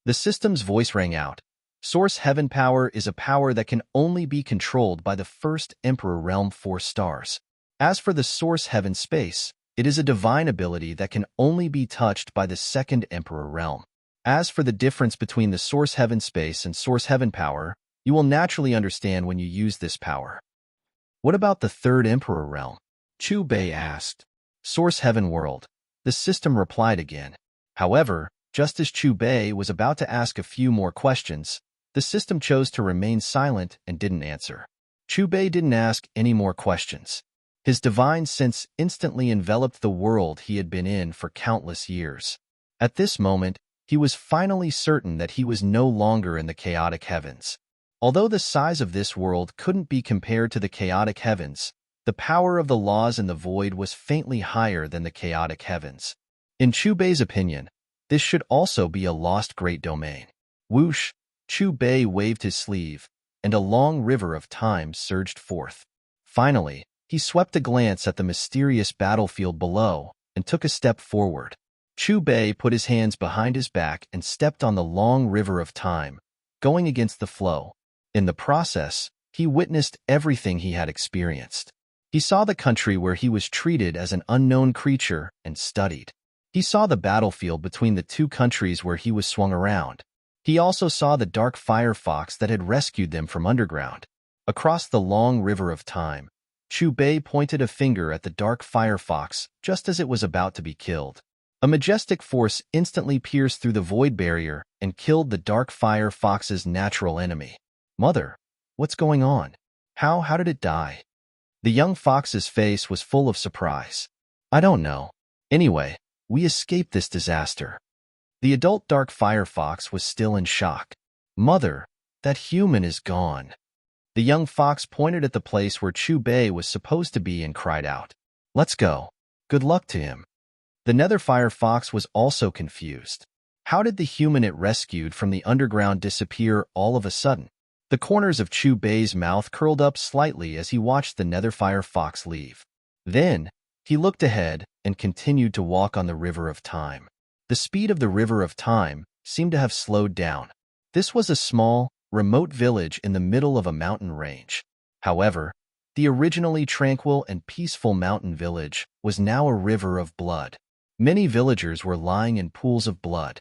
The system's voice rang out. Source Heaven power is a power that can only be controlled by the First Emperor realm 4 stars. As for the Source Heaven space, it is a divine ability that can only be touched by the Second Emperor realm. As for the difference between the Source Heaven space and Source Heaven power, you will naturally understand when you use this power. What about the Third Emperor realm? Chu Bei asked. Source Heaven world. The system replied again. However, just as Chu Bei was about to ask a few more questions, the system chose to remain silent and didn't answer. Chu Bei didn't ask any more questions. His divine sense instantly enveloped the world he had been in for countless years. At this moment, he was finally certain that he was no longer in the chaotic heavens. Although the size of this world couldn't be compared to the chaotic heavens, the power of the laws in the void was faintly higher than the chaotic heavens. In Chu Bei's opinion, this should also be a lost great domain. Whoosh! Chu Bei waved his sleeve, and a long river of time surged forth. Finally, he swept a glance at the mysterious battlefield below and took a step forward. Chu Bei put his hands behind his back and stepped on the long river of time, going against the flow. In the process, he witnessed everything he had experienced. He saw the country where he was treated as an unknown creature and studied. He saw the battlefield between the 2 countries where he was swung around. He also saw the dark firefox that had rescued them from underground. Across the long river of time, Chu Bei pointed a finger at the dark firefox just as it was about to be killed. A majestic force instantly pierced through the void barrier and killed the dark firefox's natural enemy. Mother, what's going on? How did it die? The young fox's face was full of surprise. I don't know. Anyway, we escaped this disaster. The adult dark firefox was still in shock. Mother, that human is gone. The young fox pointed at the place where Chu Bei was supposed to be and cried out, "Let's go. Good luck to him." The nether firefox was also confused. How did the human it rescued from the underground disappear all of a sudden? The corners of Chu Bei's mouth curled up slightly as he watched the nether firefox leave. Then, he looked ahead and continued to walk on the river of time. The speed of the river of time seemed to have slowed down. This was a small, remote village in the middle of a mountain range. However, the originally tranquil and peaceful mountain village was now a river of blood. Many villagers were lying in pools of blood.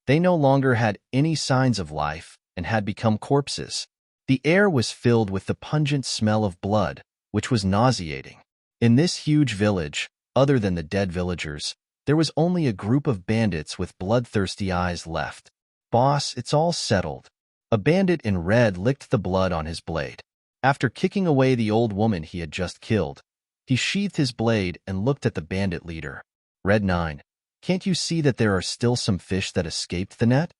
They no longer had any signs of life and had become corpses. The air was filled with the pungent smell of blood, which was nauseating. In this huge village, other than the dead villagers, there was only a group of bandits with bloodthirsty eyes left. "Boss, it's all settled." A bandit in red licked the blood on his blade. After kicking away the old woman he had just killed, he sheathed his blade and looked at the bandit leader. "Red 9, can't you see that there are still some fish that escaped the net?"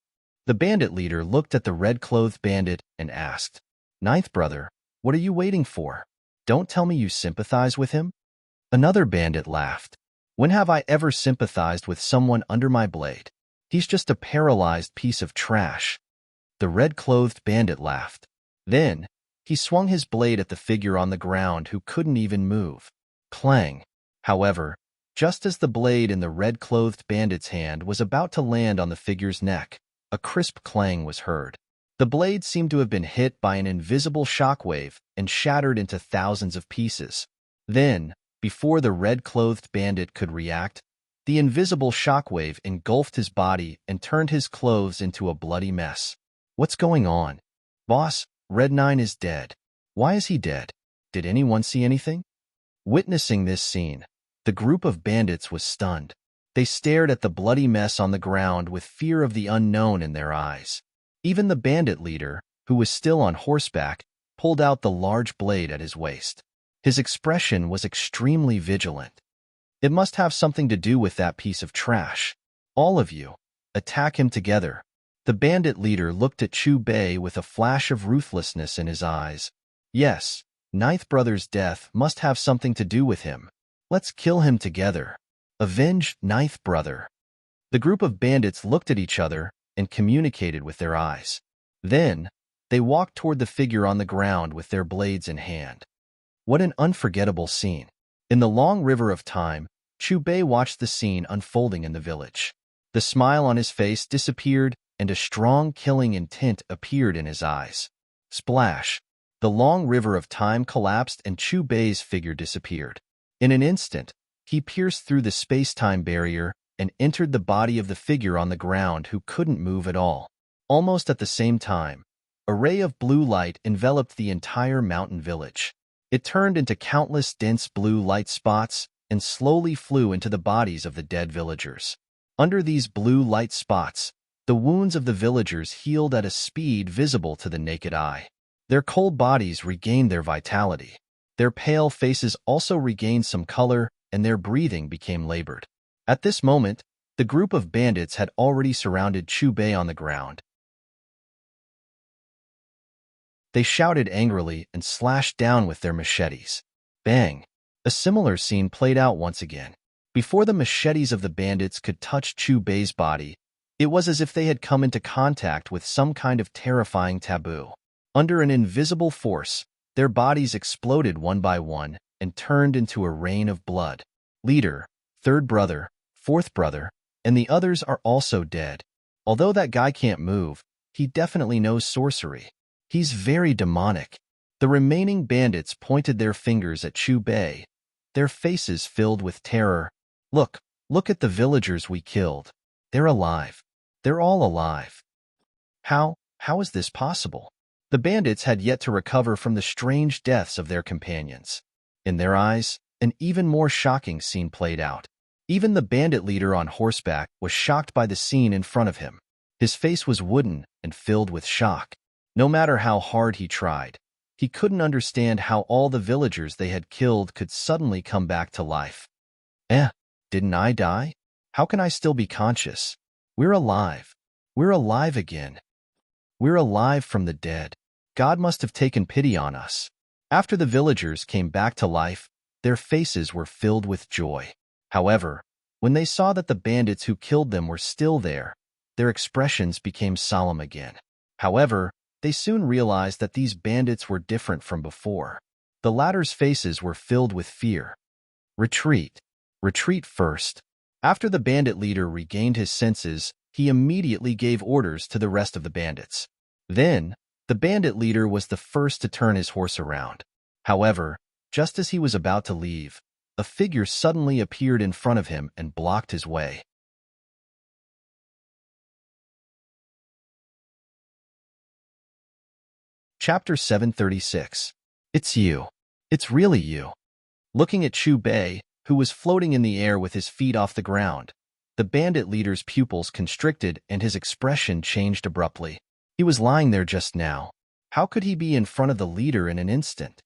The bandit leader looked at the red-clothed bandit and asked, "Ninth brother, what are you waiting for? Don't tell me you sympathize with him?" Another bandit laughed. "When have I ever sympathized with someone under my blade? He's just a paralyzed piece of trash." The red-clothed bandit laughed. Then, he swung his blade at the figure on the ground who couldn't even move. Clang! However, just as the blade in the red-clothed bandit's hand was about to land on the figure's neck, a crisp clang was heard. The blade seemed to have been hit by an invisible shockwave and shattered into thousands of pieces. Then, before the red-clothed bandit could react, the invisible shockwave engulfed his body and turned his clothes into a bloody mess. "What's going on?" "Boss, Red 9 is dead." "Why is he dead? Did anyone see anything?" Witnessing this scene, the group of bandits was stunned. They stared at the bloody mess on the ground with fear of the unknown in their eyes. Even the bandit leader, who was still on horseback, pulled out the large blade at his waist. His expression was extremely vigilant. "It must have something to do with that piece of trash. All of you, attack him together." The bandit leader looked at Chu Bei with a flash of ruthlessness in his eyes. "Yes, Ninth Brother's death must have something to do with him. Let's kill him together. Avenge Ninth Brother." The group of bandits looked at each other and communicated with their eyes. Then, they walked toward the figure on the ground with their blades in hand. What an unforgettable scene. In the long river of time, Chu Bei watched the scene unfolding in the village. The smile on his face disappeared and a strong killing intent appeared in his eyes. Splash! The long river of time collapsed and Chu Bei's figure disappeared. In an instant, he pierced through the space-time barrier and entered the body of the figure on the ground who couldn't move at all. Almost at the same time, a ray of blue light enveloped the entire mountain village. It turned into countless dense blue light spots and slowly flew into the bodies of the dead villagers. Under these blue light spots, the wounds of the villagers healed at a speed visible to the naked eye. Their cold bodies regained their vitality. Their pale faces also regained some color, and their breathing became labored. At this moment, the group of bandits had already surrounded Chu Bei on the ground. They shouted angrily and slashed down with their machetes. Bang! A similar scene played out once again. Before the machetes of the bandits could touch Chu Bei's body, it was as if they had come into contact with some kind of terrifying taboo. Under an invisible force, their bodies exploded one by one and turned into a rain of blood. Leader, third brother, fourth brother, and the others are also dead. Although that guy can't move, he definitely knows sorcery. He's very demonic. The remaining bandits pointed their fingers at Chu Bei, their faces filled with terror. Look at the villagers we killed. They're alive. They're all alive. How is this possible? The bandits had yet to recover from the strange deaths of their companions. In their eyes, an even more shocking scene played out. Even the bandit leader on horseback was shocked by the scene in front of him. His face was wooden and filled with shock. No matter how hard he tried, he couldn't understand how all the villagers they had killed could suddenly come back to life. Didn't I die? How can I still be conscious? We're alive. We're alive again. We're alive from the dead. God must have taken pity on us. After the villagers came back to life, their faces were filled with joy. However, when they saw that the bandits who killed them were still there, their expressions became solemn again. However, they soon realized that these bandits were different from before. The latter's faces were filled with fear. Retreat. Retreat first. After the bandit leader regained his senses, he immediately gave orders to the rest of the bandits. Then, the bandit leader was the first to turn his horse around. However, just as he was about to leave, a figure suddenly appeared in front of him and blocked his way. Chapter 736. It's you. It's really you. Looking at Chu Bei, who was floating in the air with his feet off the ground, the bandit leader's pupils constricted and his expression changed abruptly. He was lying there just now. How could he be in front of the leader in an instant?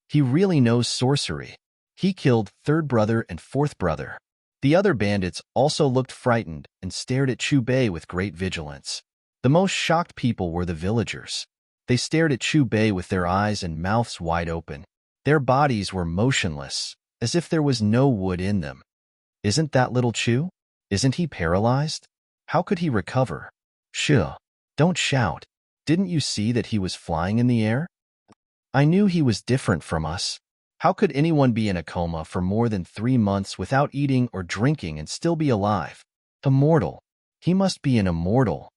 He really knows sorcery. He killed third brother and fourth brother. The other bandits also looked frightened and stared at Chu Bei with great vigilance. The most shocked people were the villagers. They stared at Chu Bei with their eyes and mouths wide open. Their bodies were motionless, as if there was no wood in them. Isn't that little Chu? Isn't he paralyzed? How could he recover? Shh, don't shout. Didn't you see that he was flying in the air? I knew he was different from us. How could anyone be in a coma for more than 3 months without eating or drinking and still be alive? Immortal. He must be an immortal.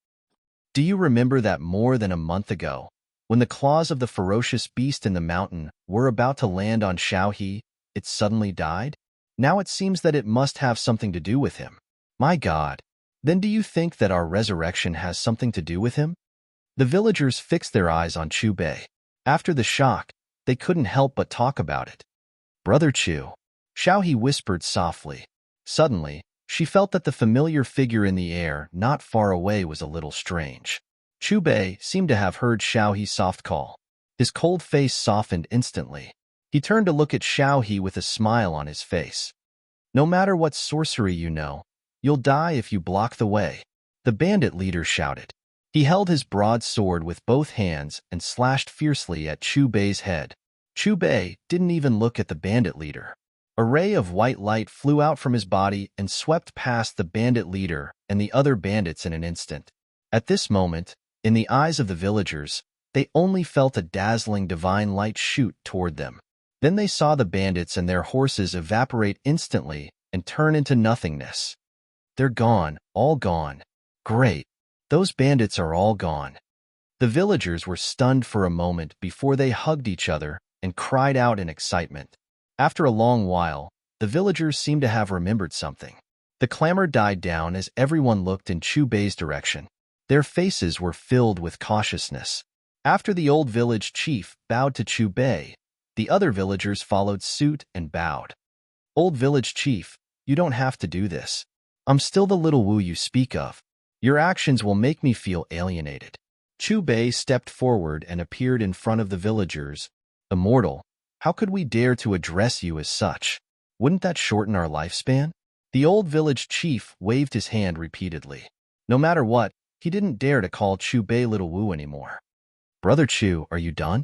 Do you remember that more than a month ago, when the claws of the ferocious beast in the mountain were about to land on Xiaohe, it suddenly died? Now it seems that it must have something to do with him. My God, then do you think that our resurrection has something to do with him? The villagers fixed their eyes on Chu Bei. After the shock, they couldn't help but talk about it. Brother Chu, Xiaohe whispered softly. Suddenly, she felt that the familiar figure in the air not far away was a little strange. Chu Bei seemed to have heard Xiaohe's soft call. His cold face softened instantly. He turned to look at Xiaohe with a smile on his face. No matter what sorcery you know, you'll die if you block the way, the bandit leader shouted. He held his broad sword with both hands and slashed fiercely at Chu Bei's head. Chu Bei didn't even look at the bandit leader. A ray of white light flew out from his body and swept past the bandit leader and the other bandits in an instant. At this moment, in the eyes of the villagers, they only felt a dazzling divine light shoot toward them. Then they saw the bandits and their horses evaporate instantly and turn into nothingness. They're gone, all gone. Great. Those bandits are all gone. The villagers were stunned for a moment before they hugged each other and cried out in excitement. After a long while, the villagers seemed to have remembered something. The clamor died down as everyone looked in Chu Bei's direction. Their faces were filled with cautiousness. After the old village chief bowed to Chu Bei, the other villagers followed suit and bowed. Old village chief, you don't have to do this. I'm still the little Wu you speak of. Your actions will make me feel alienated. Chu Bei stepped forward and appeared in front of the villagers. Immortal, how could we dare to address you as such? Wouldn't that shorten our lifespan? The old village chief waved his hand repeatedly. No matter what, he didn't dare to call Chu Bei little Wu anymore. Brother Chu, are you done?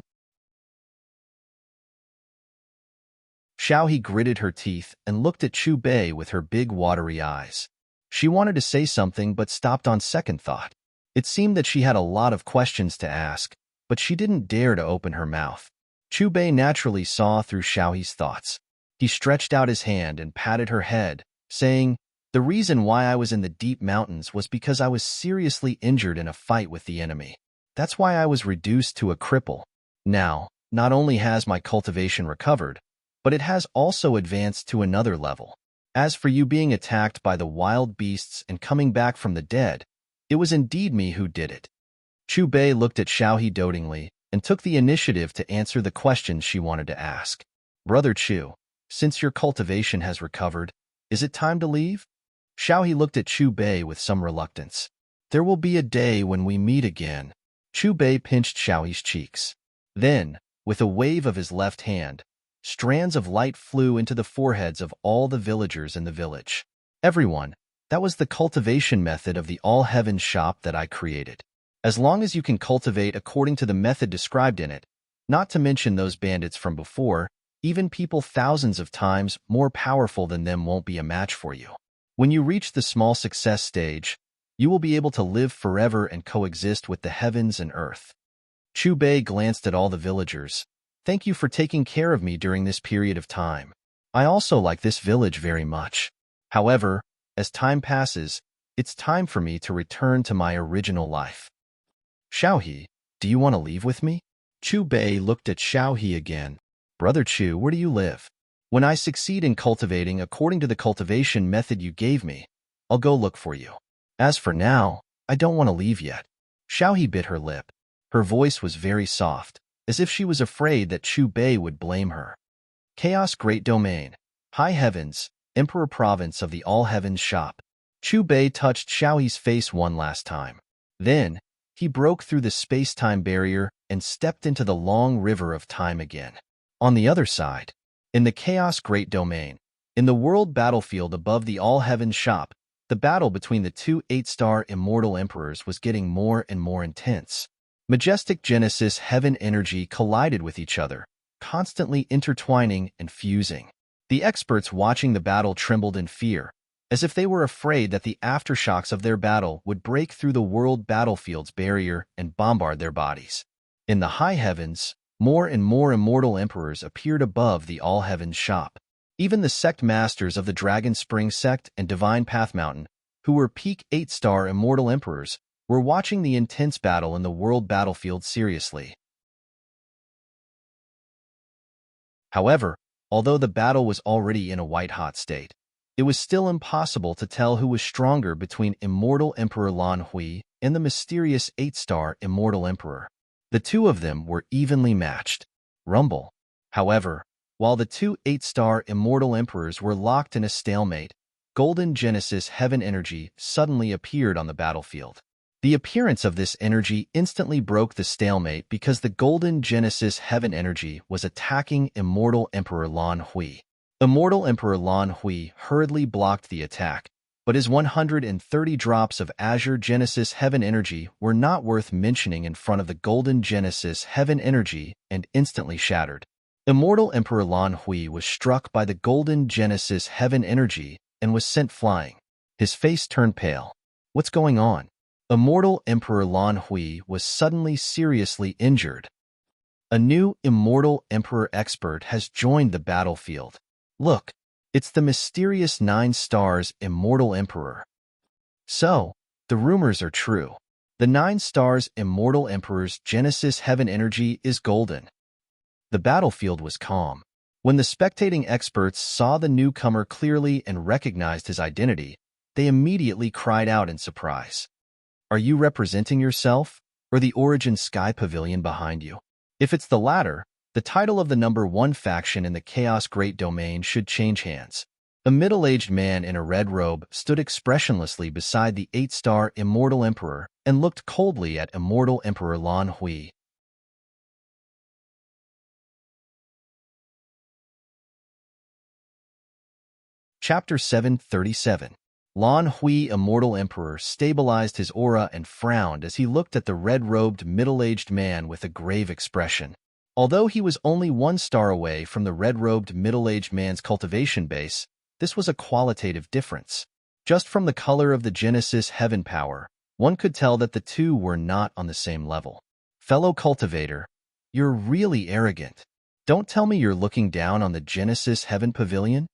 Xiaohe gritted her teeth and looked at Chu Bei with her big watery eyes. She wanted to say something but stopped on second thought. It seemed that she had a lot of questions to ask, but she didn't dare to open her mouth. Chu Bei naturally saw through Xiaohe's thoughts. He stretched out his hand and patted her head, saying, "The reason why I was in the deep mountains was because I was seriously injured in a fight with the enemy. That's why I was reduced to a cripple. Now, not only has my cultivation recovered, but it has also advanced to another level. As for you being attacked by the wild beasts and coming back from the dead, it was indeed me who did it." Chu Bei looked at Xiaohe dotingly and took the initiative to answer the questions she wanted to ask. Brother Chu, since your cultivation has recovered, is it time to leave? Xiaohe looked at Chu Bei with some reluctance. There will be a day when we meet again. Chu Bei pinched Xiaohe's cheeks. Then, with a wave of his left hand, strands of light flew into the foreheads of all the villagers in the village. Everyone, That was the cultivation method of the all-heaven shop that I created. As long as you can cultivate according to the method described in it, not to mention those bandits from before, even people thousands of times more powerful than them won't be a match for you. When you reach the small success stage, you will be able to live forever and coexist with the heavens and earth. Chu Bei glanced at all the villagers. Thank you for taking care of me during this period of time. I also like this village very much. However, as time passes, it's time for me to return to my original life. Xiaohe, do you want to leave with me? Chu Bei looked at Xiaohe again. Brother Chu, where do you live? When I succeed in cultivating according to the cultivation method you gave me, I'll go look for you. As for now, I don't want to leave yet. Xiaohe bit her lip. Her voice was very soft, as if she was afraid that Chu Bei would blame her. Chaos Great Domain. High Heavens, Emperor Province of the All Heavens Shop. Chu Bei touched Xiaohe's face one last time. Then, he broke through the space-time barrier and stepped into the long river of time again. On the other side, in the Chaos Great Domain, in the world battlefield above the All Heavens Shop, the battle between the two 8-star immortal emperors was getting more and more intense. Majestic Genesis heaven energy collided with each other, constantly intertwining and fusing. The experts watching the battle trembled in fear, as if they were afraid that the aftershocks of their battle would break through the world battlefield's barrier and bombard their bodies. In the high heavens, more and more immortal emperors appeared above the All Heavens Shop. Even the sect masters of the Dragon Spring Sect and Divine Path Mountain, who were peak 8-star immortal emperors, were watching the intense battle in the world battlefield seriously. However, although the battle was already in a white-hot state, it was still impossible to tell who was stronger between Immortal Emperor Lan Hui and the mysterious 8-star Immortal Emperor. The two of them were evenly matched. Rumble. However, while the two 8-star Immortal Emperors were locked in a stalemate, Golden Genesis Heaven Energy suddenly appeared on the battlefield. The appearance of this energy instantly broke the stalemate because the Golden Genesis Heaven Energy was attacking Immortal Emperor Lan Hui. Immortal Emperor Lan Hui hurriedly blocked the attack, but his 130 drops of Azure Genesis Heaven Energy were not worth mentioning in front of the Golden Genesis Heaven Energy and instantly shattered. Immortal Emperor Lan Hui was struck by the Golden Genesis Heaven Energy and was sent flying. His face turned pale. What's going on? Immortal Emperor Lan Hui was suddenly seriously injured. A new Immortal Emperor expert has joined the battlefield. Look, it's the mysterious 9 stars Immortal Emperor. So, the rumors are true. The 9 stars Immortal Emperor's Genesis Heaven Energy is golden. The battlefield was calm. When the spectating experts saw the newcomer clearly and recognized his identity, they immediately cried out in surprise. Are you representing yourself, or the Origin Sky Pavilion behind you? If it's the latter, the title of the number 1 faction in the Chaos Great Domain should change hands. A middle-aged man in a red robe stood expressionlessly beside the 8-star Immortal Emperor and looked coldly at Immortal Emperor Lan Hui. Chapter 737. Lan Hui Immortal Emperor stabilized his aura and frowned as he looked at the red-robed middle-aged man with a grave expression. Although he was only 1 star away from the red-robed middle-aged man's cultivation base, this was a qualitative difference. Just from the color of the Genesis Heaven power, one could tell that the two were not on the same level. Fellow cultivator, you're really arrogant. Don't tell me you're looking down on the Genesis Heaven Pavilion?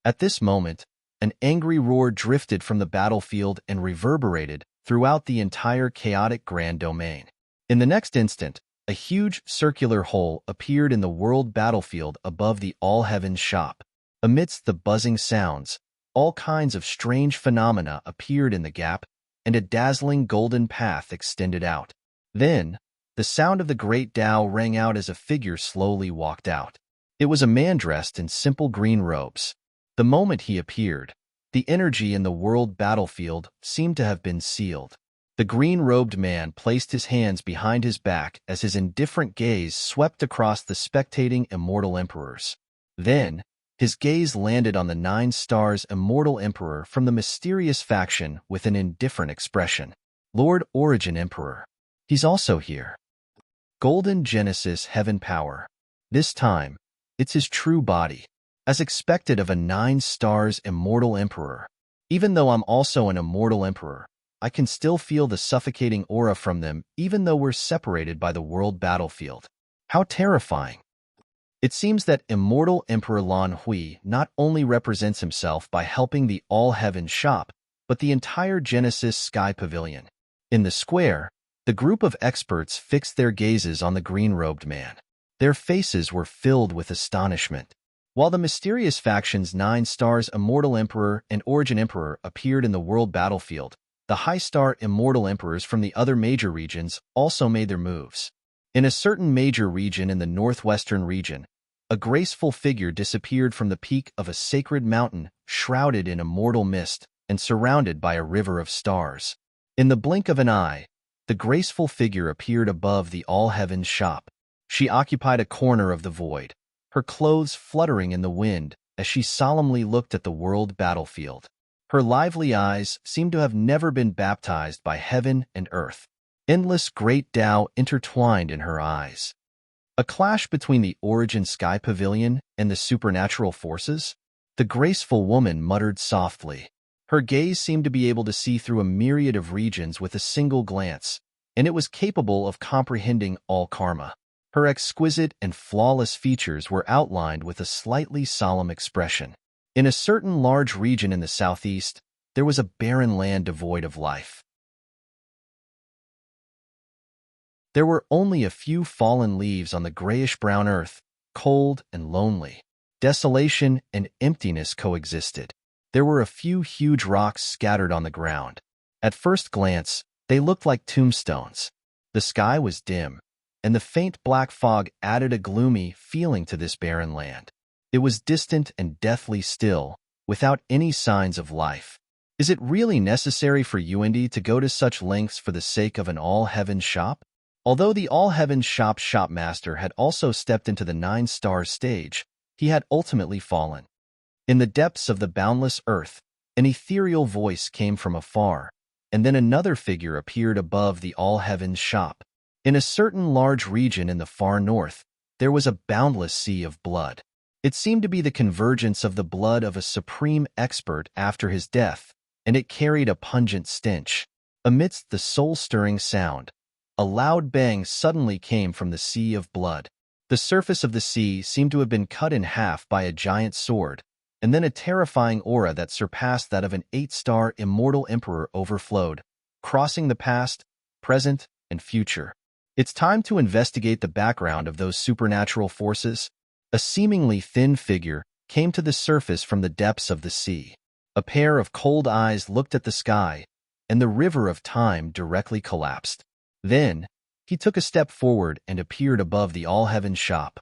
At this moment, an angry roar drifted from the battlefield and reverberated throughout the entire chaotic grand domain. In the next instant, a huge circular hole appeared in the world battlefield above the All Heavens Shop. Amidst the buzzing sounds, all kinds of strange phenomena appeared in the gap, and a dazzling golden path extended out. Then, the sound of the great Tao rang out as a figure slowly walked out. It was a man dressed in simple green robes. The moment he appeared, the energy in the world battlefield seemed to have been sealed. The green-robed man placed his hands behind his back as his indifferent gaze swept across the spectating immortal emperors. Then, His gaze landed on the 9 stars immortal emperor from the mysterious faction with an indifferent expression. Lord Origin Emperor. He's also here. Golden Genesis Heaven Power. This time, it's his true body, as expected of a 9 stars immortal emperor. Even though I'm also an immortal emperor, I can still feel the suffocating aura from them even though we're separated by the world battlefield. How terrifying. It seems that immortal Emperor Lan Hui not only represents himself by helping the All-Heaven shop, but the entire Genesis Sky Pavilion. In the square, the group of experts fixed their gazes on the green-robed man. Their faces were filled with astonishment. While the mysterious faction's 9 stars Immortal Emperor and Origin Emperor appeared in the world battlefield, the high-star Immortal Emperors from the other major regions also made their moves. In a certain major region in the northwestern region, a graceful figure disappeared from the peak of a sacred mountain shrouded in immortal mist and surrounded by a river of stars. In the blink of an eye, the graceful figure appeared above the All-Heaven shop. She occupied a corner of the void, her clothes fluttering in the wind as she solemnly looked at the world battlefield. Her lively eyes seemed to have never been baptized by heaven and earth. Endless great Tao intertwined in her eyes. A clash between the Origin Sky Pavilion and the supernatural forces? The graceful woman muttered softly. Her gaze seemed to be able to see through a myriad of regions with a single glance, and it was capable of comprehending all karma. Her exquisite and flawless features were outlined with a slightly solemn expression. In a certain large region in the southeast, there was a barren land devoid of life. There were only a few fallen leaves on the grayish-brown earth, cold and lonely. Desolation and emptiness coexisted. There were a few huge rocks scattered on the ground. At first glance, they looked like tombstones. The sky was dim, and the faint black fog added a gloomy feeling to this barren land. It was distant and deathly still, without any signs of life. Is it really necessary for UND to go to such lengths for the sake of an all-heaven shop? Although the all-heaven shopmaster had also stepped into the 9-star stage, he had ultimately fallen. In the depths of the boundless earth, an ethereal voice came from afar, and then another figure appeared above the all-heaven shop. In a certain large region in the far north, there was a boundless sea of blood. It seemed to be the convergence of the blood of a supreme expert after his death, and it carried a pungent stench. Amidst the soul-stirring sound, a loud bang suddenly came from the sea of blood. The surface of the sea seemed to have been cut in half by a giant sword, and then a terrifying aura that surpassed that of an 8-star immortal emperor overflowed, crossing the past, present, and future. It's time to investigate the background of those supernatural forces. A seemingly thin figure came to the surface from the depths of the sea. A pair of cold eyes looked at the sky, and the river of time directly collapsed. Then, he took a step forward and appeared above the all-heaven shop.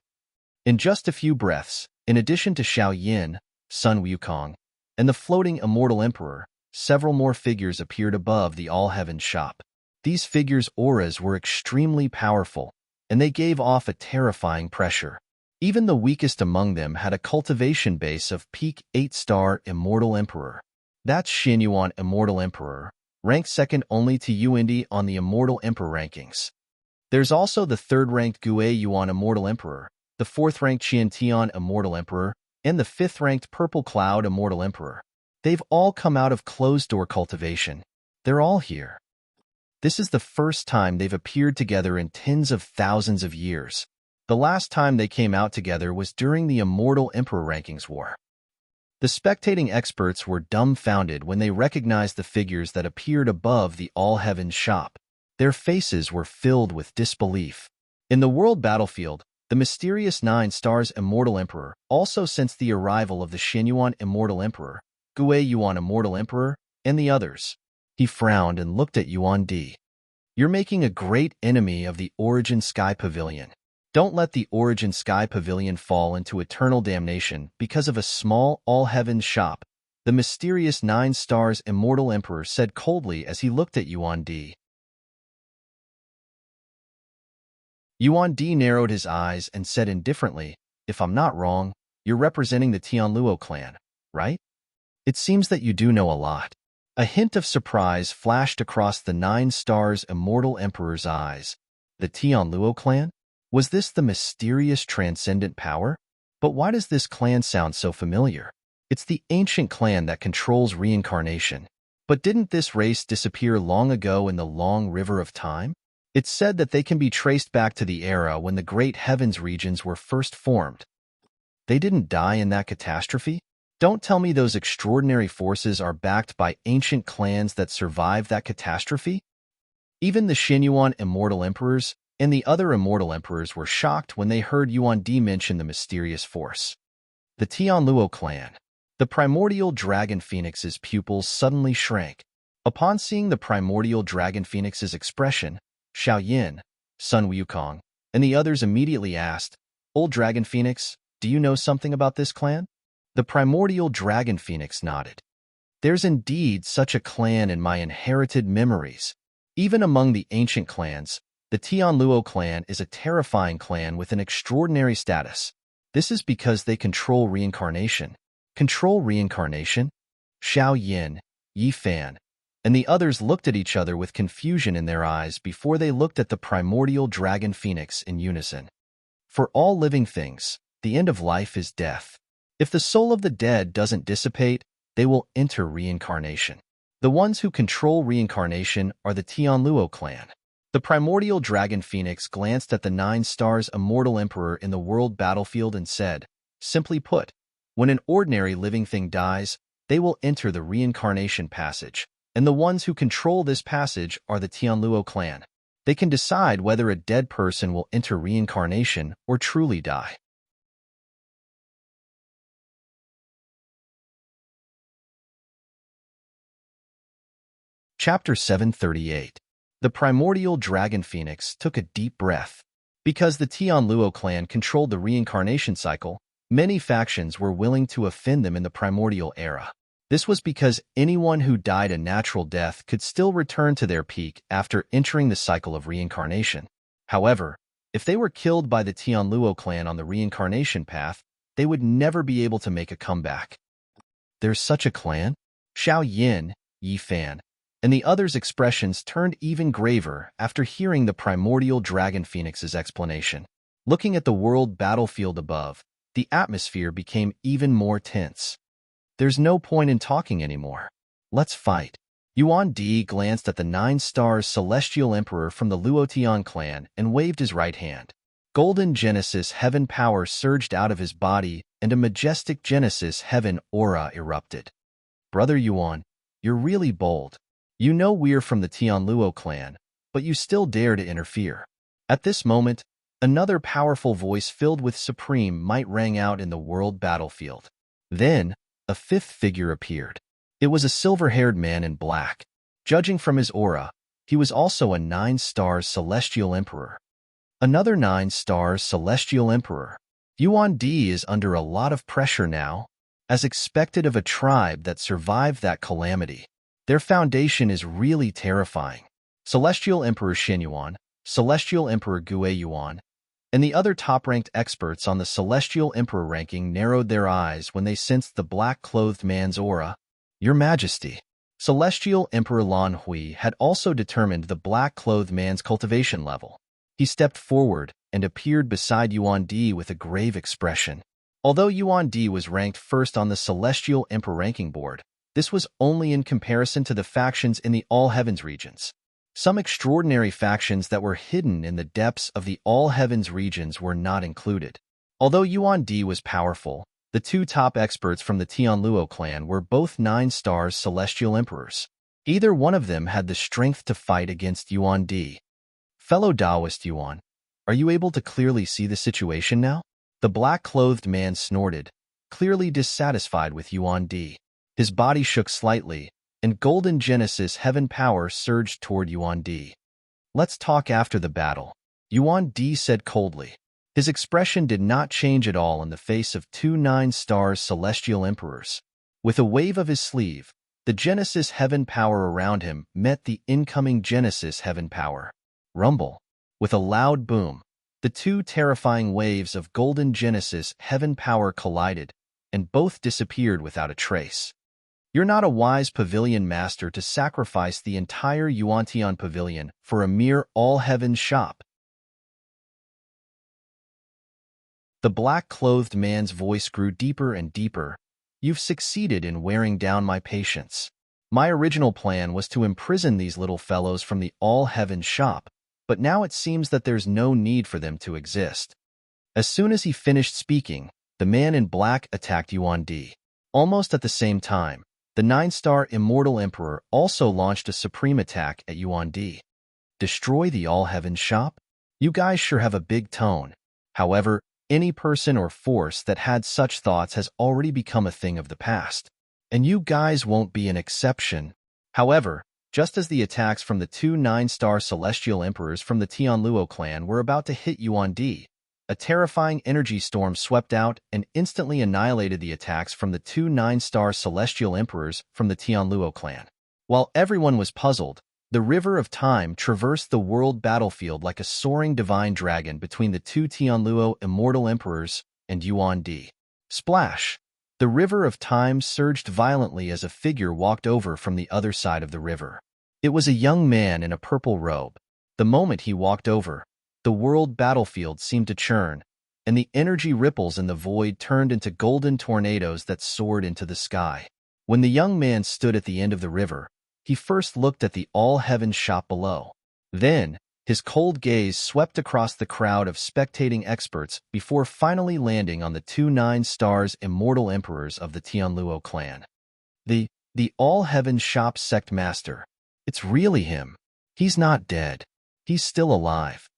In just a few breaths, in addition to Xiao Yin, Sun Wukong, and the floating immortal emperor, several more figures appeared above the all-heaven shop. These figures' auras were extremely powerful, and they gave off a terrifying pressure. Even the weakest among them had a cultivation base of peak 8-star immortal emperor. That's Xinyuan immortal emperor, ranked second only to UND on the Immortal Emperor rankings. There's also the third-ranked Gue Yuan Immortal Emperor, the fourth-ranked Qiantian Immortal Emperor, and the fifth-ranked Purple Cloud Immortal Emperor. They've all come out of closed-door cultivation. They're all here. This is the first time they've appeared together in tens of thousands of years. The last time they came out together was during the Immortal Emperor Rankings War. The spectating experts were dumbfounded when they recognized the figures that appeared above the all-heaven shop. Their faces were filled with disbelief. In the world battlefield, the mysterious 9 stars Immortal Emperor also sensed the arrival of the Xinyuan Immortal Emperor, Gue Yuan Immortal Emperor, and the others. He frowned and looked at Yuan Di. You're making a great enemy of the Origin Sky Pavilion. Don't let the Origin Sky Pavilion fall into eternal damnation because of a small all-heaven shop, the mysterious 9 stars Immortal Emperor said coldly as he looked at Yuan Di. Yuan Di narrowed his eyes and said indifferently, if I'm not wrong, you're representing the Tianluo clan, right? It seems that you do know a lot. A hint of surprise flashed across the Nine Stars Immortal Emperor's eyes. The Tianluo clan? Was this the mysterious transcendent power? But why does this clan sound so familiar? It's the ancient clan that controls reincarnation. But didn't this race disappear long ago in the long river of time? It's said that they can be traced back to the era when the great heavens regions were first formed. They didn't die in that catastrophe? Don't tell me those extraordinary forces are backed by ancient clans that survived that catastrophe? Even the Xinyuan Immortal Emperors and the other Immortal Emperors were shocked when they heard Yuan Di mention the mysterious force. The Tianluo clan. The primordial dragon phoenix's pupils suddenly shrank. Upon seeing the primordial dragon phoenix's expression, Xiao Yin, Sun Wukong, and the others immediately asked, "Old Dragon Phoenix, do you know something about this clan?" The primordial dragon phoenix nodded. "There's indeed such a clan in my inherited memories. Even among the ancient clans, the Tianluo clan is a terrifying clan with an extraordinary status. This is because they control reincarnation." Control reincarnation? Xiao Yin, Yi Fan, and the others looked at each other with confusion in their eyes before they looked at the primordial dragon phoenix in unison. For all living things, the end of life is death. If the soul of the dead doesn't dissipate, they will enter reincarnation. The ones who control reincarnation are the Tianluo clan. The primordial dragon phoenix glanced at the Nine Stars Immortal Emperor in the world battlefield and said, simply put, when an ordinary living thing dies, they will enter the reincarnation passage, and the ones who control this passage are the Tianluo clan. They can decide whether a dead person will enter reincarnation or truly die. Chapter 738. The primordial dragon phoenix took a deep breath. Because the Tianluo clan controlled the reincarnation cycle, many factions were willing to offend them in the primordial era. This was because anyone who died a natural death could still return to their peak after entering the cycle of reincarnation. However, if they were killed by the Tianluo clan on the reincarnation path, they would never be able to make a comeback. There's such a clan? Xiao Yin, Yi Fan, and the others' expressions turned even graver after hearing the primordial dragon phoenix's explanation. Looking at the world battlefield above, the atmosphere became even more tense. There's no point in talking anymore. Let's fight. Yuan Di glanced at the Nine Stars Celestial Emperor from the Luotian clan and waved his right hand. Golden Genesis Heaven power surged out of his body and a majestic Genesis Heaven aura erupted. Brother Yuan, you're really bold. You know we're from the Tianluo clan, but you still dare to interfere. At this moment, another powerful voice filled with supreme might rang out in the world battlefield. Then, a fifth figure appeared. It was a silver-haired man in black. Judging from his aura, he was also a 9-star celestial emperor. Another 9-star celestial emperor. Yuan Di is under a lot of pressure now, as expected of a tribe that survived that calamity. Their foundation is really terrifying. Celestial Emperor Xinyuan, Celestial Emperor Gue Yuan, and the other top-ranked experts on the Celestial Emperor ranking narrowed their eyes when they sensed the black-clothed man's aura. Your Majesty. Celestial Emperor Lan Hui had also determined the black-clothed man's cultivation level. He stepped forward and appeared beside Yuan Di with a grave expression. Although Yuan Di was ranked first on the Celestial Emperor ranking board, this was only in comparison to the factions in the All Heavens regions. Some extraordinary factions that were hidden in the depths of the All Heavens regions were not included. Although Yuan Di was powerful, the two top experts from the Tianluo clan were both 9-star celestial emperors. Either one of them had the strength to fight against Yuan Di. Fellow Taoist Yuan, are you able to clearly see the situation now? The black-clothed man snorted, clearly dissatisfied with Yuan Di. His body shook slightly, and Golden Genesis Heaven power surged toward Yuan Di. Let's talk after the battle, Yuan Di said coldly. His expression did not change at all in the face of two 9-star celestial emperors. With a wave of his sleeve, the Genesis Heaven power around him met the incoming Genesis Heaven power. Rumble. With a loud boom, The two terrifying waves of golden Genesis heaven power collided, and both disappeared without a trace. You're not a wise pavilion master to sacrifice the entire Yuan-Tian pavilion for a mere all-heaven shop. The black-clothed man's voice grew deeper and deeper. You've succeeded in wearing down my patience. My original plan was to imprison these little fellows from the all-heaven shop, but now it seems that there's no need for them to exist. As soon as he finished speaking, the man in black attacked Yuan Di. Almost at the same time, the 9-star Immortal Emperor also launched a supreme attack at Yuan Di. Destroy the all-heaven shop? You guys sure have a big tone. However, any person or force that had such thoughts has already become a thing of the past. And you guys won't be an exception. However, just as the attacks from the two 9-star Celestial Emperors from the Tianluo clan were about to hit Yuan Di, a terrifying energy storm swept out and instantly annihilated the attacks from the two 9-star Celestial Emperors from the Tianluo clan. While everyone was puzzled, the River of Time traversed the world battlefield like a soaring divine dragon between the two Tianluo Immortal Emperors and Yuan Di. Splash! The River of Time surged violently as a figure walked over from the other side of the river. It was a young man in a purple robe. The moment he walked over, the world battlefield seemed to churn, and the energy ripples in the void turned into golden tornadoes that soared into the sky. When the young man stood at the end of the river, he first looked at the all-heaven shop below. Then, his cold gaze swept across the crowd of spectating experts before finally landing on the two 9-stars Immortal Emperors of the Tianluo clan. The all-heaven shop sect master. It's really him. He's not dead. He's still alive.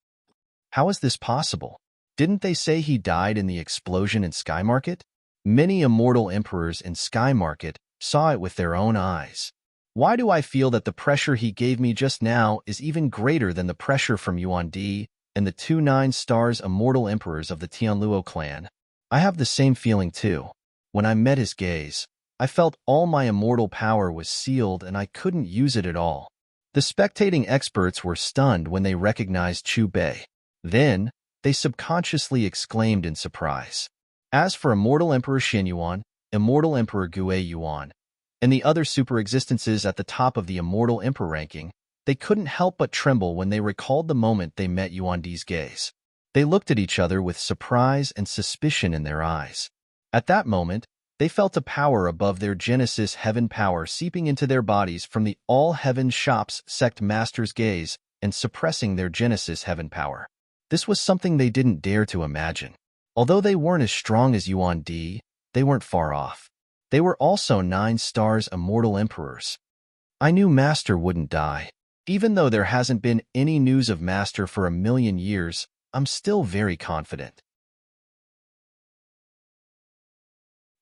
How is this possible? Didn't they say he died in the explosion in Sky Market? Many Immortal Emperors in Sky Market saw it with their own eyes. Why do I feel that the pressure he gave me just now is even greater than the pressure from Yuan Di and the two 9-stars Immortal Emperors of the Tianluo clan? I have the same feeling too. When I met his gaze, I felt all my immortal power was sealed and I couldn't use it at all. The spectating experts were stunned when they recognized Chu Bei. Then, they subconsciously exclaimed in surprise. As for Immortal Emperor Xin Yuan, Immortal Emperor Gue Yuan, and the other super-existences at the top of the Immortal Emperor ranking, they couldn't help but tremble when they recalled the moment they met Yuan Di's gaze. They looked at each other with surprise and suspicion in their eyes. At that moment, they felt a power above their Genesis heaven power seeping into their bodies from the all-heaven shop's sect master's gaze and suppressing their Genesis heaven power. This was something they didn't dare to imagine. Although they weren't as strong as Yuan Di, they weren't far off. They were also 9-stars Immortal Emperors. I knew Master wouldn't die. Even though there hasn't been any news of Master for 1,000,000 years, I'm still very confident.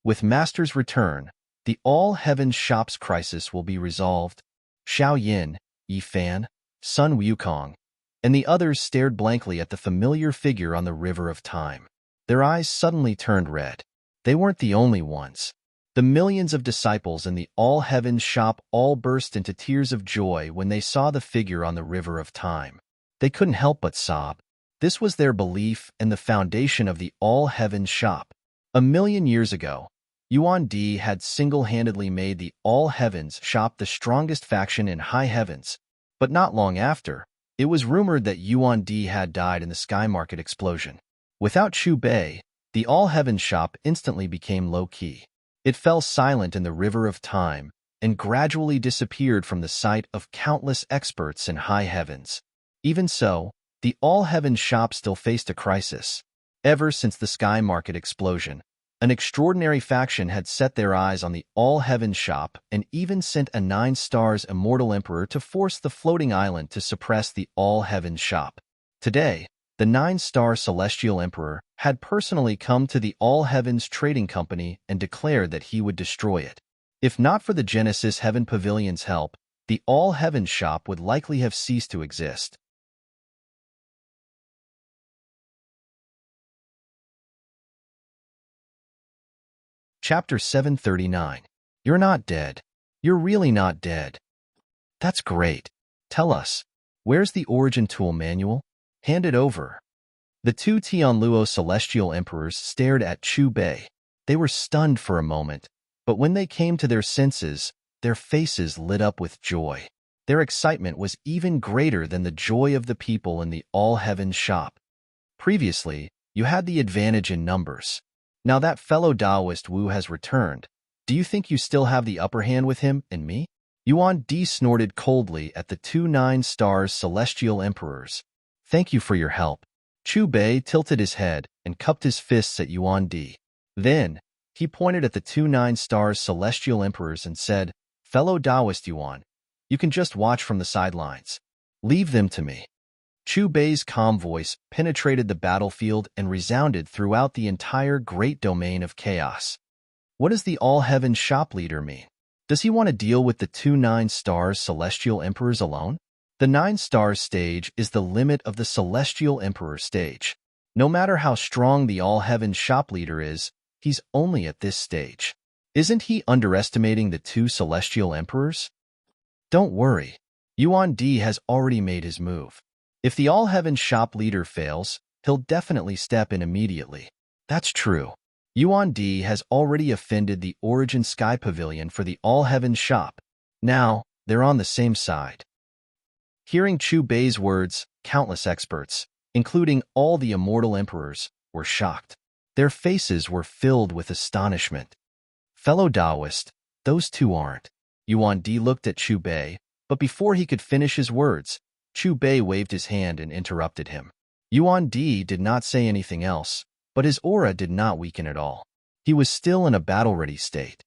With Master's return, the all-heaven shop's crisis will be resolved. Xiao Yin, Yi Fan, Sun Wukong, and the others stared blankly at the familiar figure on the River of Time. Their eyes suddenly turned red. They weren't the only ones. The millions of disciples in the all-heaven shop all burst into tears of joy when they saw the figure on the River of Time. They couldn't help but sob. This was their belief and the foundation of the all-heaven shop. 1,000,000 years ago, Yuan Di had single-handedly made the all-heavens shop the strongest faction in high heavens. But not long after, it was rumored that Yuan Di had died in the Sky Market explosion. Without Chu Bei, the all-heaven shop instantly became low-key. It fell silent in the River of Time and gradually disappeared from the sight of countless experts in high heavens. Even so, the all-heaven shop still faced a crisis. Ever since the Sky Market explosion, an extraordinary faction had set their eyes on the all-heaven shop and even sent a 9-stars Immortal Emperor to force the floating island to suppress the all-heaven shop. Today, the 9-star Celestial Emperor had personally come to the All-Heavens Trading Company and declared that he would destroy it. If not for the Genesis Heaven Pavilion's help, the All-Heavens shop would likely have ceased to exist. Chapter 739. You're not dead. You're really not dead. That's great. Tell us, where's the Origin Tool manual? Hand it over. The two Tianluo celestial emperors stared at Chu Bei. They were stunned for a moment, but when they came to their senses, their faces lit up with joy. Their excitement was even greater than the joy of the people in the all-heaven shop. Previously, you had the advantage in numbers. Now that fellow Taoist Wu has returned, do you think you still have the upper hand with him and me? Yuan Di snorted coldly at the two 9-stars celestial emperors. Thank you for your help. Chu Bei tilted his head and cupped his fists at Yuan Di. Then, he pointed at the two 9-stars celestial emperors and said, Fellow Taoist Yuan, you can just watch from the sidelines. Leave them to me. Chu Bei's calm voice penetrated the battlefield and resounded throughout the entire great domain of chaos. What does the all-heaven shop leader mean? Does he want to deal with the two 9-stars celestial emperors alone? The 9-stars stage is the limit of the celestial emperor stage. No matter how strong the all-heaven shop leader is, he's only at this stage. Isn't he underestimating the two celestial emperors? Don't worry. Yuan Di has already made his move. If the all-heaven shop leader fails, he'll definitely step in immediately. That's true. Yuan Di has already offended the Origin Sky Pavilion for the all-heaven shop. Now, they're on the same side. Hearing Chu Bei's words, countless experts, including all the immortal emperors, were shocked. Their faces were filled with astonishment. Fellow Taoist, those two aren't. Yuan Di looked at Chu Bei, but before he could finish his words, Chu Bei waved his hand and interrupted him. Yuan Di did not say anything else, but his aura did not weaken at all. He was still in a battle-ready state.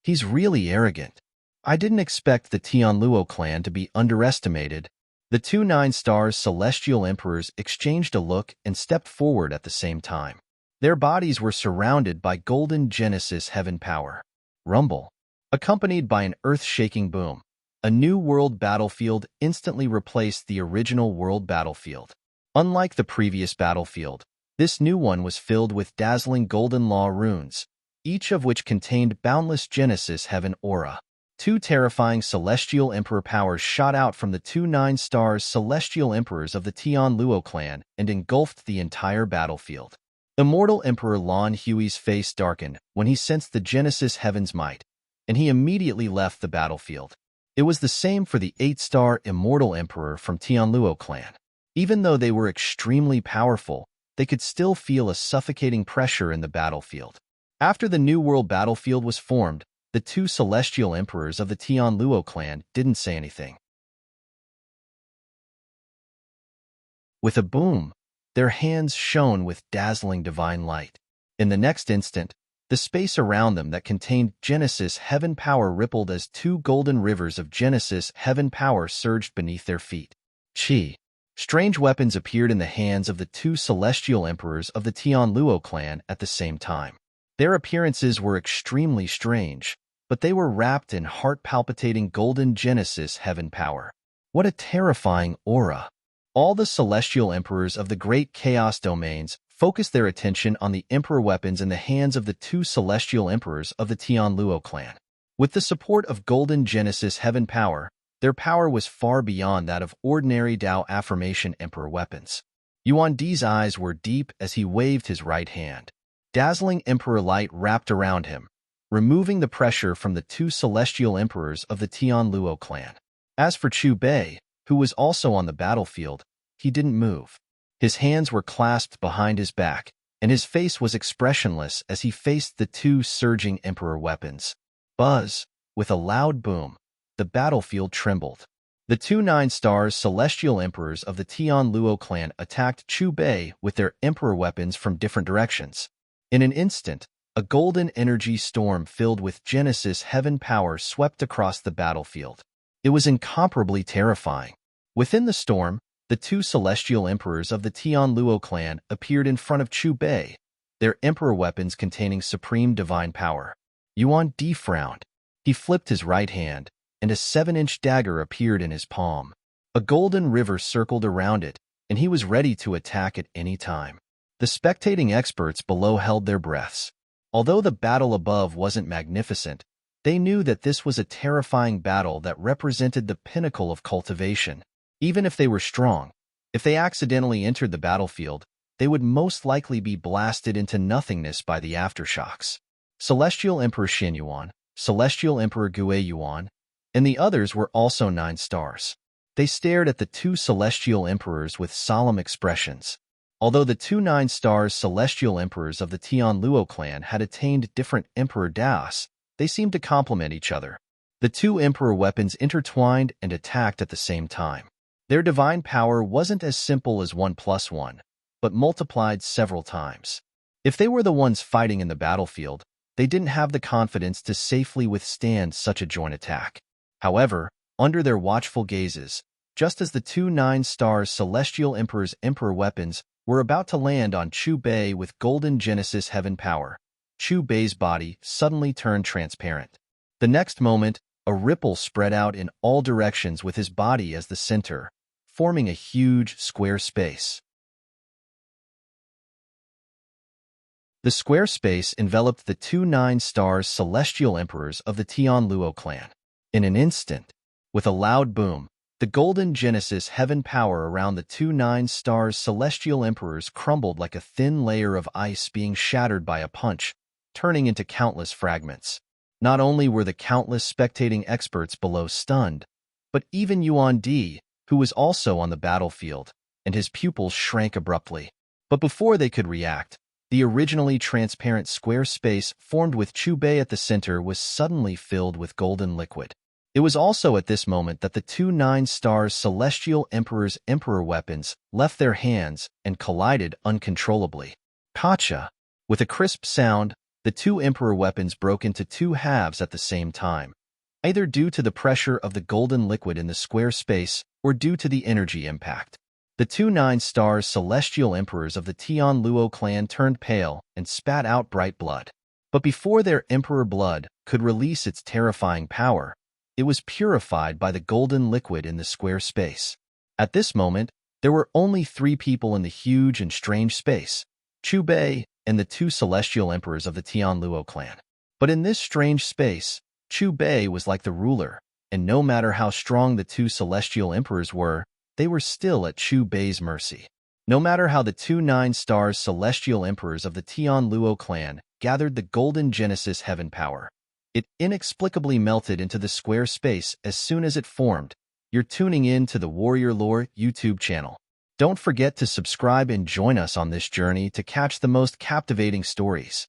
He's really arrogant. I didn't expect the Tianluo clan to be underestimated. The two 9-stars celestial emperors exchanged a look and stepped forward at the same time. Their bodies were surrounded by golden Genesis heaven power. Rumble. Accompanied by an earth-shaking boom, a new world battlefield instantly replaced the original world battlefield. Unlike the previous battlefield, this new one was filled with dazzling golden law runes, each of which contained boundless Genesis heaven aura. Two terrifying celestial emperor powers shot out from the two 9-stars celestial emperors of the Tianluo clan and engulfed the entire battlefield. Immortal Emperor Lan Hui's face darkened when he sensed the Genesis heaven's might, and he immediately left the battlefield. It was the same for the 8-star Immortal Emperor from Tianluo clan. Even though they were extremely powerful, they could still feel a suffocating pressure in the battlefield. After the New World battlefield was formed, the two celestial emperors of the Tianluo clan didn't say anything. With a boom, their hands shone with dazzling divine light. In the next instant, the space around them that contained Genesis heaven power rippled as two golden rivers of Genesis heaven power surged beneath their feet. Chi. Strange weapons appeared in the hands of the two celestial emperors of the Tianluo clan at the same time. Their appearances were extremely strange, but they were wrapped in heart-palpitating golden Genesis heaven power. What a terrifying aura! All the celestial emperors of the great chaos domains focused their attention on the emperor weapons in the hands of the two celestial emperors of the Tianluo clan. With the support of golden Genesis heaven power, their power was far beyond that of ordinary Tao affirmation emperor weapons. Yuan Di's eyes were deep as he waved his right hand. Dazzling emperor light wrapped around him, removing the pressure from the two celestial emperors of the Tianluo clan. As for Chu Bei, who was also on the battlefield, he didn't move. His hands were clasped behind his back, and his face was expressionless as he faced the two surging emperor weapons. Buzz! With a loud boom, the battlefield trembled. The two 9-stars celestial emperors of the Tianluo clan attacked Chu Bei with their emperor weapons from different directions. In an instant, a golden energy storm filled with Genesis heaven power swept across the battlefield. It was incomparably terrifying. Within the storm, the two celestial emperors of the Tianluo clan appeared in front of Chu Bei, their emperor weapons containing supreme divine power. Yuan Di frowned. He flipped his right hand, and a 7-inch dagger appeared in his palm. A golden river circled around it, and he was ready to attack at any time. The spectating experts below held their breaths. Although the battle above wasn't magnificent, they knew that this was a terrifying battle that represented the pinnacle of cultivation. Even if they were strong, if they accidentally entered the battlefield, they would most likely be blasted into nothingness by the aftershocks. Celestial Emperor Xinyuan, Celestial Emperor Guiyuan, and the others were also 9 stars. They stared at the 2 celestial emperors with solemn expressions. Although the 2 9-star celestial emperors of the Tianluo clan had attained different emperor daos, they seemed to complement each other. The 2 emperor weapons intertwined and attacked at the same time. Their divine power wasn't as simple as 1+1, but multiplied several times. If they were the ones fighting in the battlefield, they didn't have the confidence to safely withstand such a joint attack. However, under their watchful gazes, just as the 2 9-star celestial emperor's emperor weapons were about to land on Chu Bei with golden Genesis heaven power, Chu Bei's body suddenly turned transparent. The next moment, a ripple spread out in all directions with his body as the center, forming a huge square space. The square space enveloped the 2 9-star celestial emperors of the Tianluo clan. In an instant, with a loud boom, the golden Genesis heaven power around the 2 9-star celestial emperors crumbled like a thin layer of ice being shattered by a punch, turning into countless fragments. Not only were the countless spectating experts below stunned, but even Yuan Di, who was also on the battlefield, and his pupils shrank abruptly. But before they could react, the originally transparent square space formed with Chu Bei at the center was suddenly filled with golden liquid. It was also at this moment that the 2 9-star celestial emperor's emperor weapons left their hands and collided uncontrollably. Kacha! With a crisp sound, the 2 emperor weapons broke into 2 halves at the same time, either due to the pressure of the golden liquid in the square space or due to the energy impact. The 2 9-star celestial emperors of the Tianluo clan turned pale and spat out bright blood. But before their emperor blood could release its terrifying power, it was purified by the golden liquid in the square space. At this moment, there were only 3 people in the huge and strange space, Chu Bei and the 2 celestial emperors of the Tianluo clan. But in this strange space, Chu Bei was like the ruler, and no matter how strong the 2 celestial emperors were, they were still at Chu Bei's mercy. No matter how the 2 9-star celestial emperors of the Tianluo clan gathered the golden Genesis heaven power, it inexplicably melted into the square space as soon as it formed. You're tuning in to the Warrior Lore YouTube channel. Don't forget to subscribe and join us on this journey to catch the most captivating stories.